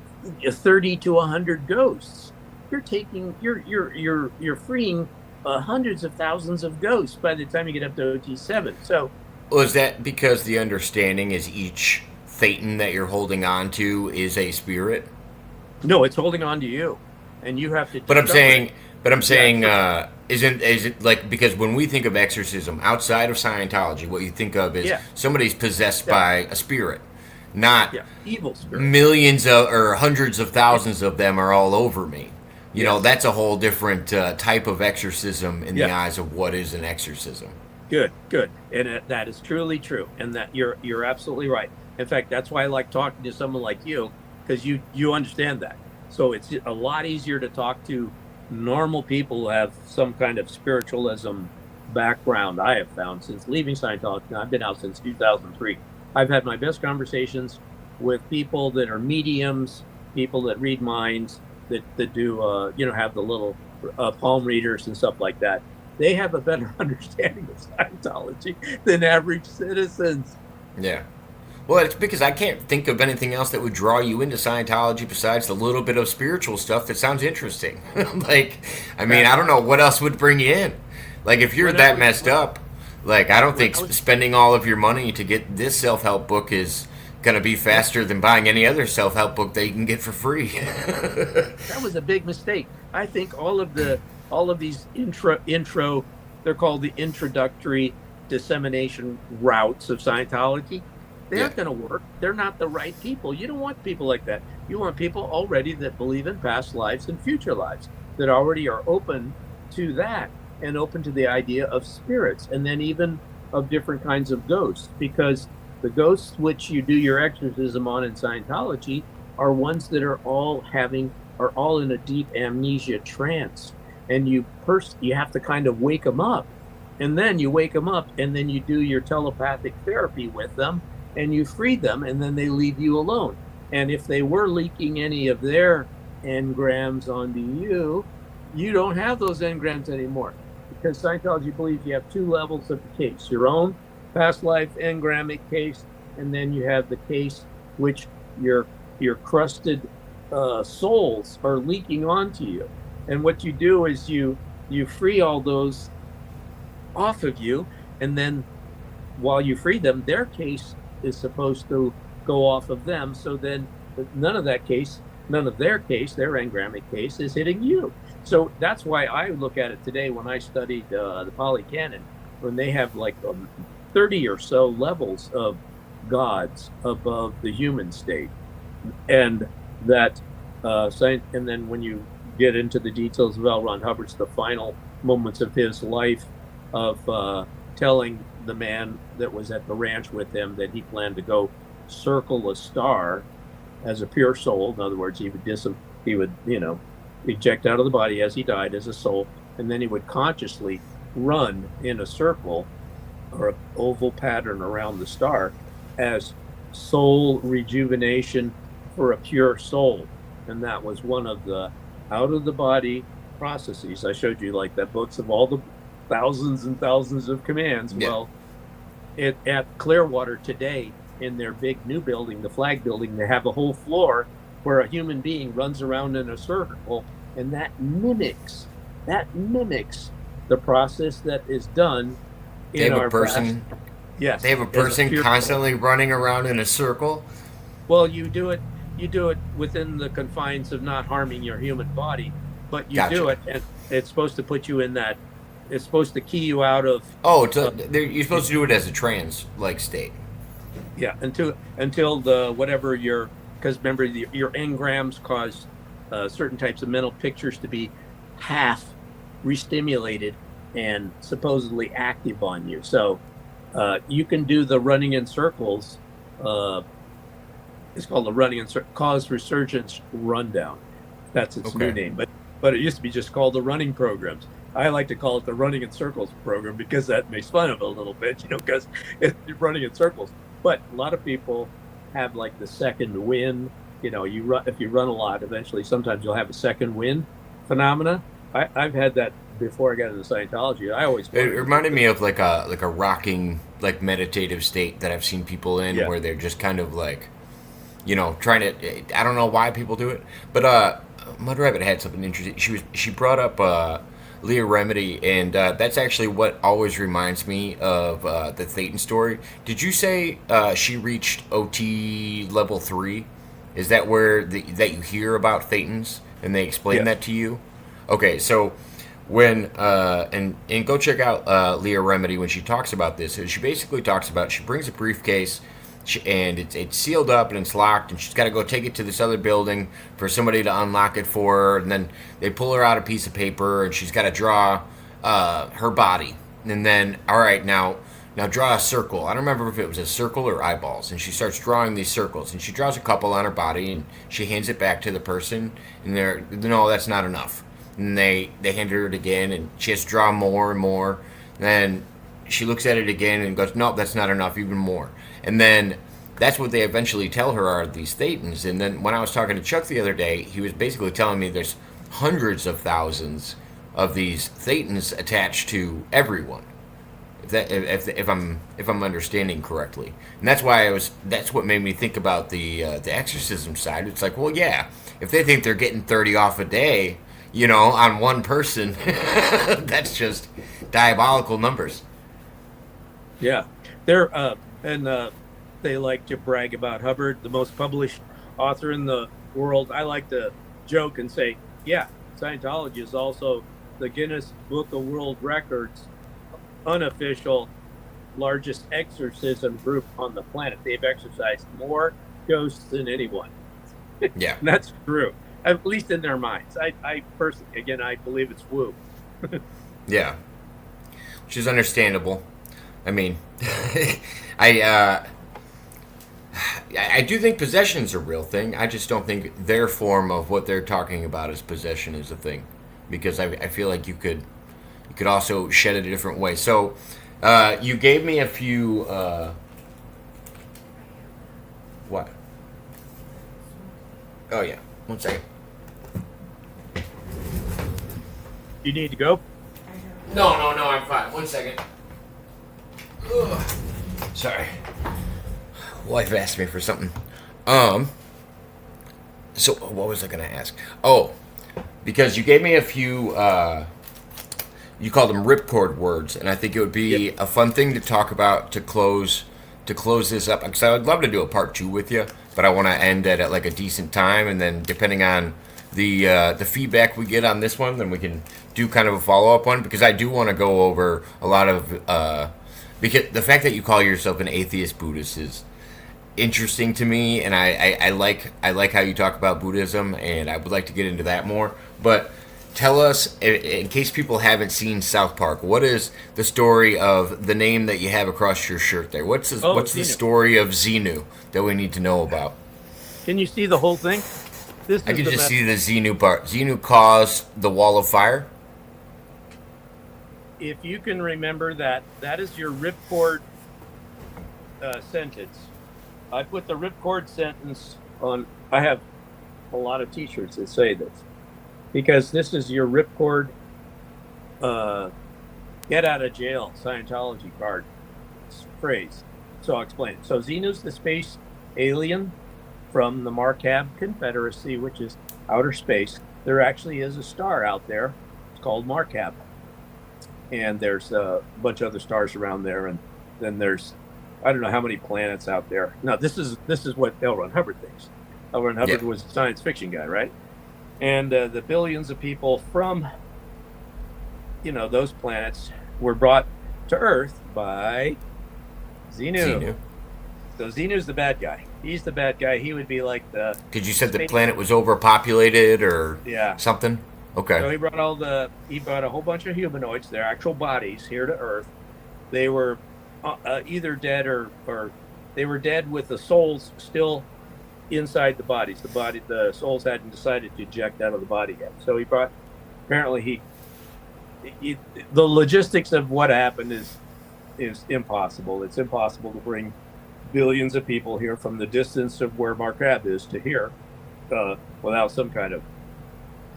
30 to 100 ghosts. You're freeing hundreds of thousands of ghosts by the time you get up to OT7. So Well, is that because the understanding is each Phaeton that you're holding on to is a spirit? no, it's holding on to you, and you have to. But I'm discover saying, it. is it like, because when we think of exorcism outside of Scientology, what you think of is Yeah. somebody's possessed Yeah. by a spirit, not Yeah, evil spirit. millions of or hundreds of thousands of them are all over me. That's a whole different type of exorcism in the Yeah. eyes of what is an exorcism. Good, and that is truly true, and that you're absolutely right. In fact, that's why I like talking to someone like you, because you understand that. So it's a lot easier to talk to normal people who have some kind of spiritualism background. I have found since leaving Scientology, I've been out since 2003. I've had my best conversations with people that are mediums, people that read minds, that do have the little palm readers and stuff like that. They have a better understanding of Scientology than average citizens. Yeah. Well, it's because I can't think of anything else that would draw you into Scientology besides the little bit of spiritual stuff that sounds interesting. I don't know what else would bring you in. Like, if you're that messed up, I don't think spending all of your money to get this self-help book is going to be faster than buying any other self-help book that you can get for free. That was a big mistake. I think all of these intro, they're called the introductory dissemination routes of Scientology. They aren't going to work. They're not the right people. You don't want people like that. You want people already that believe in past lives and future lives, that already are open to that and open to the idea of spirits, and then even of different kinds of ghosts, because the ghosts which you do your exorcism on in Scientology are ones that are all in a deep amnesia trance, and you have to kind of wake them up, and then you wake them up, and then you do your telepathic therapy with them, and you free them, and then they leave you alone. And if they were leaking any of their engrams onto you, you don't have those engrams anymore, because Scientology believes you have two levels of the case: your own past life engramic case, and then you have the case which your crusted souls are leaking onto you. And what you do is you free all those off of you, and then while you free them, their case is supposed to go off of them. So then none of their case, their engramic case, is hitting you. So that's why I look at it today when I studied the Pali Canon, when they have 30 or so levels of gods above the human state, and that and then when you get into the details of L. Ron Hubbard's, the final moments of his life, of telling the man that was at the ranch with him that he planned to go circle a star as a pure soul. In other words, he would eject out of the body as he died as a soul, and then he would consciously run in a circle or an oval pattern around the star as soul rejuvenation for a pure soul. And that was one of the out of the body processes. I showed you that books of all the thousands and thousands of commands. Yeah. Well, at Clearwater today, in their big new building, the Flag building, they have a whole floor where a human being runs around in a circle, and that mimics the process that is done They in have our a person. Yes, They have a person pure- constantly running around in a circle. Well, you do it within the confines of not harming your human body, but you Gotcha. do it, and it's supposed to put you in that. It's supposed to key you out of Oh, you're supposed to do it as a trans like state. yeah until the whatever your because remember your engrams cause certain types of mental pictures to be half restimulated and supposedly active on you. So you can do the running in circles. It's called the running in cause resurgence rundown. That's its new Okay. name, but it used to be just called the running programs. I like to call it the running in circles program because that makes fun of it a little bit, because it's running in circles. But a lot of people have like the second wind. You run if you run a lot. Eventually, sometimes you'll have a second wind phenomena. I've had that before I got into Scientology. I always It reminded me of like a rocking, like meditative state that I've seen people in, Yeah. where they're just kind of like, trying to. I don't know why people do it, but Mud Rabbit had something interesting. She brought up Leah Remedy, and that's actually what always reminds me of the Thetan story. Did you say she reached OT level 3? Is that where that you hear about Thetans and they explain Yeah. that to you? Okay, so when and go check out Leah Remedy when she talks about this. She basically talks about she brings a briefcase. And it's sealed up and it's locked, and she's got to go take it to this other building for somebody to unlock it for her. And then they pull her out a piece of paper, and she's got to draw her body. And then, all right, now draw a circle. I don't remember if it was a circle or eyeballs. And she starts drawing these circles, and she draws a couple on her body, and she hands it back to the person. And they're, no, that's not enough. And they hand her it again, and she has to draw more and more. And then she looks at it again and goes, nope, that's not enough, even more. And then that's what they eventually tell her are these Thetans. And then when I was talking to Chuck the other day, he was basically telling me there's hundreds of thousands of these Thetans attached to everyone. If I'm understanding correctly, and that's what made me think about the exorcism side. It's like, well, yeah, if they think they're getting 30 off a day, on one person, that's just diabolical numbers. Yeah, they like to brag about Hubbard, the most published author in the world. I like to joke and say, yeah, Scientology is also the Guinness Book of World Records unofficial largest exorcism group on the planet. They've exorcised more ghosts than anyone. Yeah. And that's true, at least in their minds. I personally, again, I believe it's woo. Yeah, which is understandable. I mean, I do think possession's a real thing. I just don't think their form of what they're talking about as possession is a thing, because I feel like you could also shed it a different way. So you gave me a few. What? Oh yeah, 1 second. You need to go? No, I'm fine. 1 second. Ugh. Sorry. Wife asked me for something. So what was I gonna ask? Oh, because you gave me a few. You called them ripcord words, and I think it would be a fun thing to talk about to close this up. Because I would love to do a part 2 with you, but I want to end it at like a decent time, and then depending on the feedback we get on this one, then we can do kind of a follow up one. Because I do want to go over a lot of because the fact that you call yourself an atheist Buddhist is interesting to me, and I like how you talk about Buddhism, and I would like to get into that more. But tell us, in case people haven't seen South Park, what is the story of the name that you have across your shirt there? What's the Xenu. story of Xenu that we need to know about? Can you see the whole thing? This I is can the just mess- see the Xenu part. Xenu caused the wall of fire. If you can remember that is your ripcord sentence. I put the ripcord sentence on. I have a lot of T-shirts that say this because this is your ripcord get out of jail Scientology card phrase. So I'll explain it. So Xenu's the space alien from the Markab Confederacy, which is outer space. There actually is a star out there. It's called Markab. And there's a bunch of other stars around there. And then there's, I don't know how many planets out there. Now, this is what L. Ron Hubbard thinks. L. Ron Hubbard was a science fiction guy, right? And the billions of people from, those planets were brought to Earth by Xenu. So Xenu's the bad guy. He's the bad guy. He would be like the... Because you said the planet was overpopulated or something? Okay. So he brought a whole bunch of humanoids, their actual bodies, here to Earth. They were either dead or they were dead with the souls still inside the bodies. The souls hadn't decided to eject out of the body yet. So he brought... Apparently the logistics of what happened is impossible. It's impossible to bring billions of people here from the distance of where Markab is to here without some kind of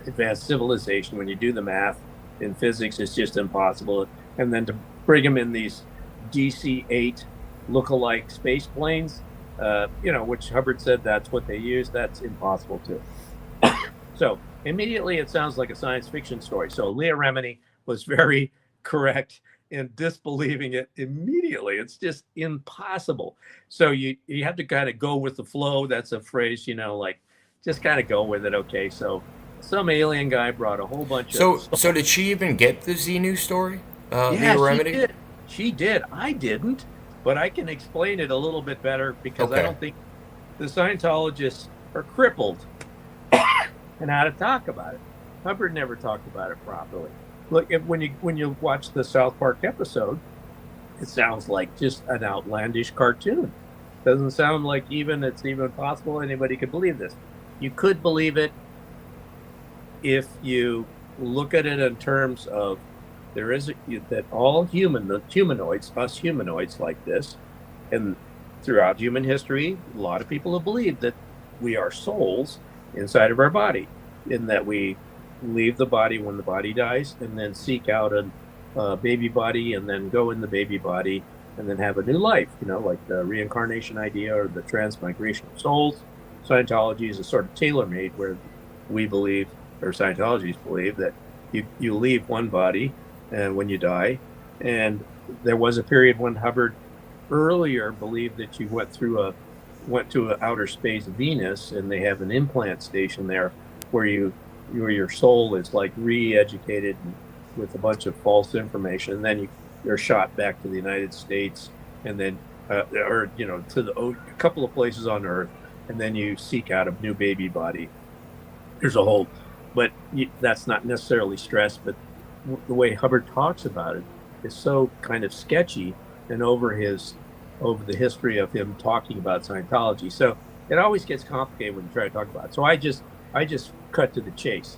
advanced civilization. When you do the math in physics, it's just impossible. And then to bring them in these DC-8 look-alike space planes, which Hubbard said that's what they use, that's impossible too. So immediately it sounds like a science fiction story. So Leah Remini was very correct in disbelieving it immediately. It's just impossible. So you have to kind of go with the flow. That's a phrase, just kind of go with it. Okay, so some alien guy brought a whole bunch of... So did she even get the Xenu story? Yeah, she did. I didn't, but I can explain it a little bit better because I don't think the Scientologists are crippled and how to talk about it. Hubbard never talked about it properly. Look, when you watch the South Park episode, it sounds like just an outlandish cartoon. Doesn't sound like it's even possible anybody could believe this. You could believe it if you look at it in terms of that all humanoids, us humanoids like this, and throughout human history, a lot of people have believed that we are souls inside of our body, in that we leave the body when the body dies and then seek out a baby body and then go in the baby body and then have a new life, like the reincarnation idea or the transmigration of souls. Scientology is a sort of tailor-made where we believe, or Scientologists believe, that you leave one body and when you die. And there was a period when Hubbard earlier believed that you went to an outer space Venus, and they have an implant station there where your soul is like re-educated with a bunch of false information, and then you're shot back to the United States, and then to a couple of places on Earth, and then you seek out a new baby body. There's a whole, but that's not necessarily stress, but the way Hubbard talks about it is so kind of sketchy, and over the history of him talking about Scientology. So it always gets complicated when you try to talk about it. So I just cut to the chase.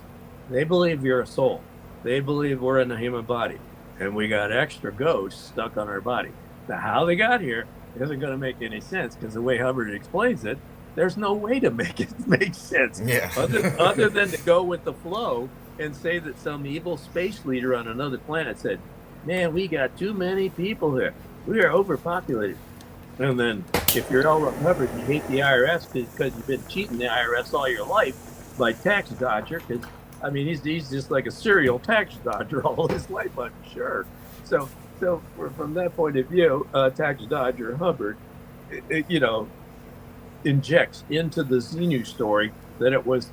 They believe you're a soul. They believe we're in a human body, and we got extra ghosts stuck on our body. Now, how they got here isn't going to make any sense, because the way Hubbard explains it, there's no way to make it make sense. Yeah. other than to go with the flow and say that some evil space leader on another planet said, "Man, we got too many people here. We are overpopulated." And then if you're L. Ron Hubbard, you hate the IRS because you've been cheating the IRS all your life by tax dodger. Because he's just like a serial tax dodger all his life, I'm sure. So from that point of view, tax dodger Hubbard, injects into the Xenu story that it was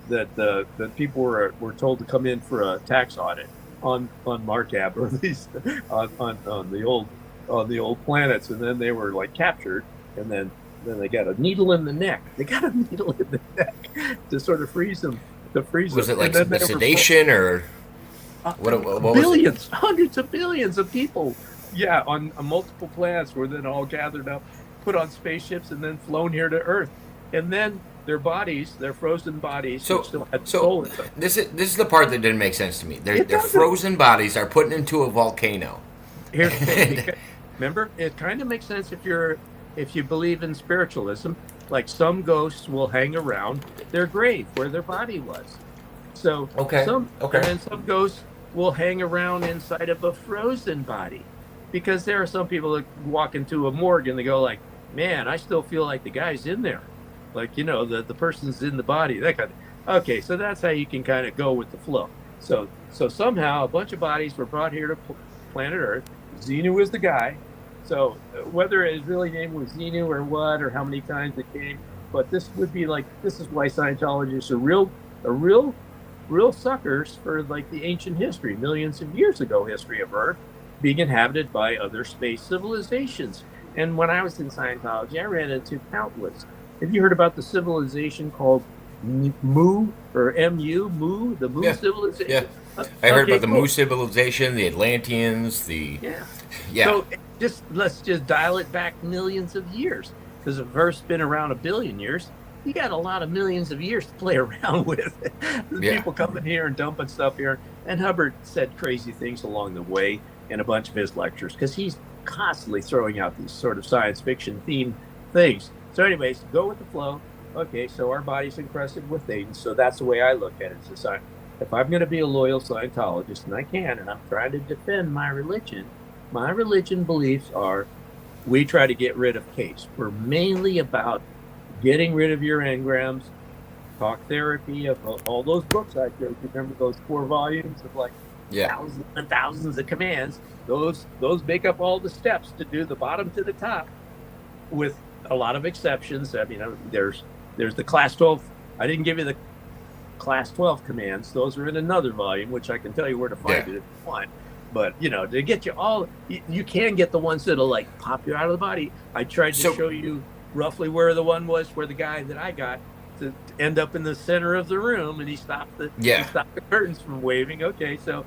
that people were told to come in for a tax audit on Markab, or at least on the old planets, and then they were like captured, and then they got a needle in the neck. They got a needle in the neck to sort of freeze them. Was it like sedation or what billions, hundreds of billions of people? Yeah, on multiple planets were then all gathered up, put on spaceships, and then flown here to Earth, and then their bodies, their frozen bodies, still had soul inside. This is the part that didn't make sense to me. Their frozen bodies are put into a volcano. Here's the thing. Remember, it kind of makes sense if you believe in spiritualism. Like, some ghosts will hang around their grave where their body was. So and then some ghosts will hang around inside of a frozen body, because there are some people that walk into a morgue and they go like, "Man, I still feel like the guy's in there." like the person's in the body, that kind of. Okay, so that's how you can kind of go with the flow. So somehow a bunch of bodies were brought here to planet Earth. Xenu is the guy. So whether his really name was Xenu or what, or how many times it came, but this would be like, this is why Scientologists are real suckers for like the ancient history, millions of years ago history of Earth being inhabited by other space civilizations. And when I was in Scientology, I ran into countless. Have you heard about the civilization called Mu or MU, Mu, the Mu civilization? Yeah. I heard about the cool. Mu civilization, the Atlanteans, yeah. So let's just dial it back millions of years, because if Earth's been around 1 billion years, you got a lot of millions of years to play around with. People coming here and dumping stuff here. And Hubbard said crazy things along the way in a bunch of his lectures, because he's constantly throwing out these sort of science fiction themed things. So anyways, go with the flow. Okay, so our body's encrusted with Thetans. So that's the way I look at it. If I'm going to be a loyal Scientologist, and I can, and I'm trying to defend my religion beliefs are, we try to get rid of case. We're mainly about getting rid of your engrams, talk therapy, of all those books I showed. Remember those 4 volumes of like thousands and thousands of commands? Those make up all the steps to do the bottom to the top, with a lot of exceptions. I mean, there's the class 12. I didn't give you the class 12 commands. Those are in another volume, which I can tell you where to find it if you want. But to get you all, you can get the ones that'll like pop you out of the body. I tried to show you roughly where the one was, where the guy that I got to end up in the center of the room, and he stopped the curtains from waving. Okay, so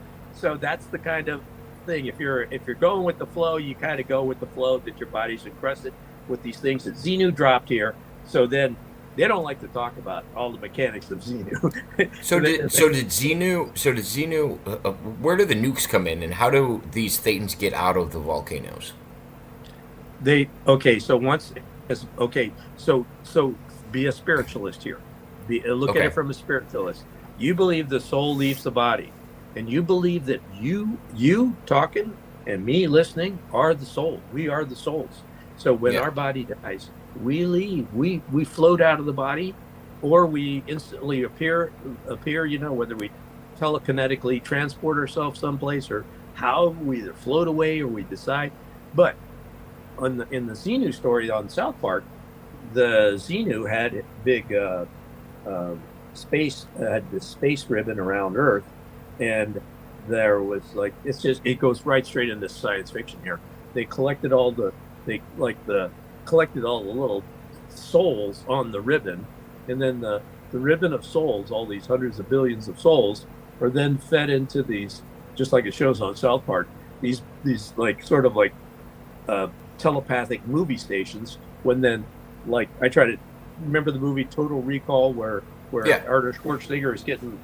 that's the kind of thing. If you're going with the flow, you kind of go with the flow that your body's encrusted with these things that Xenu dropped here. So then they don't like to talk about all the mechanics of Xenu. So did Xenu? Where do the nukes come in, and how do these Thetans get out of the volcanoes? So be a spiritualist here. Look at it from a spiritualist. You believe the soul leaves the body, and you believe that you talking and me listening are the soul. We are the souls. So when our body dies, we leave. We float out of the body, or we instantly appear. Whether we telekinetically transport ourselves someplace, or how we either float away or we decide. But in the Xenu story on South Park, the Xenu had big this space ribbon around Earth, and there was like, it goes right straight into science fiction here. They collected all the little souls on the ribbon, and then the ribbon of souls, all these hundreds of billions of souls, are then fed into these, just like it shows on South Park, these like sort of like telepathic movie stations. When then, like, I try to remember the movie Total Recall, where Arnold Schwarzenegger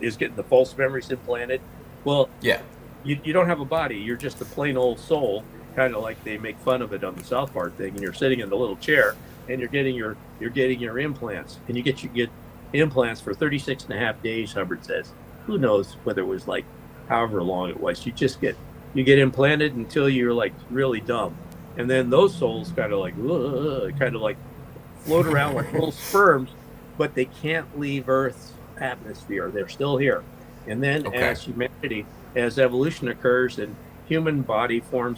is getting the false memories implanted. Well, you don't have a body, you're just a plain old soul, kind of like they make fun of it on the South Park thing, and you're sitting in the little chair and you're getting your implants, and you get implants for 36 and a half days, Hubbard says. Who knows whether it was like however long it was. You get implanted until you're like really dumb, and then those souls kind of like float around like little sperms, but they can't leave Earth's atmosphere. They're still here. And then as evolution occurs and human body form,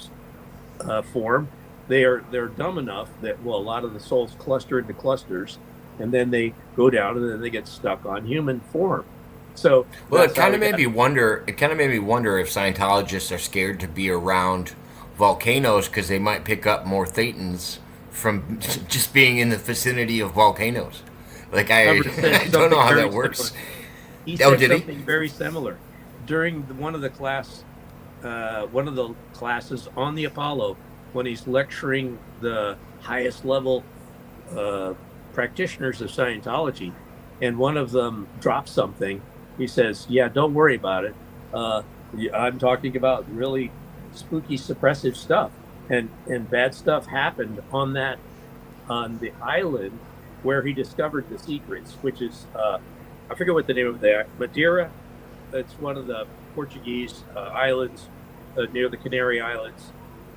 they're dumb enough that, a lot of the souls cluster into clusters, and then they go down, and then they get stuck on human form. So it kind of made me wonder if Scientologists are scared to be around volcanoes because they might pick up more Thetans from just being in the vicinity of volcanoes. Like I don't know how that works. He said something very similar during one of the classes on the Apollo, when he's lecturing the highest level practitioners of Scientology, and one of them drops something. He says, don't worry about it. I'm talking about really spooky, suppressive stuff, and bad stuff happened on the island where he discovered the secrets, which is I forget what the name of that, Madeira. It's one of the Portuguese islands near the Canary Islands,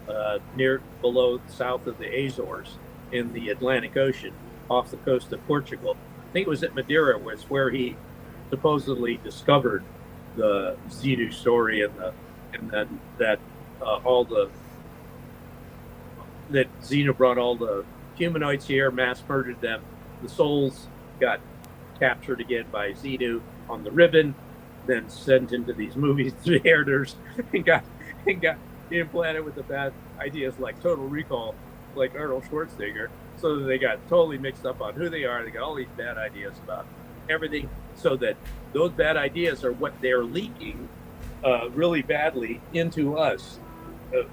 south of the Azores in the Atlantic Ocean. off the coast of Portugal. I think it was at Madeira, was where he supposedly discovered the Xenu story, and then that that Xenu brought all the humanoids here, mass murdered them. The souls got captured again by Xenu on the ribbon, then sent into these movie theaters and got implanted with the bad ideas like Total Recall, like Arnold Schwarzenegger, so that they got totally mixed up on who they are. They got all these bad ideas about everything, so that those bad ideas are what they're leaking really badly into us.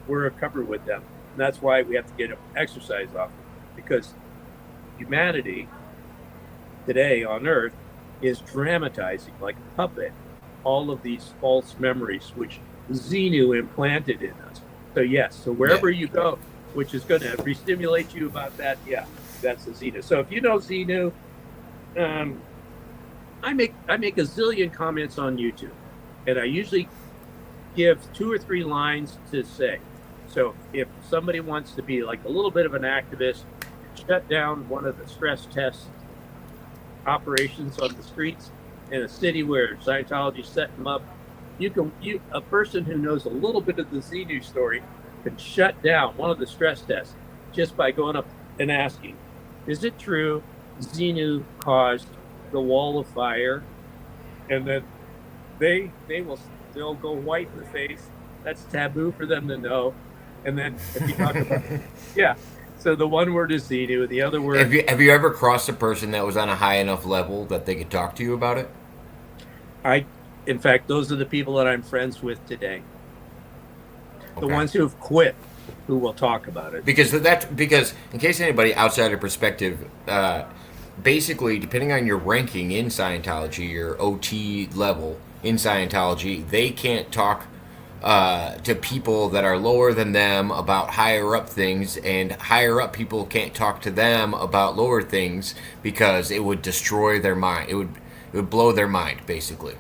We're covered with them. And that's why we have to get exercise off, because humanity today on Earth is dramatizing like a puppet all of these false memories which Xenu implanted in us. So yes, so wherever you go, which is going to re-stimulate you about that, yeah, that's the Xenu. So if you know Xenu, I make a zillion comments on YouTube, and I usually give 2 or 3 lines to say. So if somebody wants to be like a little bit of an activist, shut down one of the stress test operations on the streets in a city where Scientology set them up, a person who knows a little bit of the Xenu story can shut down one of the stress tests just by going up and asking, is it true Xenu caused the wall of fire? And then they'll go white in the face. That's taboo for them to know. And then if you talk about yeah, so the one word is Xenu, and the other word. Have you ever crossed a person that was on a high enough level that they could talk to you about it? In fact, those are the people that I'm friends with today. The Okay. ones who have quit, who will talk about it. Because in case anybody outside of perspective, basically, depending on your ranking in Scientology, your OT level in Scientology, they can't talk to people that are lower than them about higher up things, and higher up people can't talk to them about lower things because it would destroy their mind. It would blow their mind, basically.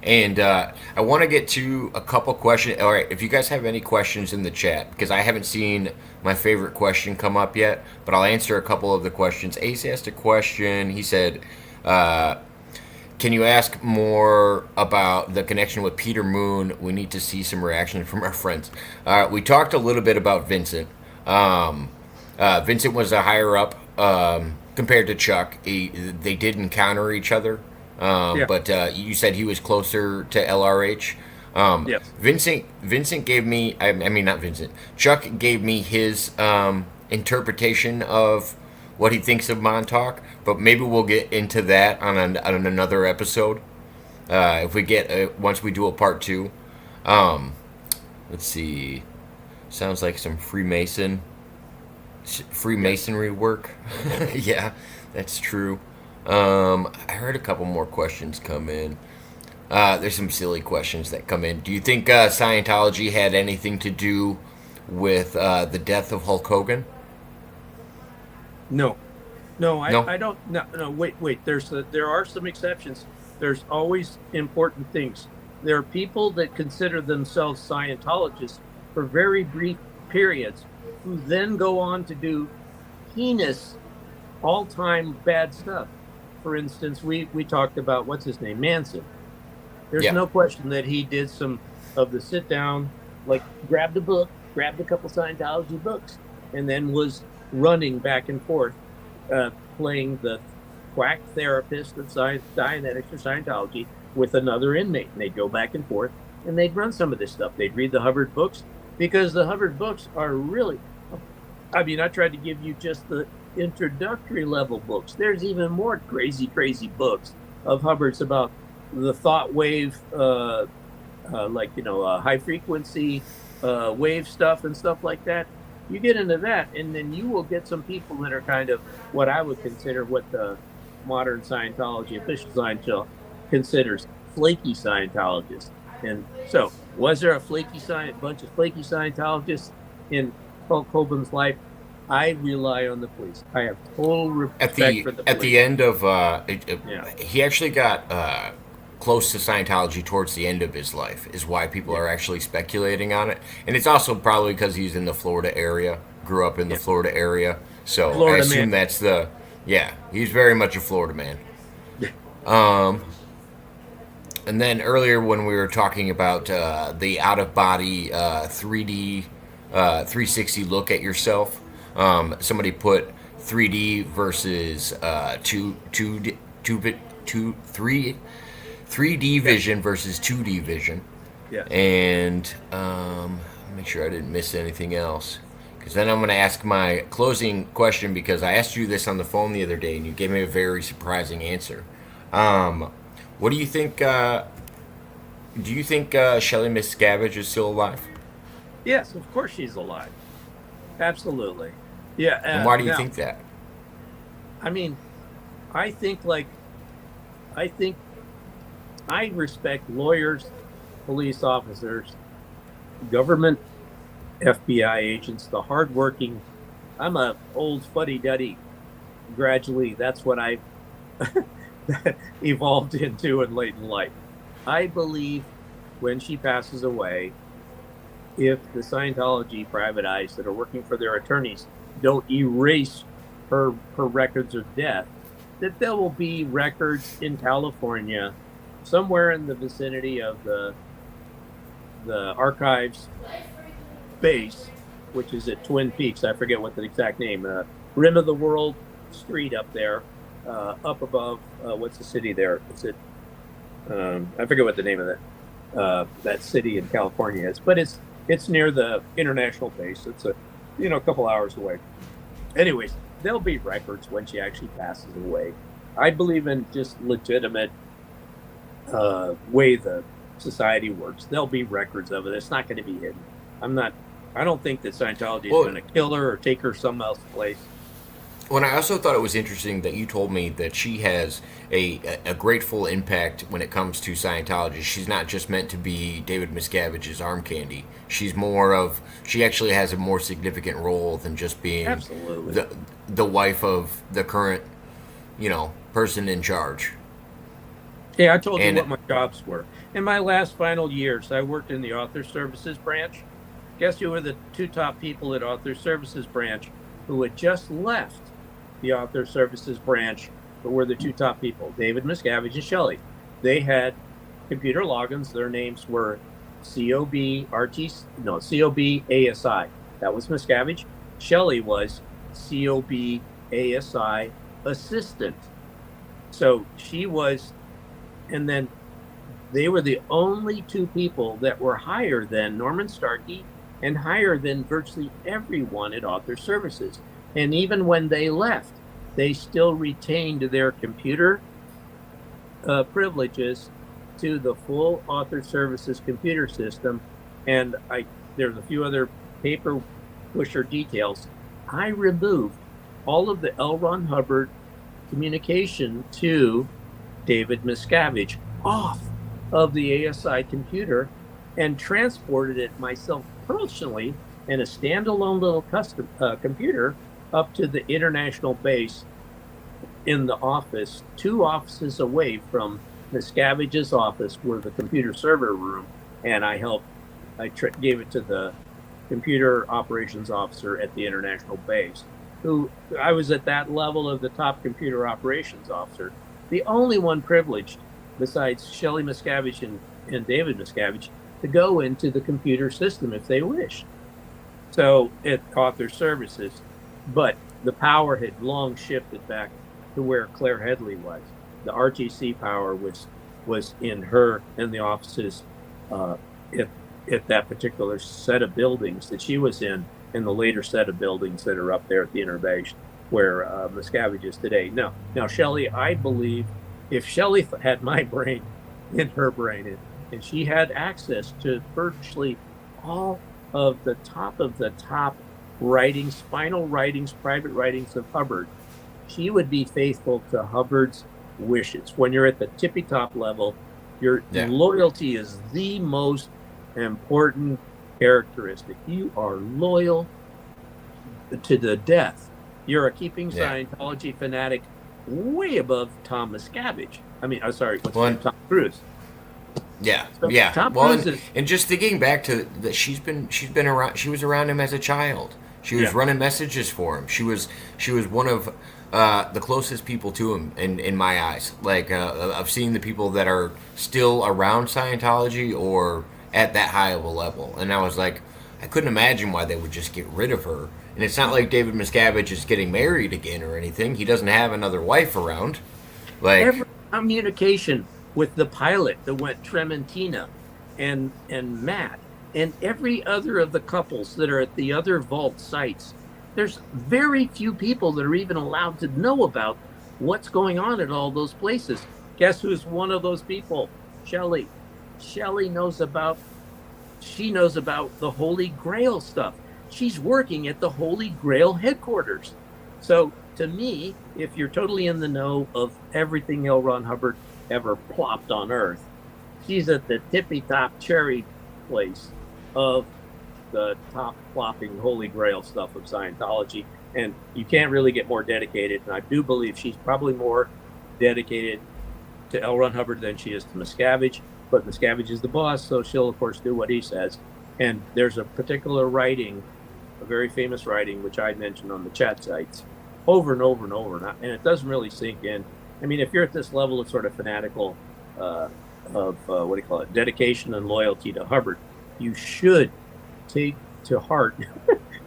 And I want to get to a couple questions. All right, if you guys have any questions in the chat, because I haven't seen my favorite question come up yet, but I'll answer a couple of the questions. Ace asked a question. He said, can you ask more about the connection with Peter Moon? We need to see some reaction from our friends. We talked a little bit about Vincent. Vincent was a higher up compared to Chuck. They did encounter each other. But you said he was closer to LRH. Yes. Vincent gave me, I mean, not Vincent, Chuck gave me his interpretation of what he thinks of Montauk, but maybe we'll get into that on another episode. If we get, once we do a part 2. Let's see. Sounds like some Freemasonry work. Yeah, that's true. I heard a couple more questions come in. There's some silly questions that come in. Do you think Scientology had anything to do with the death of Hulk Hogan? No. No? I don't. No. Wait. There are some exceptions. There's always important things. There are people that consider themselves Scientologists for very brief periods, who then go on to do heinous, all-time bad stuff. For instance, we talked about, what's his name, Manson. There's no question that he did some of the sit down, like grabbed a couple Scientology books, and then was running back and forth, playing the quack therapist of Dianetics or Scientology with another inmate. And they'd go back and forth, and they'd run some of this stuff. They'd read the Hubbard books, because the Hubbard books are really, I mean, I tried to give you just the introductory level books. There's even more crazy books of Hubbard's about the thought wave, high frequency wave stuff and stuff like that. You get into that, and then you will get some people that are kind of what I would consider what the modern Scientology, official Scientology, considers flaky Scientologists. And so, was there a bunch of flaky Scientologists in Hulk Hogan's life? I rely on the police. I have total respect for the police. At the end of he actually got close to Scientology towards the end of his life, is why people are actually speculating on it. And it's also probably because he's in the Florida area, grew up in the Florida area. So Florida, I assume that's the Yeah, he's very much a Florida man. Um, and then earlier when we were talking about the out of body 3D 360 look at yourself, somebody put 3D versus 3D vision versus 2D vision. Yeah. And make sure I didn't miss anything else. Because then I'm going to ask my closing question, because I asked you this on the phone the other day and you gave me a very surprising answer. What do you think? Do you think Shelley Miscavige is still alive? Yes, of course she's alive. Absolutely. Yeah. And why do you now, think that? I mean, I think I respect lawyers, police officers, government, FBI agents, the hardworking. I'm a old fuddy-duddy. Gradually, that's what I evolved into in late in life. I believe when she passes away, if the Scientology private eyes that are working for their attorneys don't erase her records of death, that there will be records in California, somewhere in the vicinity of the archives base, which is at Twin Peaks. I forget what the exact name. Rim of the World Street up there, up above. What's the city there? Is it? I forget what the name of that city in California is, but it's near the international base. It's a couple hours away. Anyways, there'll be records when she actually passes away. I believe in just legitimate way the society works. There'll be records of it. It's not going to be hidden. I don't think that Scientology is going to kill her or take her some else place. Well, I also thought it was interesting that you told me that she has a grateful impact when it comes to Scientology. She's not just meant to be David Miscavige's arm candy. She actually has a more significant role than just being Absolutely. the wife of the current, person in charge. Yeah, I told you what my jobs were. In my last final years, I worked in the Author Services branch. Guess who were the two top people at Author Services branch who had just left the Author Services branch, but were the two top people? David Miscavige and Shelley. They had computer logins. Their names were COB ASI. That was Miscavige. Shelley was COB ASI assistant. So she was, and then they were the only two people that were higher than Norman Starkey and higher than virtually everyone at Author Services. And even when they left, they still retained their computer privileges to the full Author Services computer system. And there's a few other paper pusher details. I removed all of the L. Ron Hubbard communication to David Miscavige off of the ASI computer and transported it myself personally in a standalone little custom computer up to the international base in the office, 2 offices away from Miscavige's office were the computer server room, and I gave it to the computer operations officer at the international base, who I was at that level of the top computer operations officer, the only one privileged besides Shelley Miscavige and David Miscavige to go into the computer system if they wished. So at Author Services, but the power had long shifted back to where Claire Headley was. The RTC power was in her and the offices at that particular set of buildings that she was in the later set of buildings that are up there at the Interbase where Miscavige is today. Now Shelley, I believe if Shelley had my brain in her brain and she had access to virtually all of the top writings, final writings, private writings of Hubbard, she would be faithful to Hubbard's wishes. When you're at the tippy top level, your loyalty is the most important characteristic. You are loyal to the death. You're a keeping Scientology fanatic way above Tom Miscavige. Tom Cruise. Yeah, So yeah. Tom Well, Cruise and just thinking back to that, she was around him as a child. She was Yeah. running messages for him. She was one of the closest people to him in my eyes. Like I've seen the people that are still around Scientology or at that high of a level, and I was like, I couldn't imagine why they would just get rid of her. And it's not like David Miscavige is getting married again or anything. He doesn't have another wife around. Like Every communication with the pilot that went Trementina and Matt and every other of the couples that are at the other vault sites, there's very few people that are even allowed to know about what's going on at all those places. Guess who's one of those people? Shelley. Shelley knows about the Holy Grail stuff. She's working at the Holy Grail headquarters. So to me, if you're totally in the know of everything L. Ron Hubbard ever plopped on Earth, she's at the tippy top cherry place of the top plopping Holy Grail stuff of Scientology. And you can't really get more dedicated. And I do believe she's probably more dedicated to L. Ron Hubbard than she is to Miscavige. But Miscavige is the boss, so she'll, of course, do what he says. And there's a particular writing, a very famous writing, which I mentioned on the chat sites, over and over and over. And it doesn't really sink in. I mean, if you're at this level of sort of fanatical dedication and loyalty to Hubbard, you should take to heart,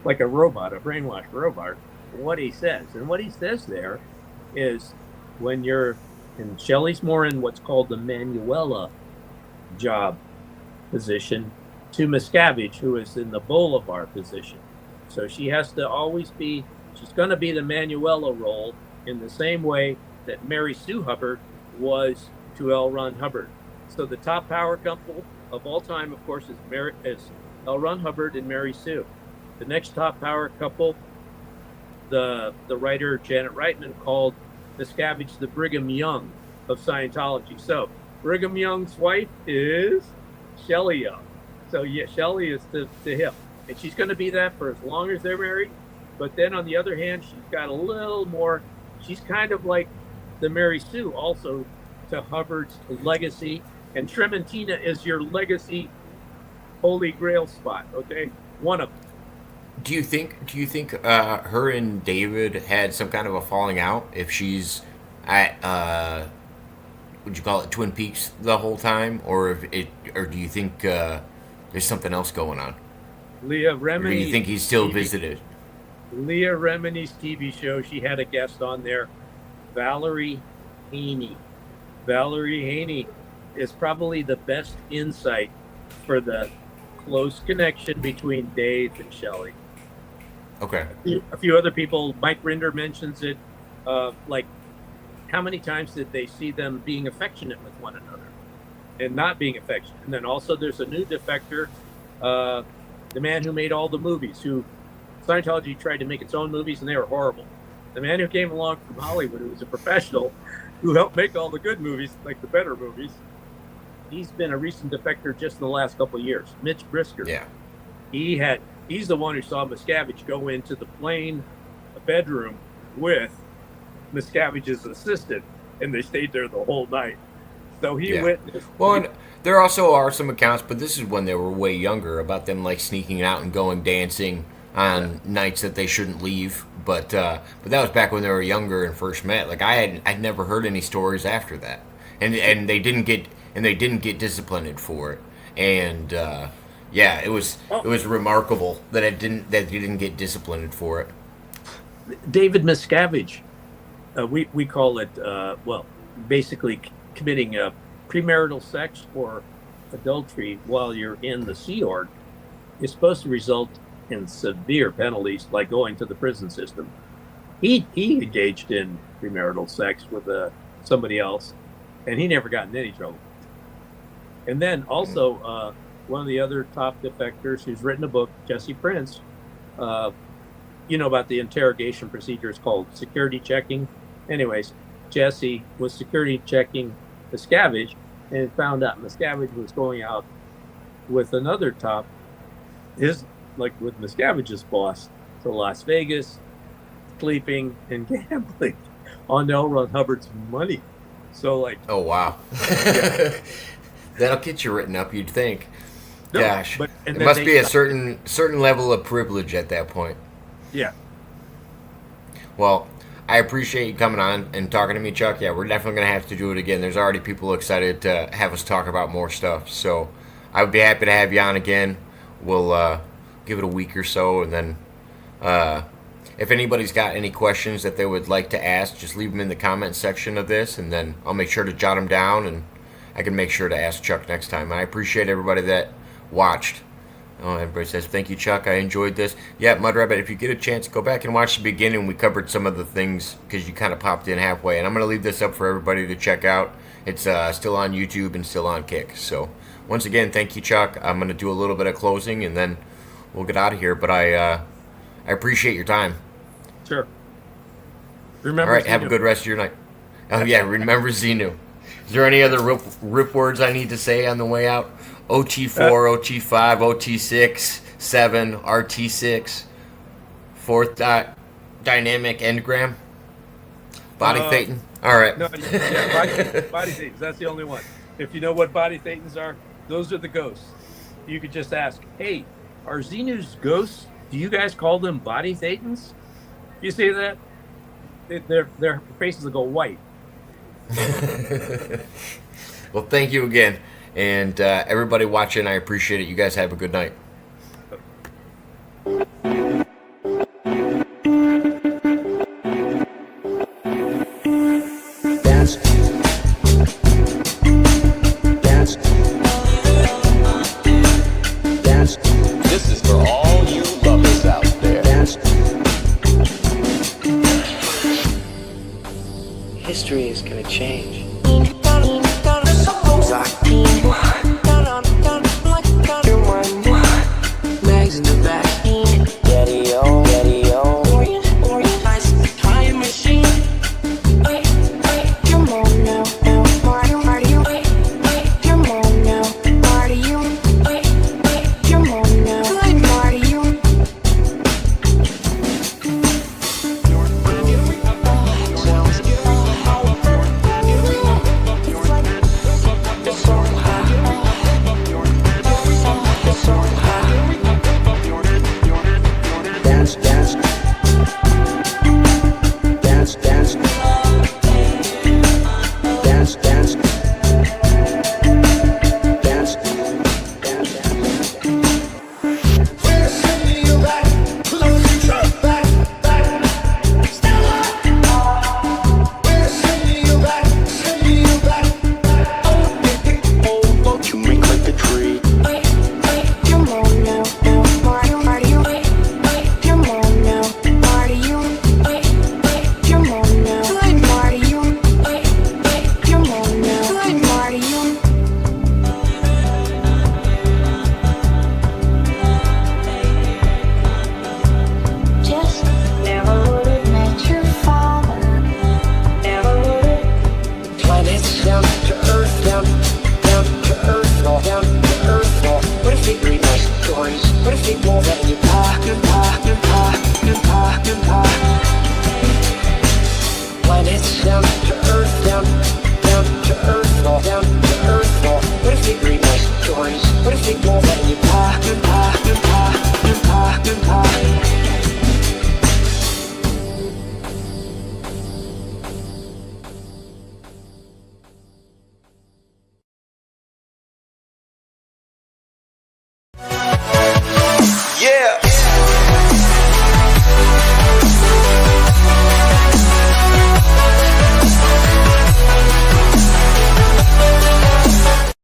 like a robot, a brainwashed robot, what he says. And what he says there is when you're, and Shelley's more in what's called the Manuela job position to Miscavige, who is in the Bolivar position. So she has to always be, she's going to be the Manuela role in the same way that Mary Sue Hubbard was to L. Ron Hubbard. So the top power couple of all time, of course, is L. Ron Hubbard and Mary Sue. The next top power couple, the writer Janet Reitman called Miscavige the Brigham Young of Scientology. So Brigham Young's wife is Shelley Young. So yeah, Shelley is to him. And she's going to be that for as long as they're married. But then on the other hand, she's got a little more, she's kind of like the Mary Sue also to Hubbard's legacy. And Trementina is your legacy Holy Grail spot, okay? One of them. Do you think her and David had some kind of a falling out if she's at would you call it Twin Peaks the whole time, or do you think there's something else going on? Leah Or do Remini's you think he's still TV visited? Leah Remini's TV show, she had a guest on there, Valerie Haney. Valerie Haney is probably the best insight for the close connection between Dave and Shelley. Okay. A few other people, Mike Rinder mentions it, like how many times did they see them being affectionate with one another and not being affectionate? And then also there's a new defector, the man who made all the movies, who Scientology tried to make its own movies and they were horrible. The man who came along from Hollywood, who was a professional, who helped make all the good movies, like the better movies, he's been a recent defector just in the last couple of years. Mitch Brisker. Yeah. He's the one who saw Miscavige go into the plane bedroom with Miscavige's assistant, and they stayed there the whole night. So he witnessed. Well, and there also are some accounts, but this is when they were way younger, about them like sneaking out and going dancing on nights that they shouldn't leave. But that was back when they were younger and first met. Like I'd never heard any stories after that, and they didn't get disciplined for it. And it was remarkable that they didn't get disciplined for it. David Miscavige, we call it basically committing premarital sex or adultery while you're in the Sea Org is supposed to result in severe penalties, like going to the prison system. He engaged in premarital sex with somebody else, and he never got in any trouble. And then also one of the other top defectors who's written a book, Jesse Prince, about the interrogation procedures called security checking. Anyways, Jesse was security checking Miscavige and found out Miscavige was going out with another top, with Miscavige's boss, to Las Vegas, sleeping and gambling on L. Ron Hubbard's money. So oh wow, that'll get you written up, you'd think. No, Gosh, but it must be a certain level of privilege at that point. Yeah. Well, I appreciate you coming on and talking to me, Chuck. Yeah, we're definitely going to have to do it again. There's already people excited to have us talk about more stuff. So I would be happy to have you on again. We'll give it a week or so, and then if anybody's got any questions that they would like to ask, just leave them in the comment section of this, and then I'll make sure to jot them down, and I can make sure to ask Chuck next time. And I appreciate everybody that watched. Oh, everybody says, thank you, Chuck. I enjoyed this. Yeah, Mud Rabbit, if you get a chance, go back and watch the beginning. We covered some of the things because you kind of popped in halfway. And I'm going to leave this up for everybody to check out. It's still on YouTube and still on Kick. So, once again, thank you, Chuck. I'm going to do a little bit of closing, and then we'll get out of here. But I appreciate your time. Sure. Remember All right, have a Xenu. good rest of your night. Oh, yeah, remember Xenu. Is there any other rip words I need to say on the way out? OT4, OT5, OT6, 7, RT6, fourth dynamic engram, body thetan. All right. No, yeah, body thetans. That's the only one. If you know what body thetans are, those are the ghosts. You could just ask, hey, are Xenu's ghosts, do you guys call them body thetans? You see that? Their faces will go white. Well, thank you again. And everybody watching, I appreciate it. You guys have a good night. Dance. Dance. Dance. This is for all you lovers out there. Dance. History is going to change. Like